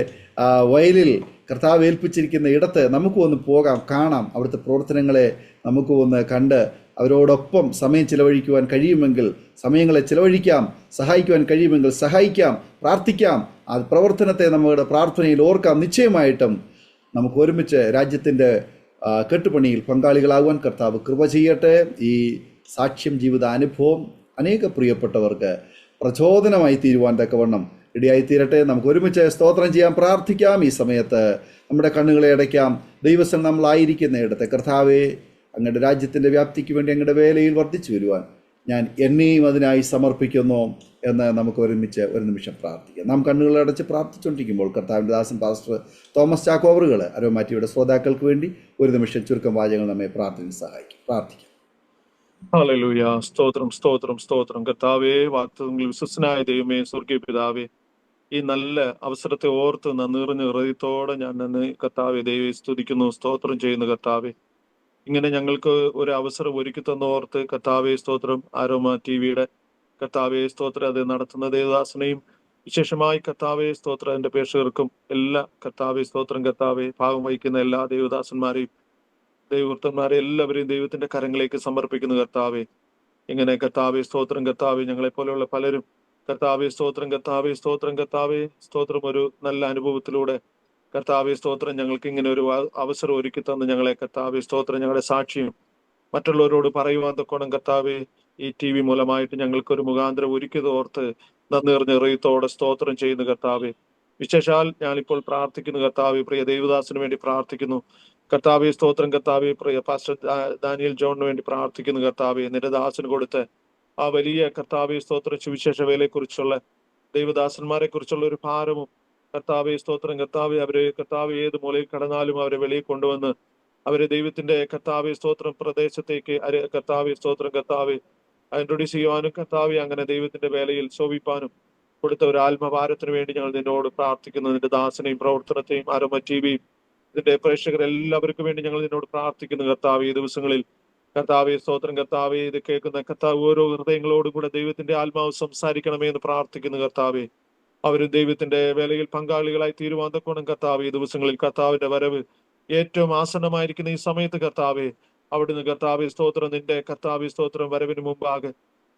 വയലിൽ കർത്താവ് ഏൽപ്പിച്ചിരിക്കുന്ന ഇടത്ത് നമുക്ക് ഒന്ന് പോകാം, കാണാം. അവിടുത്തെ പ്രവർത്തനങ്ങളെ നമുക്ക് ഒന്ന് കണ്ട് അവരോടൊപ്പം സമയം ചിലവഴിക്കുവാൻ കഴിയുമെങ്കിൽ സമയങ്ങളെ ചിലവഴിക്കാം, സഹായിക്കുവാൻ കഴിയുമെങ്കിൽ സഹായിക്കാം, പ്രാർത്ഥിക്കാം. ആ പ്രവർത്തനത്തെ നമ്മുടെ പ്രാർത്ഥനയിൽ ഓർക്കാം. നിശ്ചയമായിട്ടും നമുക്ക് ഒരുമിച്ച് രാജ്യത്തിൻ്റെ കെട്ടുപണിയിൽ പങ്കാളികളാകുവാൻ കർത്താവ് കൃപ ചെയ്യട്ടെ. ഈ സാക്ഷ്യം ജീവിത അനുഭവം അനേക പ്രിയപ്പെട്ടവർക്ക് പ്രചോദനമായി തീരുവാൻ തക്കവണ്ണം ഇടയായിത്തീരട്ടെ. നമുക്ക് ഒരുമിച്ച് സ്തോത്രം ചെയ്യാം, പ്രാർത്ഥിക്കാം. ഈ സമയത്ത് നമ്മുടെ കണ്ണുകളെ അടയ്ക്കാം. ദൈവസ്ഥലം നമ്മളായിരിക്കുന്ന ഇടത്തെ കർത്താവേ, അങ്ങയുടെ രാജ്യത്തിൻ്റെ വ്യാപ്തിക്ക് വേണ്ടി അങ്ങയുടെ വേലയിൽ വർദ്ധിച്ചു വരുവാൻ ഞാൻ എന്നെയും അതിനായി സമർപ്പിക്കുന്നു എന്ന് നമുക്ക് ഒരുമിച്ച് ഒരു നിമിഷം പ്രാർത്ഥിക്കാം. നാം കണ്ണുകളടച്ച് പ്രാർത്ഥിച്ചുകൊണ്ടിരിക്കുമ്പോൾ കർത്താവിൻ്റെ ദാസൻ പാസ്റ്റർ തോമസ് ചാക്കോവറുകൾ അരോമാറ്റിയുടെ ശ്രോതാക്കൾക്ക് വേണ്ടി ഒരു നിമിഷം ചുരുക്കം വാചകങ്ങൾ നമ്മെ പ്രാർത്ഥന സഹായിക്കും. പ്രാർത്ഥിക്കാം. ഹല്ലേലൂയ. സ്തോത്രം, സ്തോത്രം, സ്തോത്രം. കർത്താവേ, വാഗ്ദത്തങ്ങളിൽ വിശ്വസ്തനായ ദൈവമേ, സ്വർഗീയ പിതാവേ, ഈ നല്ല അവസരത്തെ ഓർത്ത് നിറഞ്ഞ ഹൃദയത്തോടെ ഞാൻ നിന്ന് കർത്താവെ ദൈവത്തെ സ്തുതിക്കുന്നു, സ്തോത്രം ചെയ്യുന്നു. കർത്താവെ, ഇങ്ങനെ ഞങ്ങൾക്ക് ഒരു അവസരം ഒരുക്കി തന്നോർത്ത് കർത്താവെ സ്തോത്രം. ആരോമ ടിവിയുടെ കർത്താവെ സ്തോത്രം അത് നടത്തുന്ന ദേവദാസനെയും വിശേഷമായി കർത്താവെ സ്തോത്രം എന്റെ പേക്ഷകർക്കും എല്ലാ കർത്താവെ സ്തോത്രം കർത്താവെ ഭാഗം വഹിക്കുന്ന എല്ലാ ദേവദാസന്മാരെയും ദൈവവൃത്തന്മാരെ എല്ലാവരെയും ദൈവത്തിന്റെ കരങ്ങളിലേക്ക് സമർപ്പിക്കുന്നു. കർത്താവെ, ഇങ്ങനെ കർത്താവെ സ്തോത്രം കർത്താവെ ഞങ്ങളെ പോലെയുള്ള പലരും കർത്താവെ സ്തോത്രം കർത്താവെ സ്തോത്രം കർത്താവെ സ്തോത്രം ഒരു നല്ല അനുഭവത്തിലൂടെ കർത്താവെ സ്തോത്രം ഞങ്ങൾക്ക് ഇങ്ങനെ ഒരു അവസരം ഒരുക്കി തന്ന് ഞങ്ങളെ കർത്താവെ സ്തോത്രം ഞങ്ങളുടെ സാക്ഷിയും മറ്റുള്ളവരോട് പറയുവാൻ തക്കോണം കർത്താവെ ഈ ടി വി മൂലമായിട്ട് ഞങ്ങൾക്ക് ഒരു മുഖാന്തരം ഒരുക്കിയത് ഓർത്ത് നന്ദി നിറഞ്ഞ ഹൃദയത്തോടെ സ്തോത്രം ചെയ്യുന്നു. കർത്താവെ, വിശേഷാൽ ഞാനിപ്പോൾ പ്രാർത്ഥിക്കുന്നു കർത്താവെ, പ്രിയ ദേവദാസിന് വേണ്ടി പ്രാർത്ഥിക്കുന്നു. കർത്താവെ സ്തോത്രം കർത്താവെ, പ്രിയ പാസ്റ്റർ ദാനിയൽ ജോണിന് വേണ്ടി പ്രാർത്ഥിക്കുന്നു. കർത്താവെ, നിന്റെ ദാസന് കൊടുത്ത് ആ വലിയ കർത്താവെ സ്തോത്രം സുവിശേഷ വേലയെ കുറിച്ചുള്ള ദൈവദാസന്മാരെ കുറിച്ചുള്ള ഒരു ഭാരവും കർത്താവെ സ്തോത്രം കർത്താവെ അവരെ കർത്താവ് ഏത് മൂലയിൽ കടന്നാലും അവരെ വെളിയിൽ കൊണ്ടുവന്ന് അവരെ ദൈവത്തിന്റെ കർത്താവെ സ്തോത്രം പ്രദേശത്തേക്ക് കർത്താവെ സ്തോത്രം കർത്താവെ ഇൻട്രൊഡ്യൂസ് ചെയ്യുവാനും കർത്താവെ അങ്ങനെ ദൈവത്തിന്റെ വേലയിൽ ശോഭിപ്പാനും കൊടുത്ത ഒരു ആത്മഭാരത്തിന് വേണ്ടി ഞങ്ങൾ നിന്നോട് പ്രാർത്ഥിക്കുന്നു. നിന്റെ ദാസനെയും പ്രവർത്തനത്തെയും ആരോമ ടിവിയും ഇതിന്റെ പ്രേക്ഷകർ എല്ലാവർക്കും വേണ്ടി ഞങ്ങൾ നിന്നോട് പ്രാർത്ഥിക്കുന്നു. കർത്താവെ, ഈ ദിവസങ്ങളിൽ കർത്താവെ സ്തോത്രം കർത്താവെ ഇത് കേൾക്കുന്ന കർത്താവ് ഓരോ ഹൃദയങ്ങളോടും കൂടെ ദൈവത്തിന്റെ ആത്മാവ് സംസാരിക്കണമേ എന്ന് പ്രാർത്ഥിക്കുന്നു. കർത്താവെ, അവരും ദൈവത്തിന്റെ വേലയിൽ പങ്കാളികളായി തീരുവാൻ തക്കോണം കർത്താവെ, ഈ ദിവസങ്ങളിൽ കർത്താവിന്റെ വരവ് ഏറ്റവും ആസന്നമായിരിക്കുന്ന ഈ സമയത്ത് കർത്താവെ, അവിടുന്ന് കർത്താവെ സ്തോത്രം നിന്റെ കർത്താവെ സ്തോത്രം വരവിന് മുമ്പാകെ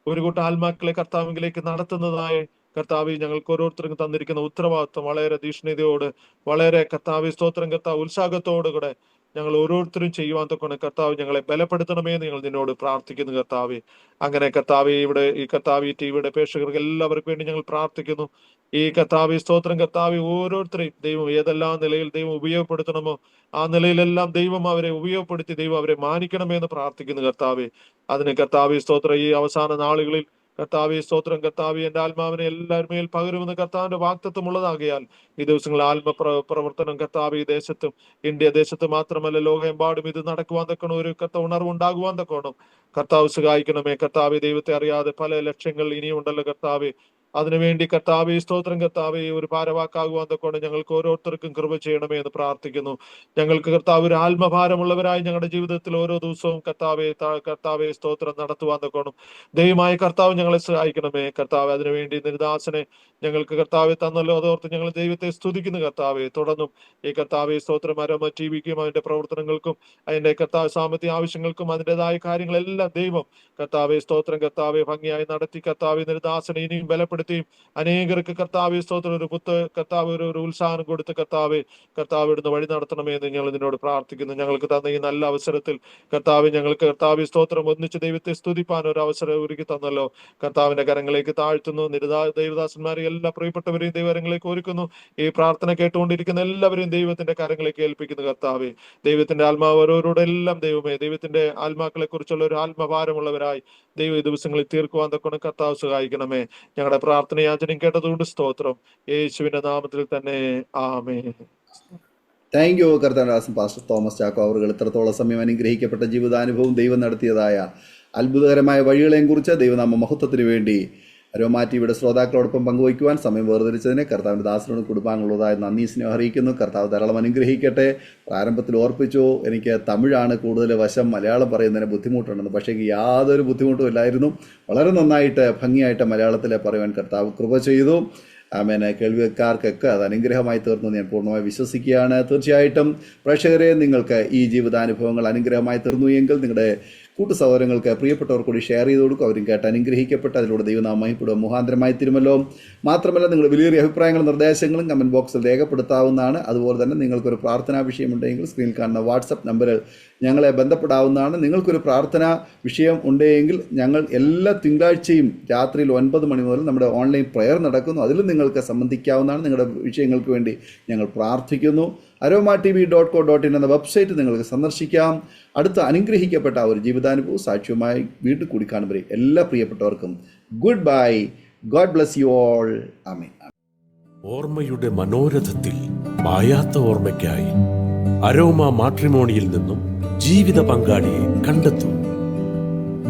ഒരു കൂട്ടം ആത്മാക്കളെ കർത്താവിലേക്ക് നടത്തുന്നതായ കർത്താവ് ഞങ്ങൾക്ക് ഓരോരുത്തർക്കും തന്നിരിക്കുന്ന ഉത്തരവാദിത്വം വളരെ തീഷ്ണതയോട് വളരെ കർത്താവ് സ്തോത്രം കർത്താവ് ഉത്സാഹത്തോടുകൂടെ ഞങ്ങൾ ഓരോരുത്തരും ചെയ്യുവാൻ തക്കോണം കർത്താവ് ഞങ്ങളെ ബലപ്പെടുത്തണമേ എന്ന് ഞങ്ങൾ നിന്നോട് പ്രാർത്ഥിക്കുന്നു. കർത്താവെ, അങ്ങനെ കർത്താവെ ഇവിടെ ഈ കർത്താവ് ടിവിയുടെ പ്രേക്ഷകർക്ക് എല്ലാവർക്കും വേണ്ടി ഞങ്ങൾ പ്രാർത്ഥിക്കുന്നു. ഈ കർത്താവെ സ്തോത്രം കർത്താവെ ഓരോരുത്തരെയും ദൈവം ഏതെല്ലാം നിലയിൽ ദൈവം ഉപയോഗപ്പെടുത്തണമോ ആ നിലയിലെല്ലാം ദൈവം അവരെ ഉപയോഗപ്പെടുത്തി ദൈവം അവരെ മാനിക്കണമേ എന്ന് പ്രാർത്ഥിക്കുന്നു. കർത്താവെ, അതിന് കർത്താവെ സ്തോത്രം ഈ അവസാന നാളുകളിൽ കർത്താവെ സ്തോത്രം കർത്താവെ എന്റെ ആത്മാവിനെ എല്ലാവരും മേൽ പകരുമെന്ന് കർത്താവിന്റെ വാഗ്ദത്തം ഉള്ളതാകിയാൽ ഈ ദിവസങ്ങളിൽ പ്രവർത്തനം കർത്താവ് ഈ ദേശത്തും ഇന്ത്യ ദേശത്ത് മാത്രമല്ല ലോകമെമ്പാടും ഇത് നടക്കുവാൻ തക്കണം ഒരു ഉണർവുണ്ടാകുവാൻ തക്കണം കർത്താവ് സഹായിക്കണമേ. കർത്താവെ, ദൈവത്തെ അറിയാതെ പല ലക്ഷ്യങ്ങൾ ഇനിയും ഉണ്ടല്ലോ കർത്താവെ. അതിനുവേണ്ടി കർത്താവേ സ്തോത്രം കർത്താവേ ഒരു ഭാരവാക്കാകുവാൻ കൊണ്ട് ഞങ്ങൾക്ക് ഓരോരുത്തർക്കും കൃപ ചെയ്യണമേ എന്ന് പ്രാർത്ഥിക്കുന്നു. ഞങ്ങൾക്ക് കർത്താവ് ഒരു ആത്മഭാരമുള്ളവരായി ഞങ്ങളുടെ ജീവിതത്തിൽ ഓരോ ദിവസവും കർത്താവെ സ്തോത്രം നടത്തുവാൻ തൊക്കണം ദൈവമായ കർത്താവ് ഞങ്ങളെ സഹായിക്കണമേ. കർത്താവ് അതിനുവേണ്ടി നിരുദാസനെ ഞങ്ങൾക്ക് കർത്താവെ തന്നല്ലോ, അതോർത്ത് ഞങ്ങൾ ദൈവത്തെ സ്തുതിക്കുന്നു കർത്താവെ. തുടർന്നും ഈ കർത്താവെ സ്തോത്രം അരോമ ടിവിക്കും അതിന്റെ പ്രവർത്തനങ്ങൾക്കും അതിന്റെ കർത്താവ് സാമ്പത്തിക ആവശ്യങ്ങൾക്കും അതിൻ്റെതായ കാര്യങ്ങളെല്ലാം ദൈവം കർത്താവെ സ്തോത്രം കർത്താവെ ഭംഗിയായി നടത്തി കർത്താവെ നിരുദാസനെ ഇനിയും ബലപ്പെടുത്തിയും അനേകർക്ക് കർത്താവെ സ്തോത്രം ഒരു കർത്താവ് ഒരു ഉത്സാഹം കൊടുത്ത് കർത്താവ് ഇവിടുന്ന് വഴി നടത്തണമേ എന്ന് ഞങ്ങൾ ഇതിനോട് പ്രാർത്ഥിക്കുന്നു. ഞങ്ങൾക്ക് തന്ന ഈ നല്ല അവസരത്തിൽ കർത്താവ് ഞങ്ങൾക്ക് കർത്താവ് സ്തോത്രം ഒന്നിച്ച് ദൈവത്തെ സ്തുതിപ്പാൻ ഒരു അവസരം ഒരുക്കി തന്നല്ലോ. കർത്താവിന്റെ കരങ്ങളിലേക്ക് താഴ്ത്തുന്നു. ദൈവദാസന്മാരെ എല്ലാ പ്രിയപ്പെട്ടവരെയും ദൈവകരങ്ങളിലേക്ക് ഒരുക്കുന്നു. ഈ പ്രാർത്ഥന കേട്ടുകൊണ്ടിരിക്കുന്ന എല്ലാവരെയും ദൈവത്തിന്റെ കരങ്ങളിലേക്ക് ഏൽപ്പിക്കുന്നു കർത്താവെ. ദൈവത്തിന്റെ ആത്മാവ് ഓരോരോടെ എല്ലാം ദൈവമേ ദൈവത്തിന്റെ ആത്മാക്കളെ കുറിച്ചുള്ള ഒരു ആത്മഭാരമുള്ളവരായി ദൈവ ഈ ദിവസങ്ങളിൽ തീർക്കുവാൻ തൊക്കെ കർത്താവ് സഹായിക്കണമേ. ഞങ്ങളുടെ പ്രാർത്ഥന യാചനയും കേട്ടതുകൊണ്ട് സ്തോത്രം. യേശുവിന്റെ നാമത്തിൽ തന്നെ ആമേൻ. താങ്ക് യു കർത്താദാസൻ പാസ്റ്റർ തോമസ് ചാക്കോ അവർ ഇത്രത്തോളം സമയം അനുഗ്രഹിക്കപ്പെട്ട ജീവിതാനുഭവം ദൈവം നടത്തിയതായ അത്ഭുതകരമായ വഴികളെയും കുറിച്ച് ദൈവനാമ മഹത്വത്തിന് വേണ്ടി അരോമ ടിവിയുടെ ശ്രോതാക്കളോടൊപ്പം പങ്കുവയ്ക്കുവാൻ സമയം വേർതിരിച്ചതിന് കർത്താവിൻ്റെ ദാസനോട് കുടുംബാംഗങ്ങളുള്ളതായ നന്ദി സ്നേഹം അറിയിക്കുന്നു. കർത്താവ് ധാരാളം അനുഗ്രഹിക്കട്ടെ. പ്രാരംഭത്തിൽ ഓർപ്പിച്ചു എനിക്ക് തമിഴാണ് കൂടുതൽ വശം, മലയാളം പറയുന്നതിന് ബുദ്ധിമുട്ടുണ്ടെന്ന്. പക്ഷേ യാതൊരു ബുദ്ധിമുട്ടും ഇല്ലായിരുന്നു. വളരെ നന്നായിട്ട് ഭംഗിയായിട്ട് മലയാളത്തിൽ പറയുവാൻ കർത്താവ് കൃപ ചെയ്തു. ആമേൻ. കേൾവിക്കാർക്കൊക്കെ അത് അനുഗ്രഹമായി തീർന്നു ഞാൻ പൂർണ്ണമായി വിശ്വസിക്കുകയാണ്. തീർച്ചയായിട്ടും പ്രേക്ഷകരെ, നിങ്ങൾക്ക് ഈ ജീവിതാനുഭവങ്ങൾ അനുഗ്രഹമായി തീർന്നു എങ്കിൽ നിങ്ങളുടെ കൂട്ടു സഹോദരങ്ങൾക്ക് പ്രിയപ്പെട്ടവർ കൂടി ഷെയർ ചെയ്ത് കൊടുക്കും. അവരും കേട്ട് അനുഗ്രഹിക്കപ്പെട്ട് അതിലൂടെ ദൈവനാമഹിപ്പെടുക മുഖാന്തരമായി തീരുമല്ലോ. മാത്രമല്ല നിങ്ങളുടെ വിലയേറിയ അഭിപ്രായങ്ങളും നിർദ്ദേശങ്ങളും കമൻറ്റ് ബോക്സിൽ രേഖപ്പെടുത്താവുന്നതാണ്. അതുപോലെ തന്നെ നിങ്ങൾക്കൊരു പ്രാർത്ഥനാ വിഷയമുണ്ടെങ്കിൽ സ്ക്രീനിൽ കാണുന്ന വാട്സപ്പ് നമ്പറിൽ ഞങ്ങളെ ബന്ധപ്പെടാവുന്നതാണ്. നിങ്ങൾക്കൊരു പ്രാർത്ഥനാ വിഷയം ഉണ്ടെങ്കിൽ ഞങ്ങൾ എല്ലാ തിങ്കളാഴ്ചയും രാത്രിയിൽ 9 മണി മുതൽ നമ്മുടെ ഓൺലൈൻ പ്രെയർ നടക്കുന്നു. അതിലും നിങ്ങൾക്ക് സംബന്ധിക്കാവുന്നതാണ്. നിങ്ങളുടെ വിഷയങ്ങൾക്ക് വേണ്ടി ഞങ്ങൾ പ്രാർത്ഥിക്കുന്നു. aroma.tv.co.in എന്ന വെബ്സൈറ്റ് നിങ്ങൾക്ക് സന്ദർശിക്കാം. അടുത്ത അനുഗ്രഹിക്കപ്പെട്ട ഒരു ജീവിതാനുഭവം സാക്ഷ്യവുമായി വീണ്ടും കൂടി കാണുമ്പോൾ എല്ലാ പ്രിയപ്പെട്ടവർക്കും good bye. God bless you all. Amen. ഓർമ്മയുടെ മനോരഥത്തിൽ മായാത്ത ഓർമ്മയ്ക്കായി അരോമ മാട്രിമോണിയിൽ നിന്നും ജീവിത പങ്കാളിയെ കണ്ടെത്തൂ.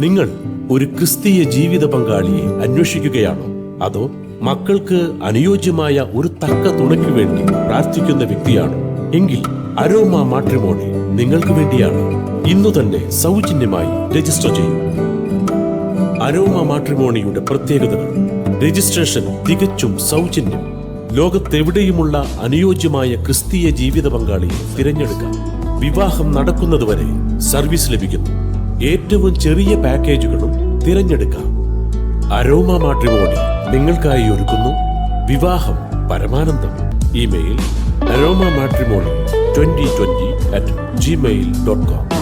നിങ്ങൾ ഒരു ക്രിസ്തീയ ജീവിത പങ്കാളിയെ അന്വേഷിക്കുകയാണോ? അതോ മക്കൾക്ക് അനുയോജ്യമായ ഒരു തക്ക തുണയ്ക്ക് വേണ്ടി പ്രാർത്ഥിക്കുന്ന വ്യക്തിയാണോ? എങ്കിൽ അരോമ മാട്രിമോണി നിങ്ങൾക്ക് വേണ്ടിയാണ്. ഇന്നു തന്നെ സൗജന്യമായി രജിസ്റ്റർ ചെയ്യൂ. അരോമ മാട്രിമോണിയുടെ പ്രത്യേകതകൾ: രജിസ്ട്രേഷൻ തികച്ചും സൗജന്യം. ലോകത്തെവിടെയുമുള്ള അനുയോജ്യമായ ക്രിസ്തീയ ജീവിത പങ്കാളിയെ തിരഞ്ഞെടുക്കാം. വിവാഹം നടക്കുന്നതുവരെ സർവീസ് ലഭിക്കുന്നു. ഏറ്റവും ചെറിയ പാക്കേജുകളും തിരഞ്ഞെടുക്കാം. അരോമ മാട്രിമോണി നിങ്ങൾക്കായി ഒരുക്കുന്നു വിവാഹം പരമാനന്ദം. Email aroma matrimony2020@gmail.com